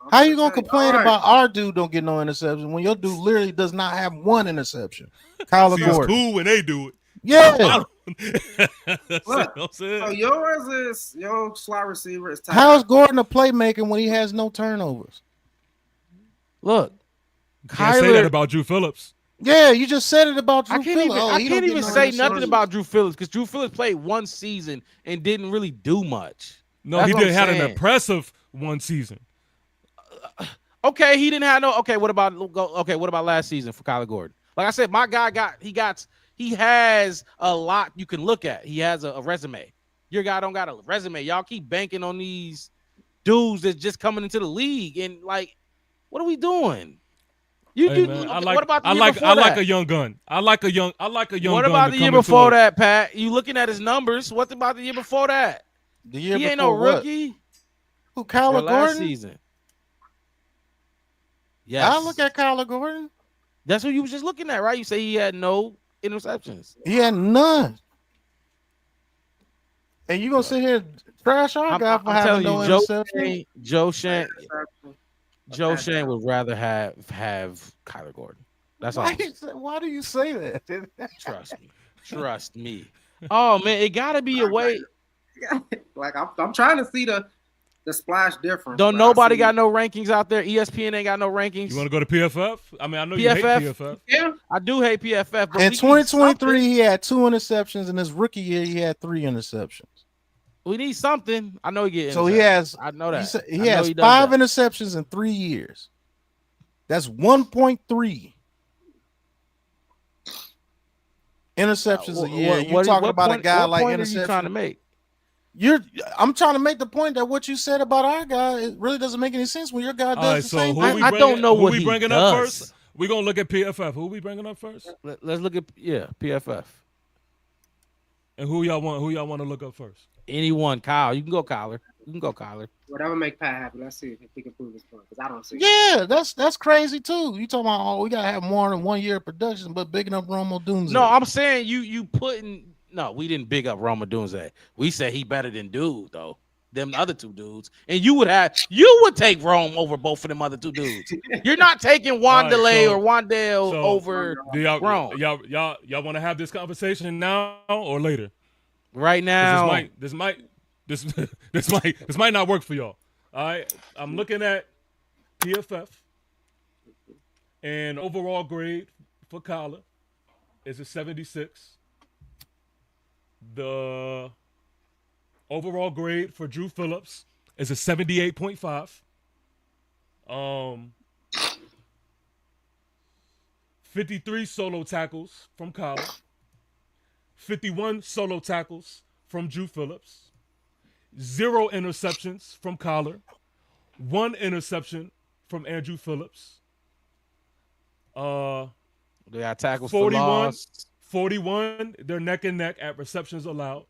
How you gonna complain about our dude don't get no interception when your dude literally does not have one interception? Kyler Gordon. It's cool when they do it. Yeah. Look, so your slot receiver is tight. How's Gordon a playmaker when he has no turnovers? Look, you can't say that about Drew Phillips. Yeah, you just said it about Drew Phillips. I can't even say nothing about Drew Phillips because Drew Phillips played one season and didn't really do much. No, he did have an impressive one season. Okay, he didn't have no. Okay, what about last season for Kyler Gordon? Like I said, my guy he has a lot you can look at. He has a resume. Your guy don't got a resume. Y'all keep banking on these dudes that's just coming into the league and like, what are we doing? What about the year before that? like a young gun. I like a young What about the year before that, Pat? You looking at his numbers? What about the year before that? The year he ain't no rookie. Who, Kyler Gordon? Last season. Yes. I look at Kyler Gordon. That's what you was just looking at, right? You say he had no interceptions. He had none. And you gonna sit here and trash our guy for having no interceptions? Joe Shane would rather have Kyler Gordon. That's all. Why do you say that? Trust me. Oh man, it gotta be a way. Like I'm trying to see the splash difference. Don't nobody got no rankings out there. ESPN ain't got no rankings. You want to go to PFF? I mean, I know you hate PFF. Yeah, I do hate PFF. But in 2023, he had 2 interceptions. In his rookie year, he had 3 interceptions. We need something. I know he gets. So he has. I know that he has 5 interceptions in 3 years. That's 1.3 interceptions a year. You're talking about a guy like interception. What are you trying to make? I'm trying to make the point that what you said about our guy, it really doesn't make any sense when your guy does the same thing. I don't know what he bringing does. Up first? We're gonna look at PFF. Who we bringing up first? Let's look at PFF. And who y'all want to look up first? Anyone, Kyle. You can go Kyler. Whatever make Pat happy. Let's see if he can prove his point. Because I don't see. Yeah, that's crazy too. You talking about we gotta have more than 1 year of production, but bigging up Rome Odunze. No, I'm saying you putting. No, we didn't big up Rome Odunze. We said he better than dude though. Them other 2 dudes, and you would take Rome over both of them other 2 dudes. You're not taking Wan'Dale or Wan'Dale over Rome. Y'all want to have this conversation now or later? Right now, this might not work for y'all. All right, I'm looking at PFF, and overall grade for Kyler is a 76. The overall grade for Drew Phillips is a 78.5. 53 solo tackles from Kyler. 51 solo tackles from Drew Phillips. 0 interceptions from Kyler. 1 interception from Andrew Phillips. They got tackles 41, for loss. 41. They're neck and neck at receptions allowed.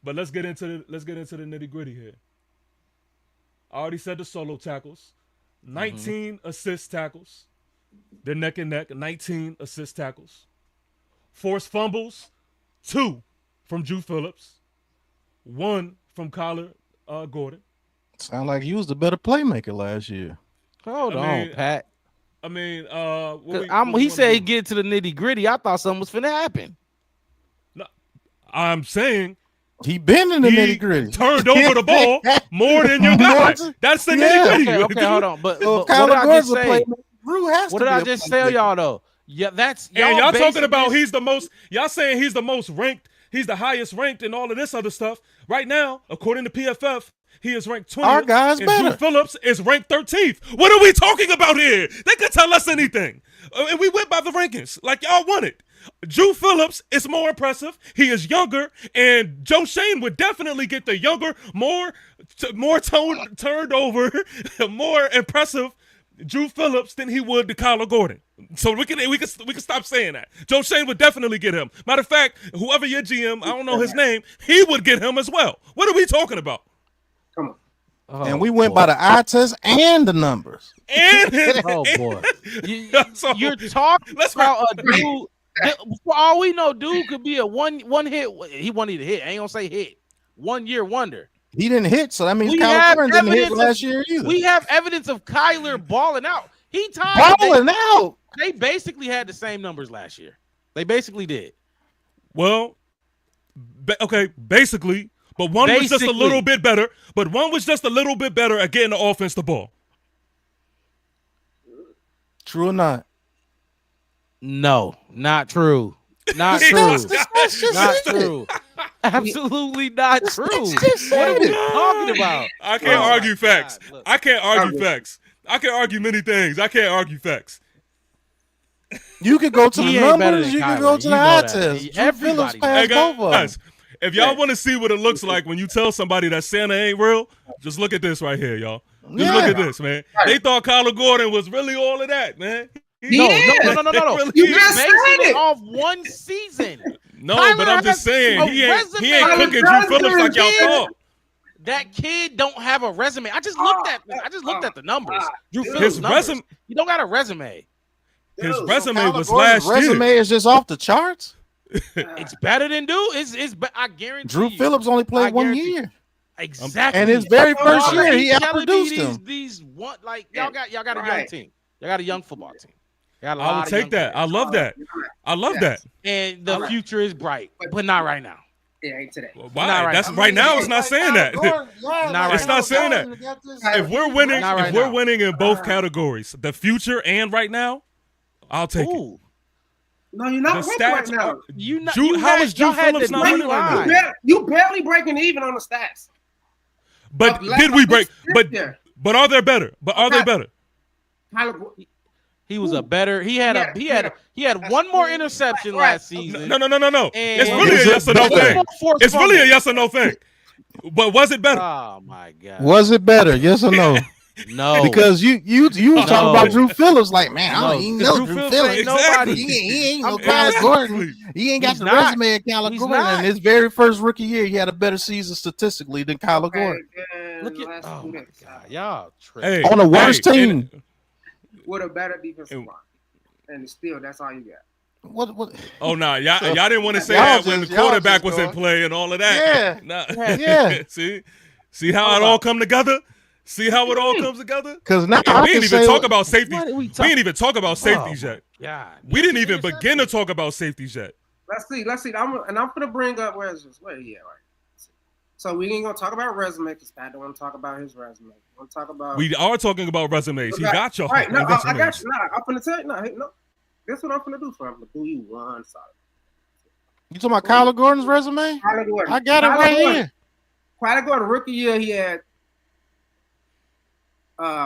But let's get into the nitty-gritty here. I already said the solo tackles. 19 assist tackles. They're neck and neck. 19 assist tackles. Forced fumbles. 2 from Drew Phillips, 1 from Kyler Gordon. Sound like you was the better playmaker last year. Hold on, Pat. I mean, he said he'd get to the nitty gritty. I thought something was finna happen. No, I'm saying he been in the nitty gritty. Turned over the ball more than you got. That's the nitty gritty. Okay, hold on. But what did I just say? What did I just tell y'all though? Yeah, that's y'all talking about he's the most. Y'all saying he's the most ranked. He's the highest ranked and all of this other stuff. Right now, according to PFF, he is ranked 20th. Our guy's better. Drew Phillips is ranked 13th. What are we talking about here? They could tell us anything. And we went by the rankings like y'all wanted. Drew Phillips is more impressive. He is younger, and Joe Shane would definitely get the younger, more turned over, more impressive Drew Phillips than he would to Kyler Gordon. So we can stop saying that. Joe Shane would definitely get him. Matter of fact, whoever your GM, I don't know his name, he would get him as well. What are we talking about? Come on. Oh, and we went by the eye test and the numbers. And boy, you're talking about a dude. For all we know, dude could be a one hit. He won't need a hit. I ain't gonna say hit. 1 year wonder. He didn't hit, so that means Kyler Gordon didn't hit last year either. We have evidence of Kyler balling out. Out. They basically had the same numbers last year. They basically did. Well, basically, but one was just a little bit better. But one was just a little bit better at getting the offense the ball. True or not? No, not true. Not true. Not true. Absolutely not true. What are we talking about? I can't argue facts. I can't argue facts. I can argue many things. I can't argue facts. You can go to the numbers. You can go to the eye test. Drew Phillips passed both of them. If y'all want to see what it looks like when you tell somebody that Santa ain't real, just look at this right here, y'all. Just look at this, man. They thought Kyler Gordon was really all of that, man. No. Really you just basing it off one season. No, Kyler, but I'm just saying he ain't cooking Drew Phillips like y'all thought. That kid don't have a resume. I just looked at the numbers. Drew Phillips' his numbers. resume. He don't got a resume. His resume was last year. Resume is just off the charts. It's better than I guarantee. Drew Phillips only played 1 year. Exactly. And his very first year, he outproduced him. Y'all got a young team. Y'all got a young football team. I will take that. I love that. I love that. And the future is bright, but not right now. It ain't today. Well, why? That's right now. It's not saying that. It's not saying that. If we're winning in both categories, the future and right now, I'll take it. No, you're not winning right now. How is Drew Phillips not winning right now? You barely breaking even on the stats. But did we break? But are they better? But are they better? He was a better. He had one more interception last season. No. It's really a yes or no thing. It's really a yes or no thing. But was it better? Oh my God. Was it better? Yes or no? No. Because you was talking about Drew Phillips like, man, I don't even know Drew Phillips. Exactly. He ain't no Kyler Gordon. He ain't got the resume of Kyler Gordon. And his very first rookie year, he had a better season statistically than Kyler Gordon. Look at my God, y'all tripping. On the worst team. With a better defensive line. And still, that's all you got. What? Oh no, y'all didn't want to say that when the quarterback was in play and all of that. Yeah. See how it all come together? See how it all comes together? Because now we didn't even talk about safety. We didn't even talk about safeties yet. We didn't even begin to talk about safeties yet. Let's see. I'm gonna bring up where he at, right? So we ain't gonna talk about resume because Pat don't want to talk about his resume. We're gonna talk about. We are talking about resumes. He got your right. No, I got you. Nah, I'm gonna tell you. No. This is what I'm gonna do for him. I'm gonna do you one side. You talking about Kyler Gordon's resume? Kyler Gordon. I got it right here. Kyler Gordon, rookie year, he had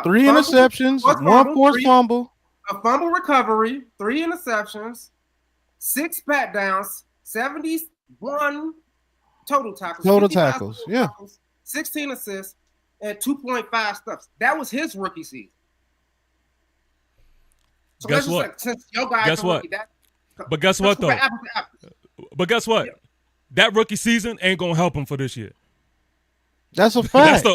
3 interceptions, 1 forced fumble, a fumble recovery, 3 interceptions, 6 pat downs, 71 total tackles. Yeah. 16 assists and 2.5 stuffs. That was his rookie season. So guess what? Guess what? But guess what though? But guess what? That rookie season ain't gonna help him for this year. That's a fact.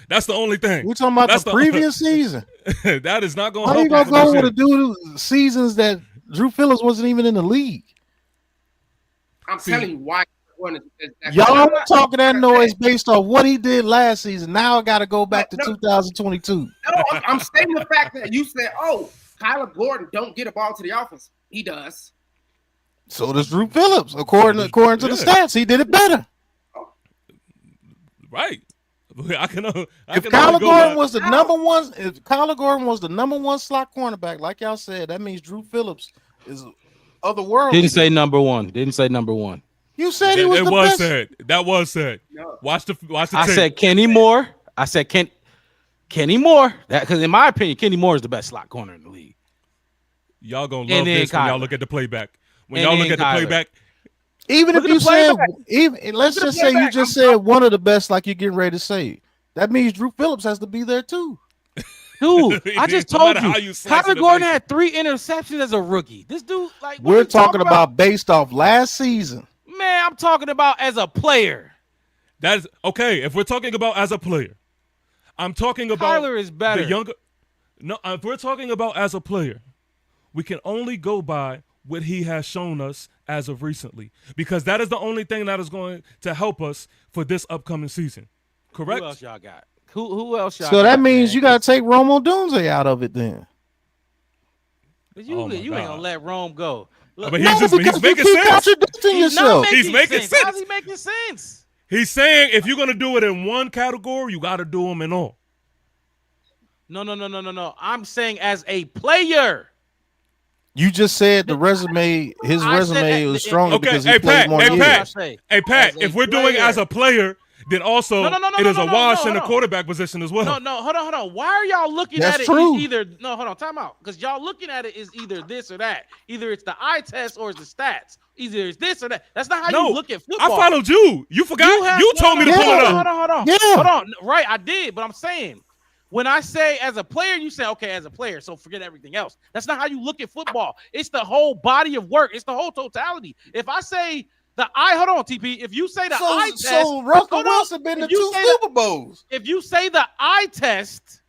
That's the only thing. We're talking about the previous season. That is not going to help. How you gonna go with a dude seasons that Drew Phillips wasn't even in the league? I'm telling you why. Y'all talking that noise based on what he did last season. Now I got to go back to 2022. No, I'm stating the fact that you said, "Oh, Kyler Gordon don't get a ball to the offense." He does. So does Drew Phillips. According to the stats, he did it better. Right. If Kyler Gordon was the number one slot cornerback, like y'all said, that means Drew Phillips is otherworldly. Didn't say number one. You said he was the best. That was said. No. Watch the I tape. Said Kenny Moore. I said Kenny Moore. Because in my opinion, Kenny Moore is the best slot corner in the league. Y'all gonna love this when y'all look at the playback. Even if you said, let's just say you just said one of the best, like you're getting ready to say, that means Drew Phillips has to be there too. Dude, I just told you, Kyler Gordon had 3 interceptions as a rookie. This dude, like, we're talking about based off last season. Man, I'm talking about as a player. That's okay. If we're talking about as a player, I'm talking about Kyler is better. The younger. No, if we're talking about as a player, we can only go by what he has shown us as of recently, because that is the only thing that is going to help us for this upcoming season. Correct? Who else y'all got? Who else y'all got? So that means man? You got to take Rome Odunze out of it then. But you ain't gonna let Rome go. Look, but he's making sense. He's making sense. How's he making sense? He's saying if you're gonna do it in one category, you got to do them in all. No. I'm saying as a player. You just said the resume, his resume was stronger because he played more years. Hey, Pat, if we're doing as a player, then also it is a wash in the quarterback position as well. No, hold on. Why are y'all looking at it either? No, hold on, time out. Because y'all looking at it is either this or that. Either it's the eye test or it's the stats. Either it's this or that. That's not how you look at football. I followed you. You forgot? You told me to pull it up. Hold on. Right, I did, but I'm saying, when I say as a player, you say, okay, as a player, so forget everything else. That's not how you look at football. It's the whole body of work. It's the whole totality. If I say hold on, TP. If you say the eye test. So Russell Wilson been to 2 Super Bowls. If you say the eye test,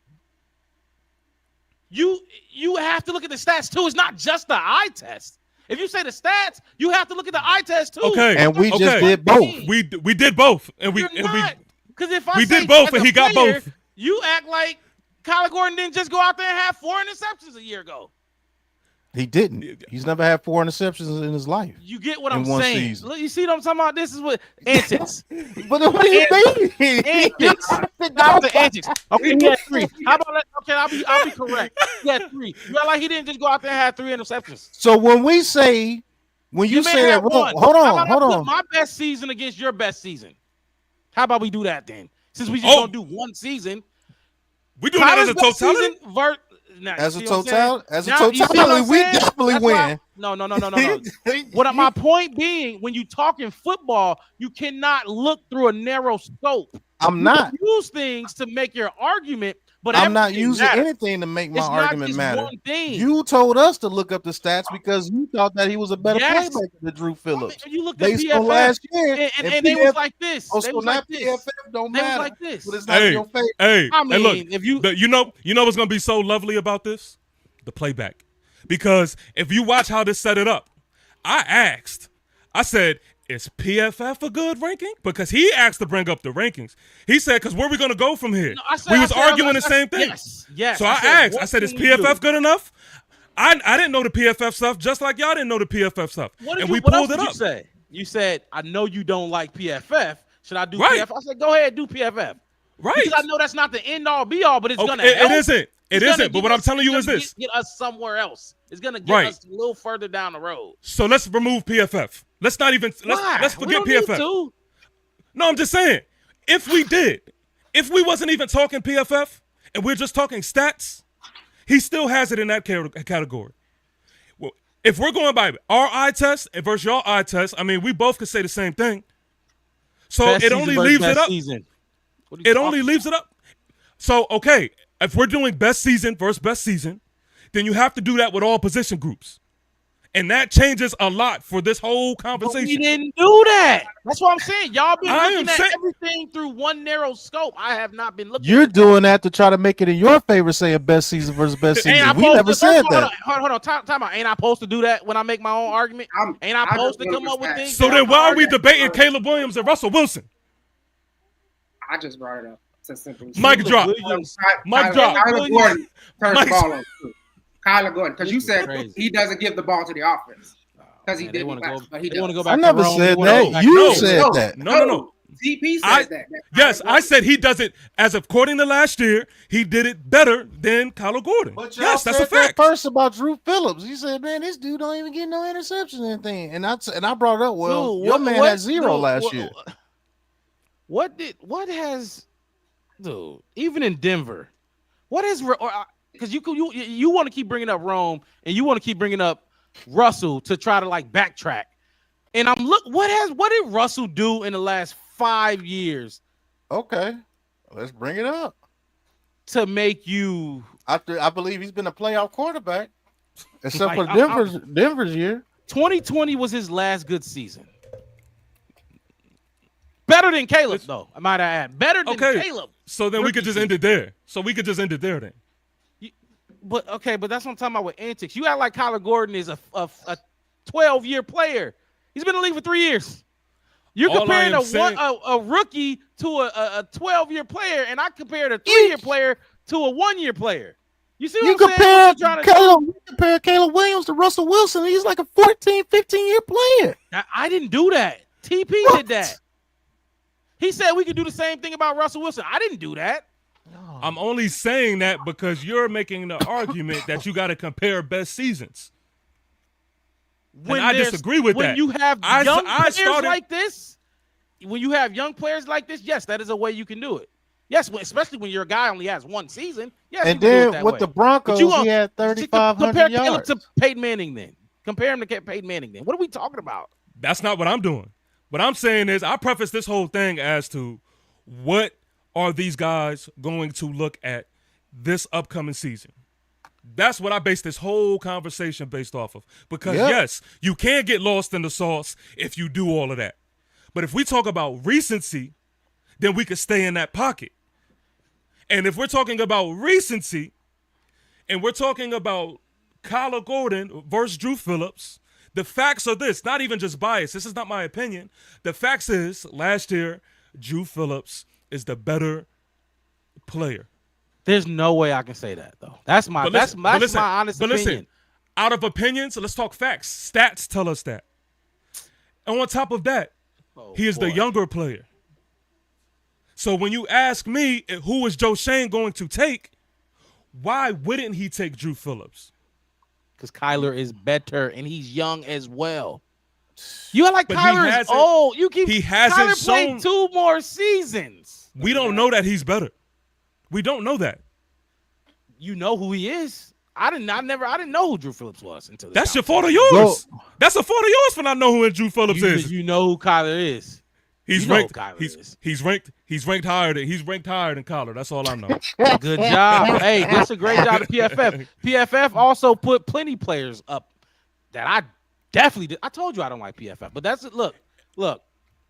you have to look at the stats too. It's not just the eye test. If you say the stats, you have to look at the eye test too. Okay, and we just did both. We did both, because if we did both, and he got both. You act like Kyler Gordon didn't just go out there and have 4 interceptions a year ago. He didn't. He's never had 4 interceptions in his life. You get what I'm saying? Look, you see what I'm talking about? This is what antics. But what do you mean? Antics. That was antics. Okay, he had 3. How about that? Okay, I'll be correct. He had 3. You act like he didn't just go out there and have 3 interceptions. So when you say that, hold on. My best season against your best season. How about we do that then? Since we just gonna do one season, we do that as a totality. As a totality, we definitely win. No. My point being, when you talk in football, you cannot look through a narrow scope. I'm not use things to make your argument, but I'm not using anything to make my argument matter. You told us to look up the stats because you thought that he was a better playmaker than Drew Phillips. You looked at PFF last year, and they was like this. Oh, so not PFF don't matter. They was like this. But it's not your favorite. Hey, I mean, look, if you know what's gonna be so lovely about this? The playback. Because if you watch how this set it up, I said, is PFF a good ranking? Because he asked to bring up the rankings. He said, because where are we going to go from here? We was arguing the same thing. Yes. So I said, is PFF good enough? I didn't know the PFF stuff, just like y'all didn't know the PFF stuff. We pulled it up. You said, I know you don't like PFF. Should I do PFF? I said, go ahead, do PFF. Right. Because I know that's not the end all be all, but it's going to help. It isn't. But what I'm telling you is this. Get us somewhere else. It's going to get us a little further down the road. So let's remove PFF. Let's not even let's forget PFF. No, I'm just saying. If we wasn't even talking PFF and we're just talking stats, he still has it in that category. Well, if we're going by our eye test versus your eye test, I mean, we both could say the same thing. So it only leaves it up. It only leaves it up. So, okay, if we're doing best season versus best season, then you have to do that with all position groups. And that changes a lot for this whole conversation. But we didn't do that. That's what I'm saying. Y'all been looking at everything through one narrow scope. I have not been looking. You're doing that to try to make it in your favor, saying best season versus best season. We never said that. Hold on. Time out. Ain't I supposed to do that when I make my own argument? Ain't I supposed to come up with things? So then why are we debating Caleb Williams and Russell Wilson? I just brought it up. Mic drop. Mic drop. Kyler Gordon turns the ball over. Kyler Gordon, because you said he doesn't give the ball to the offense. Because he didn't. But he does. I never said that. You said that. No. TP said that. Yes, I said he does it as according to last year. He did it better than Kyler Gordon. But yes, that's a fact. First about Drew Phillips, you said, "Man, this dude don't even get no interceptions or anything." And I brought it up. Well, your man had 0 last year. Dude, even in Denver, because you want to keep bringing up Rome and you want to keep bringing up Russell to try to like backtrack. And what did Russell do in the last 5 years? Okay, let's bring it up. To make you, I believe he's been a playoff quarterback, except for Denver's year. 2020 was his last good season. Better than Caleb, though. I might add. Better than Caleb. So then we could just end it there. Then. But that's what I'm talking about with antics. You act like Kyler Gordon is a 12-year player. He's been in the league for 3 years. You're comparing a rookie to a 12-year player, and I compared a 3-year player to a 1-year player. You see what I'm saying? You compare Caleb Williams to Russell Wilson. He's like a 14, 15-year player. I didn't do that. TP did that. He said we could do the same thing about Russell Wilson. I didn't do that. I'm only saying that because you're making the argument that you got to compare best seasons. And I disagree with that. When you have young players like this, yes, that is a way you can do it. Yes, especially when your guy only has one season. Yes, and then with the Broncos, he had 3,500 yards. Compare to Peyton Manning then. Compare him to Peyton Manning then. What are we talking about? That's not what I'm doing. What I'm saying is I preface this whole thing as to what are these guys going to look at this upcoming season. That's what I base this whole conversation based off of. Because, yes, you can get lost in the sauce if you do all of that. But if we talk about recency, then we could stay in that pocket. And if we're talking about recency, and we're talking about Kyler Gordon versus Drew Phillips, the facts are this, not even just bias. This is not my opinion. The facts is, last year, Drew Phillips is the better player. There's no way I can say that, though. That's my honest opinion. Listen, out of opinions, let's talk facts. Stats tell us that. And on top of that, he is the younger player. So when you ask me who is Joe Schoen going to take, why wouldn't he take Drew Phillips? Because Kyler is better and he's young as well. You are like Kyler is old. He hasn't Kyler played 2 more seasons. We don't know that he's better. We don't know that. You know who he is. I didn't know who Drew Phillips was until that's your fault of yours. That's a fault of yours for not know who Drew Phillips is. You know who Kyler is. He's ranked higher than Kyler. That's all I know. Good job. Hey, that's a great job to PFF. PFF also put plenty players up that I definitely did. I told you I don't like PFF, but that's it. Look.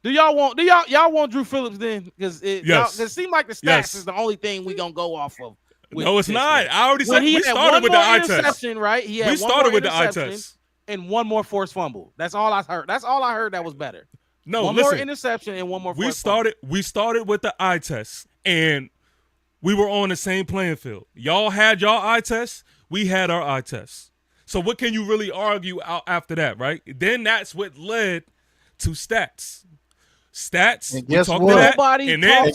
Do y'all want Drew Phillips then? Because it seemed like the stats is the only thing we gonna go off of. No, it's not. I already said we started with the eye test. Right? We started with the eye test and one more forced fumble. That's all I heard. That's all I heard that was better. No, one more interception and one more. We started with the eye test, and we were on the same playing field. Y'all had y'all eye test. We had our eye test. So what can you really argue out after that, right? Then that's what led to stats. Stats. And guess what?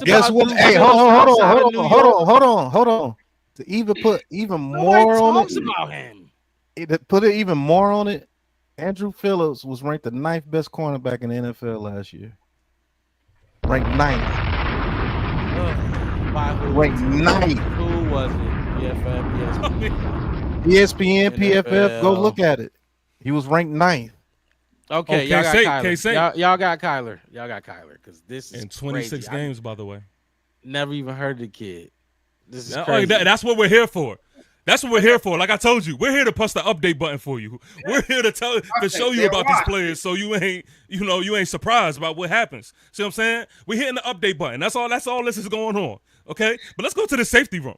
Guess what? Hey, hold on. To even put even more on it. About him. Put it even more on it. Andrew Phillips was ranked the 9th best cornerback in the NFL last year. Ranked 9th. Ranked 9th. Who was it? ESPN, PFF. Go look at it. He was ranked 9th. Okay, y'all got Kyler. Y'all got Kyler. Y'all got Kyler because this is in 26 crazy. games, by the way. Never even heard of the kid. This is crazy. That's what we're here for. That's what we're here for. Like I told you, we're here to push the update button for you. We're here to show you about these players, so you ain't surprised about what happens. See what I'm saying? We're hitting the update button. That's all this is going on. Okay, but let's go to the safety room.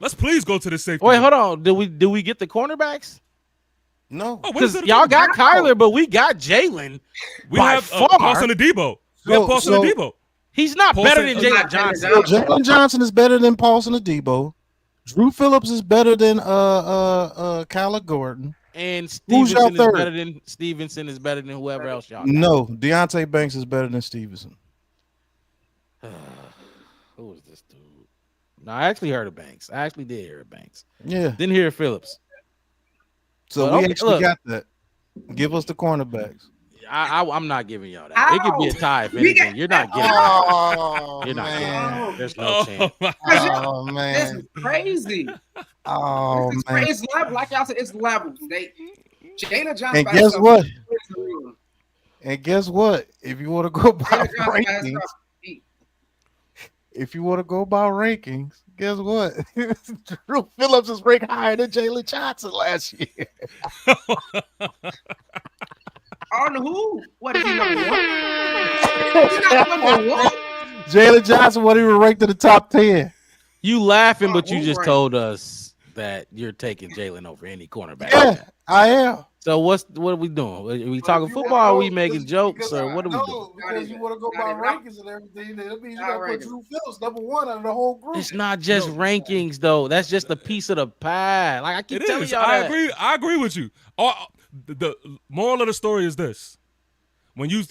Let's please go to the safety room. Wait, hold on. Do we get the cornerbacks? No, because y'all got Kyler, but we got Jalen. We have Paulson Adebo. We have Paulson Adebo. He's not better than Jalen Johnson. Jalen Johnson is better than Paulson Adebo. Drew Phillips is better than Kyler Gordon. And Stevenson is better than Stevenson is better than whoever else y'all got. No, Deontay Banks is better than Stevenson. Who is this dude? No, I actually heard of Banks. I actually did hear of Banks. Yeah. Didn't hear of Phillips. So we actually got that. Give us the cornerbacks. I'm not giving y'all that. It could be a tie if anything. You're not getting it. You're not getting it. There's no chance. Oh, man. This is crazy. Oh, man. It's level. Like y'all said, it's levels. Jalen Johnson. And guess what? If you want to go by rankings, guess what? Drew Phillips is ranked higher than Jalen Johnson last year. On who? What is he number 1? He's not number 1. Jalen Johnson, what he was ranked in the top 10. You laughing, but you just told us that you're taking Jalen over any cornerback. Yeah, I am. So what are we doing? Are we talking football? Are we making jokes, or what are we doing? Because you want to go by rankings and everything, that means you got to put Drew Phillips number 1 out of the whole group. It's not just rankings, though. That's just a piece of the pie. Like I keep telling y'all that. I agree with you. The moral of the story is this: when you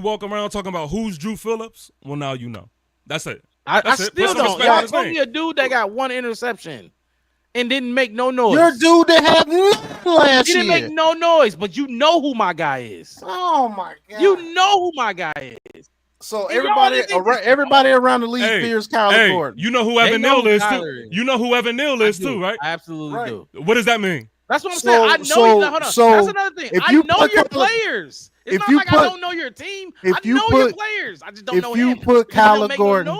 walk around talking about who's Drew Phillips, well, now you know. That's it. I still don't. Y'all told me a dude that got 1 interception and didn't make no noise. You're a dude that had last He didn't year. make no noise, but you know who my guy is. Oh my god! You know who my guy is. So And everybody around the league fears Kyler Gordon. You know who Evan Neal is too. You know who Evan Neal is too, right? I absolutely do. What does that mean? That's what I'm saying. I know hold on. That's another thing. I know your players. It's not like I don't know your team. I know your players. I just don't know him. If you put Kyler Gordon,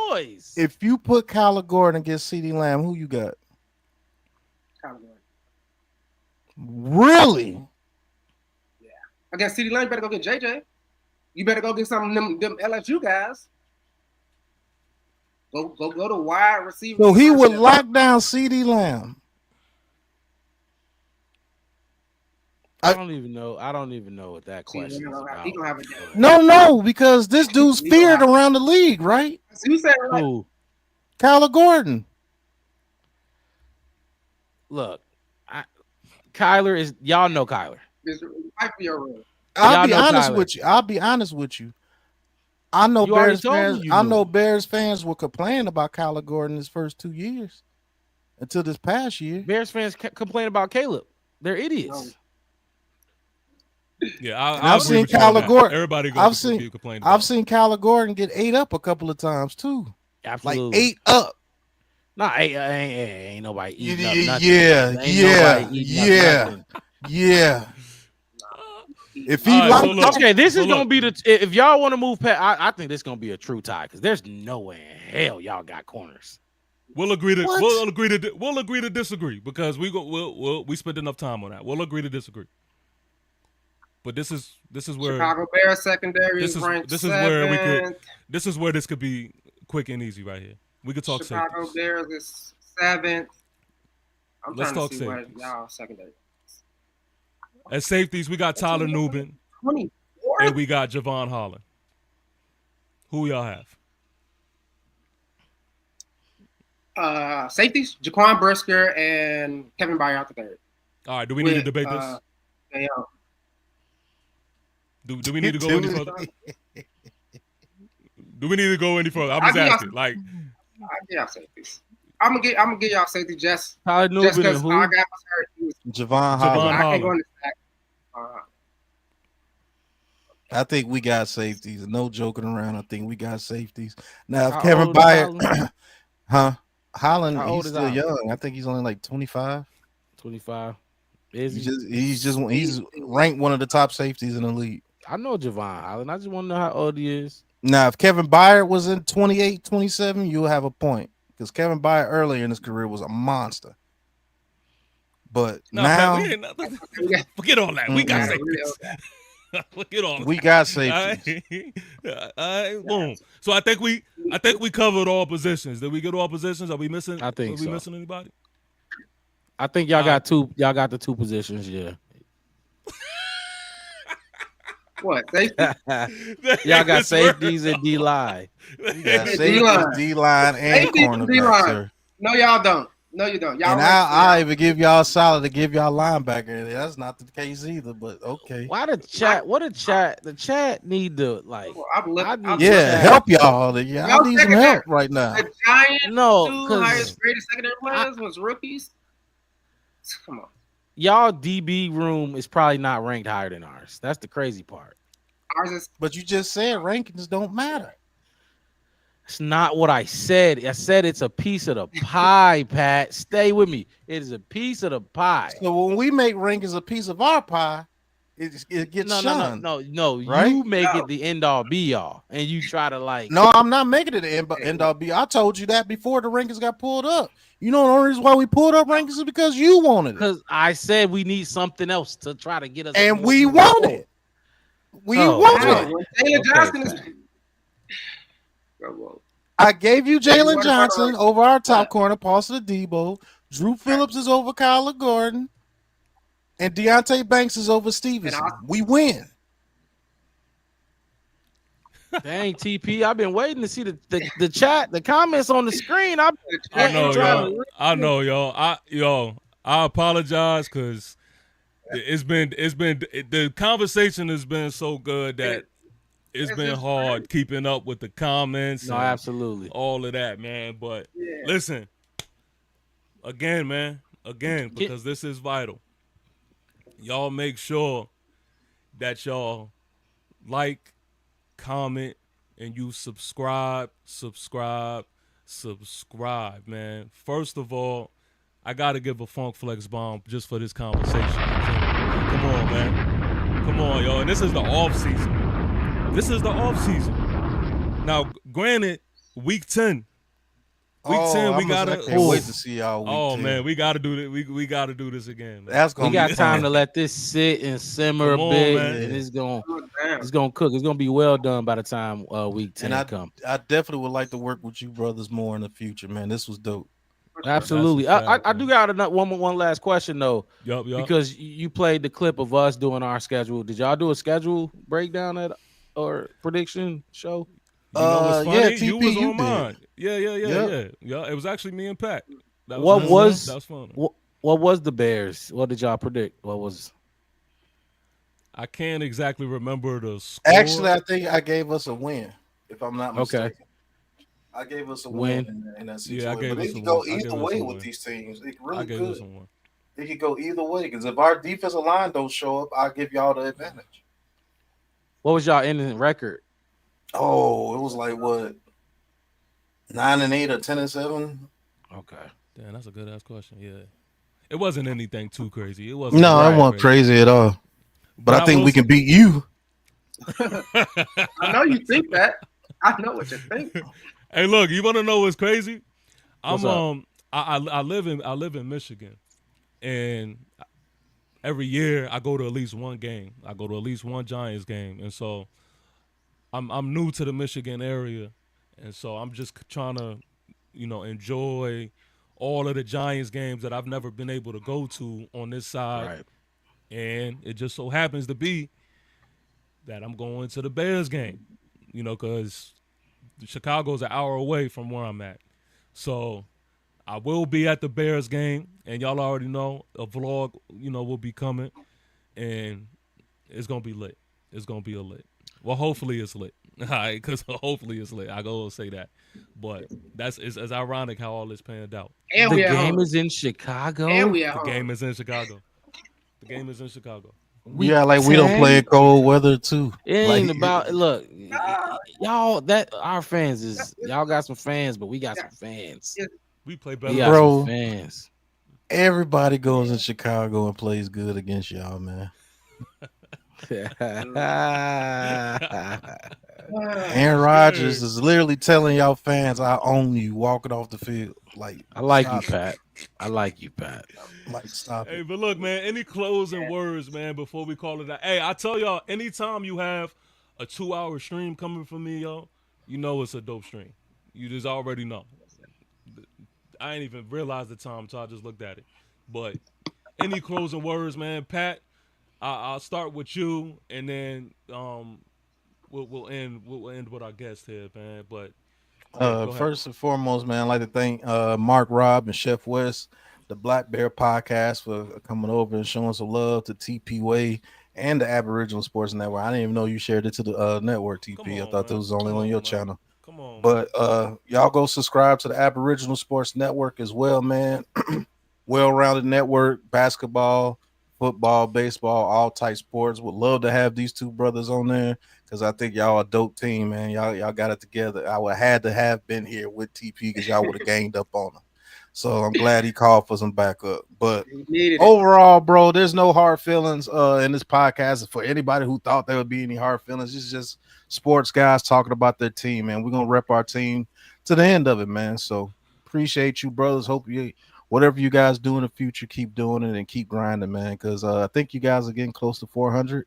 if you put Kyler Gordon against CeeDee Lamb, who you got? Kyler Gordon. Really? Yeah. Against CeeDee Lamb, you better go get JJ. You better go get some of them LSU guys. Go to wide receiver. So he would lock down CeeDee Lamb. I don't even know what that question is about. No, because this dude's feared around the league, right? You said right. Who? Kyler Gordon. Look, Kyler is. Y'all know Kyler. I'll be honest with you. I know Bears fans. I know Bears fans were complaining about Kyler Gordon his first 2 years until this past year. Bears fans complain about Caleb. They're idiots. Yeah, I've seen Kyler Gordon. Everybody I've seen Kyler Gordon get ate up a couple of times too. Absolutely, like ate up. Nah, ain't nobody eating up nothing. Yeah. If he this is gonna be if y'all want to move past, I think this is gonna be a true tie because there's no way in hell y'all got corners. We'll agree to disagree because we spent enough time on that. We'll agree to disagree. But this is where Chicago Bears secondary is ranked this is where this is where this could be quick and easy right here. We could talk Chicago safeties. Bears is 7th. Let's talk to see safeties. what y'all secondary. At safeties, we got Tyler Nubin 24? and we got Javon Holland. Who y'all have? Safeties, Jaquan Brisker and Kevin Byard the third. All right, do we need to debate this? Yeah. Do we need to go any further? Do we need to go any further? I'm just asking. Like, I'll give y'all safeties. I'm gonna give y'all safety just Tyler Nubin just because our guy was hurt. Javon Holland. I can't go in the stack. I think we got safeties. No joking around. I think we got safeties. Now, if Kevin Byard, Holland, he's still young. I think he's only like 25. 25. He's ranked one of the top safeties in the league. I know Javon Holland. I just want to know how old he is. Now, if Kevin Byard was in 28, 27, you'll have a point. Because Kevin Byard earlier in his career was a monster. But now forget all that. We got safeties. Forget all that. We got safeties. Boom. So I think we covered all positions. Did we get all positions? Are we missing? I think so. Are we missing anybody? I think y'all got two. Y'all got the two positions. Yeah. What? Safety? Y'all got safeties and D line. D line, and cornerback. No, y'all don't. No, you don't. Y'all and I'll even give y'all solid to give y'all linebacker. That's not the case either, but okay. Why the chat? What the chat? The chat need to like. Help y'all. Y'all need some help right now. The Giants, no, two highest graded secondary players was rookies. Come on. Y'all DB room is probably not ranked higher than ours. That's the crazy part. Ours is, but you just said rankings don't matter. It's not what I said. I said it's a piece of the pie, Pat. Stay with me. It is a piece of the pie. So when we make rankings a piece of our pie, it gets shunned. No. Right? You make it the end all be all, and you try to like. No, I'm not making it the end all be all. I told you that before the rankings got pulled up. You know the only reason why we pulled up rankings is because you wanted it. Because I said we need something else to try to get us. And we want it. We want it. Jalen Johnson is. I gave you Jalen Johnson over our top corner, Paulson Debo. Drew Phillips is over Kyler Gordon. And Deontay Banks is over Stevenson. We win. Dang, TP, I've been waiting to see the chat, the comments on the screen. I know, y'all. I apologize because it's been the conversation has been so good that it's been hard keeping up with the comments. No, absolutely. All of that, man. But listen, again, because this is vital. y'all make sure that y'all like, comment, and you subscribe, man. First of all, I gotta give a Funk Flex bomb just for this conversation. Come on, man. Come on, yo. And this is the off season. Now, granted, week 10. Week 10, we gotta. I can't wait to see y'all. Week 10. Man, we gotta do this. We gotta do this again. Man. That's gonna. We got time to let this sit and simmer a bit, and it's gonna cook. It's gonna be well done by the time week 10 come. I definitely would like to work with you brothers more in the future, man. This was dope. Absolutely. I do got one last question though. Yup. Because you played the clip of us doing our schedule. Did y'all do a schedule breakdown or prediction show? You know what's funny? Yeah, TP, you was on mine. Yeah. It was actually me and Pat. That was fun. What was the Bears? What did y'all predict? What was? I can't exactly remember the score. Actually, I think I gave us a win, if I'm not mistaken. Okay. I gave us a win in that situation. Yeah, I gave but us it a could go win. either way with these teams. It really could. It could go either way because if our defensive line don't show up, I'll give y'all the advantage. What was y'all ending record? Oh, it was like what, 9-8 or 10-7. Okay, damn, that's a good ass question. Yeah, it wasn't anything too crazy. It wasn't. No, it wasn't crazy at all. But I think we can beat you. I know you think that. I know what you think. Hey, look, you want to know what's crazy? I live in Michigan, and every year I go to at least one game. I go to at least one Giants game, and so I'm new to the Michigan area, and so I'm just trying to, enjoy all of the Giants games that I've never been able to go to on this side. Right. And it just so happens to be that I'm going to the Bears game, because Chicago's an hour away from where I'm at. So I will be at the Bears game, and y'all already know a vlog, will be coming, and it's going to be lit. It's going to be a lit. Well, hopefully it's lit. All right, because hopefully it's lit. I go say that. But it's ironic how all this panned out. And the game is in Chicago? The game is in Chicago. Yeah, like we don't play in cold weather too. It ain't about look, y'all. That our fans is y'all got some fans, but we got some fans. We play better, bro. Fans. Everybody goes in Chicago and plays good against y'all, man. Aaron Rodgers is literally telling y'all fans, "I own you," walking off the field. Like, I like you, Pat. I like you, Pat. Like, stop it. Hey, but look, man, any closing words, man, before we call it out? Hey, I tell y'all, anytime you have a 2-hour stream coming from me, yo, you know it's a dope stream. You just already know. I ain't even realized the time until I just looked at it. But any closing words, man? Pat, I'll start with you, and then we'll end with our guest here, man. But first and foremost, man, I'd like to thank Mark, Rob, and Chef West, the Black Bear Podcast, for coming over and showing some love to TP Way and the Aboriginal Sports Network. I didn't even know you shared it to the network, TP. I thought that was only on your channel. Come on, but y'all go subscribe to the Aboriginal Sports Network as well, man. Well-rounded network, basketball, football, baseball, all type sports. Would love to have these two brothers on there because I think y'all a dope team, man. Y'all got it together. I would had to have been here with TP because y'all would have ganged up on him. So I'm glad he called for some backup. But overall, bro, there's no hard feelings in this podcast. For anybody who thought there would be any hard feelings, it's just sports guys talking about their team, man. We're gonna rep our team to the end of it, man. So appreciate you, brothers. Hope you whatever you guys do in the future, keep doing it and keep grinding, man. Because I think you guys are getting close to 400,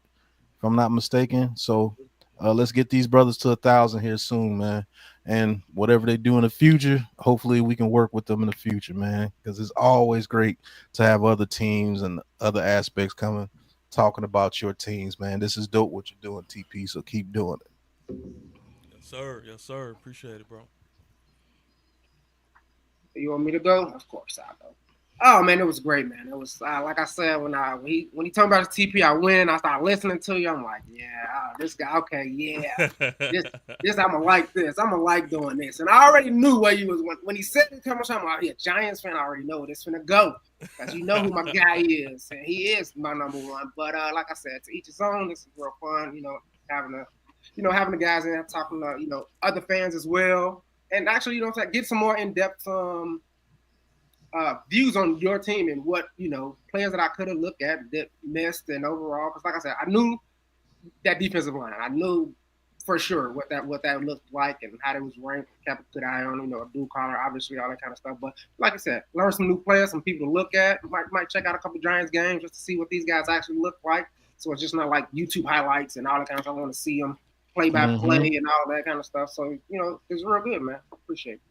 if I'm not mistaken. So let's get these brothers to 1,000 here soon, man. And whatever they do in the future, hopefully we can work with them in the future, man. Because it's always great to have other teams and other aspects coming, talking about your teams, man. This is dope what you're doing, TP. So keep doing it. Yes, sir. Appreciate it, bro. You want me to go? Of course I'll go. Oh man, it was great, man. It was like I said when he told me about the TP, I went. I started listening to you. I'm like, yeah, this guy, okay, yeah, this I'm gonna like this. I'm gonna like doing this. And I already knew where you was when he said the commercial. I'm like, yeah, Giants fan. I already know this finna go because you know who my guy is, and he is my number one. But like I said, to each his own. This is real fun, having the guys in there talking to other fans as well, and actually get some more in depth views on your team and what players that I could have looked at that missed and overall. Because like I said, I knew that defensive line. I knew for sure what that looked like and how it was ranked. Kept a good eye on, a blue collar, obviously all that kind of stuff. But like I said, learn some new players, some people to look at. Might check out a couple Giants games just to see what these guys actually look like. So it's just not like YouTube highlights and all that kind of stuff. I want to see them play by play and all that kind of stuff. So it's real good, man. Appreciate it.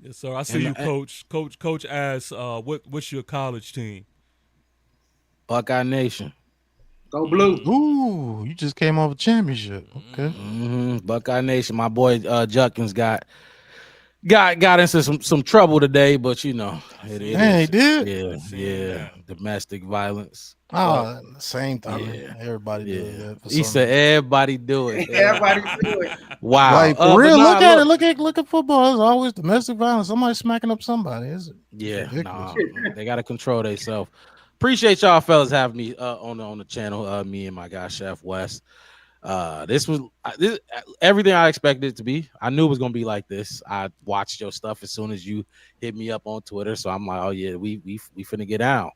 Yes, sir. I see you, Coach. Coach asks, what's your college team? Buckeye Nation. Go Blue. Ooh, you just came off a championship. Okay. Buckeye Nation. My boy Judkins got into some trouble today, but he did. Yeah. Domestic violence. Oh, same thing. Yeah. Everybody did that. He said everybody do it. Everybody do it. Wow. Like for real, look at it. Look at football. It's always domestic violence. Somebody smacking up somebody. They gotta control themselves. Appreciate y'all fellas having me on the channel. Me and my guy Chef West. This was everything I expected it to be. I knew it was gonna be like this. I watched your stuff as soon as you hit me up on Twitter, so I'm like, oh yeah, we finna get down.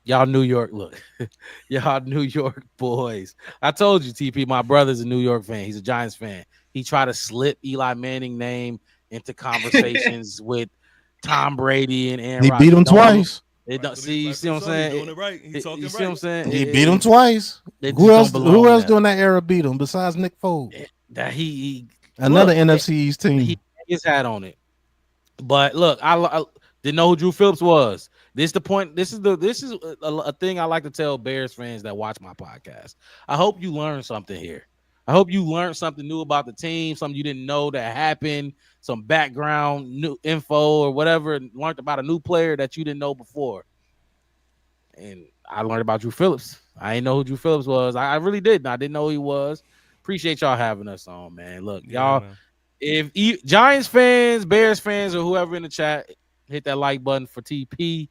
Y'all New York, look, y'all New York boys. I told you, TP, my brother's a New York fan. He's a Giants fan. He tried to slip Eli Manning name into conversations with Tom Brady and Aaron Rodgers. He beat him twice. You see what I'm saying? Doing it right. He's talking what I'm saying? He beat him twice. Who else during that era beat him besides Nick Foles? That another NFC East team. He his hat on it. But look, I didn't know who Drew Phillips was. This is the point. This is a thing I like to tell Bears fans that watch my podcast. I hope you learned something here. I hope you learned something new about the team, something you didn't know that happened, some background new info or whatever, learned about a new player that you didn't know before. And I learned about Drew Phillips. I didn't know who Drew Phillips was. I really didn't. I didn't know who he was. Appreciate y'all having us on, man. Look, y'all, if Giants fans, Bears fans, or whoever in the chat, hit that like button for TP.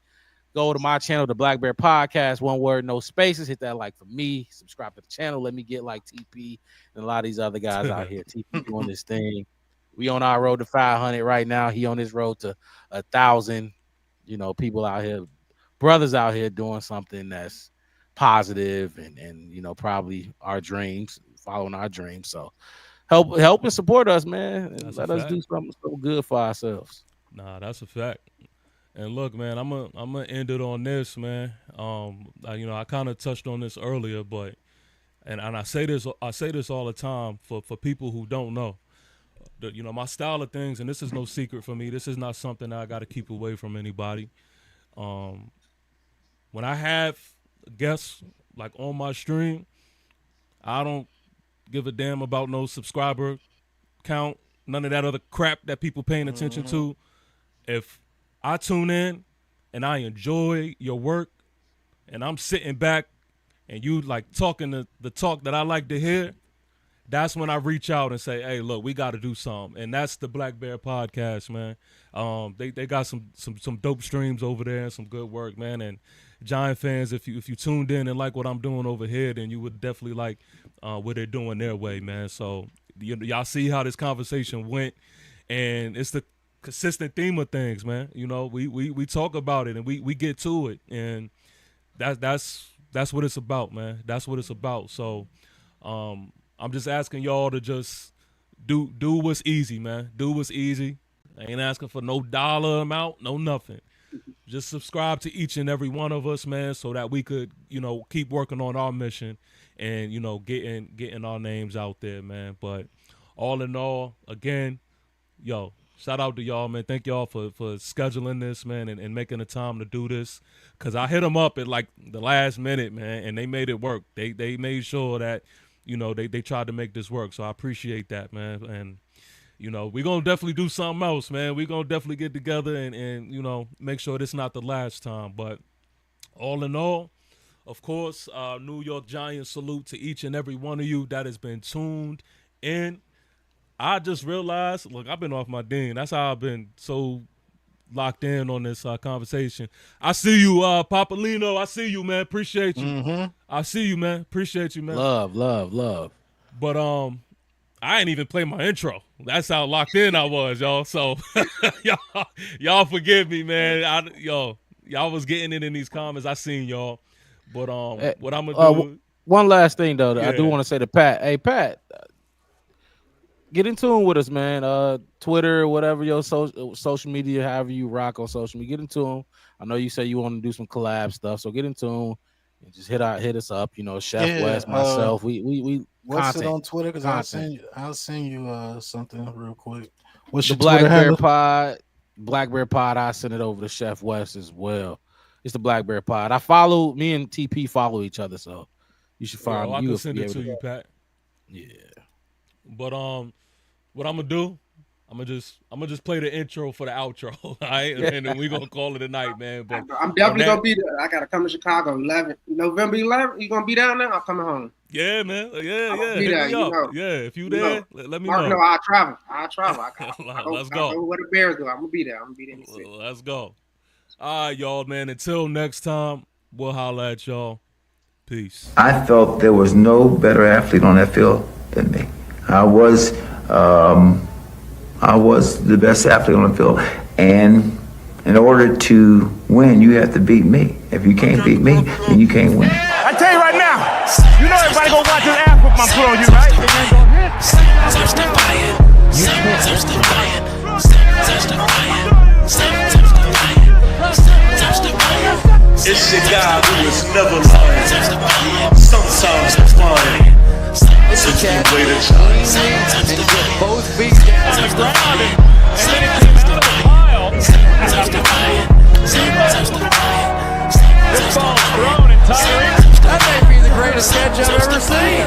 Go to my channel, the Black Bear Podcast, one word, no spaces. Hit that like for me. Subscribe to the channel. Let me get like TP and a lot of these other guys out here. TP doing this thing. We on our road to 500 right now. He on his road to 1,000. People out here, brothers out here doing something that's positive and probably our dreams, following our dreams. So help and support us, man. And let us do something so good for ourselves. Nah, that's a fact. And look, man, I'm gonna end it on this, man. I kind of touched on this earlier, but and I say this all the time for people who don't know. My style of things, and this is no secret for me. This is not something that I got to keep away from anybody. When I have guests like on my stream, I don't give a damn about no subscriber count, none of that other crap that people paying attention to. If I tune in and I enjoy your work and I'm sitting back and you like talking the talk that I like to hear, that's when I reach out and say, hey, look, we got to do something. And that's the Black Bear Podcast, man. They got some dope streams over there and some good work, man. And Giant fans, if you tuned in and like what I'm doing over here, then you would definitely like what they're doing their way, man. So y'all see how this conversation went, and it's the consistent theme of things, man. We talk about it and we get to it, and that's what it's about, man. That's what it's about. So I'm just asking y'all to just do what's easy, man. Do what's easy. I ain't asking for no dollar amount, no nothing. Just subscribe to each and every one of us, man, so that we could, keep working on our mission and, getting our names out there, man. But all in all, again, shout out to y'all, man. Thank y'all for scheduling this, man, and making the time to do this. Because I hit them up at, like, the last minute, man, and they made it work. They made sure that, they tried to make this work. So I appreciate that, man. And, you know, we're going to definitely do something else, man. We're going to definitely get together and, you know, make sure this not the last time. But all in all, of course, New York Giants salute to each and every one of you that has been tuned in. I just realized, look, I've been off my ding. That's how I've been so locked in on this conversation. I see you, Papolino. I see you, man. Appreciate you. Mm-hmm. I see you, man. Appreciate you, man. Love. But I ain't even play my intro. That's how locked in I was, y'all. So y'all forgive me, man. Y'all was getting it in these comments. I seen y'all. But what I'm gonna do? One last thing though, I do want to say to Pat. Hey, Pat, get in tune with us, man. Twitter, whatever your social media, however you rock on social media, get in tune. I know you say you want to do some collab stuff, so get in tune and just hit us up. You know, Chef West, myself. We what's it on Twitter? Because I'll send you something real quick. What's the your Black Twitter Bear handle? Pod? Black Bear Pod. I send it over to Chef West as well. It's the Black Bear Pod. Me and TP follow each other, so you should find. I can send it to you, Pat. Yeah. But what I'm gonna do? I'm gonna just play the intro for the outro, all right? And then we're gonna call it a night, man. But I'm definitely gonna be there. I gotta come to Chicago November 11th. You gonna be down there? I'm coming home. Yeah, man. Yeah. Be there, you know. Yeah, if you there, let me Mark, know. No, I'll travel. Let's go. I go where the Bears go. I'm gonna be there. In the city. Let's go. All right, y'all, man. Until next time, we'll holla at y'all. Peace. I felt there was no better athlete on that field than me. I was the best athlete on the field, and in order to win, you have to beat me. If you can't beat me, then you can't win. I tell you right now, you know everybody gonna watch this ass whoop I put on you, right? It's the guy who was never lying. Sometimes it's fun. Since you waited time. Both feet down on the ground, and then it came out of the pile. This ball's thrown, and Tyree, that may be the greatest catch I've ever seen.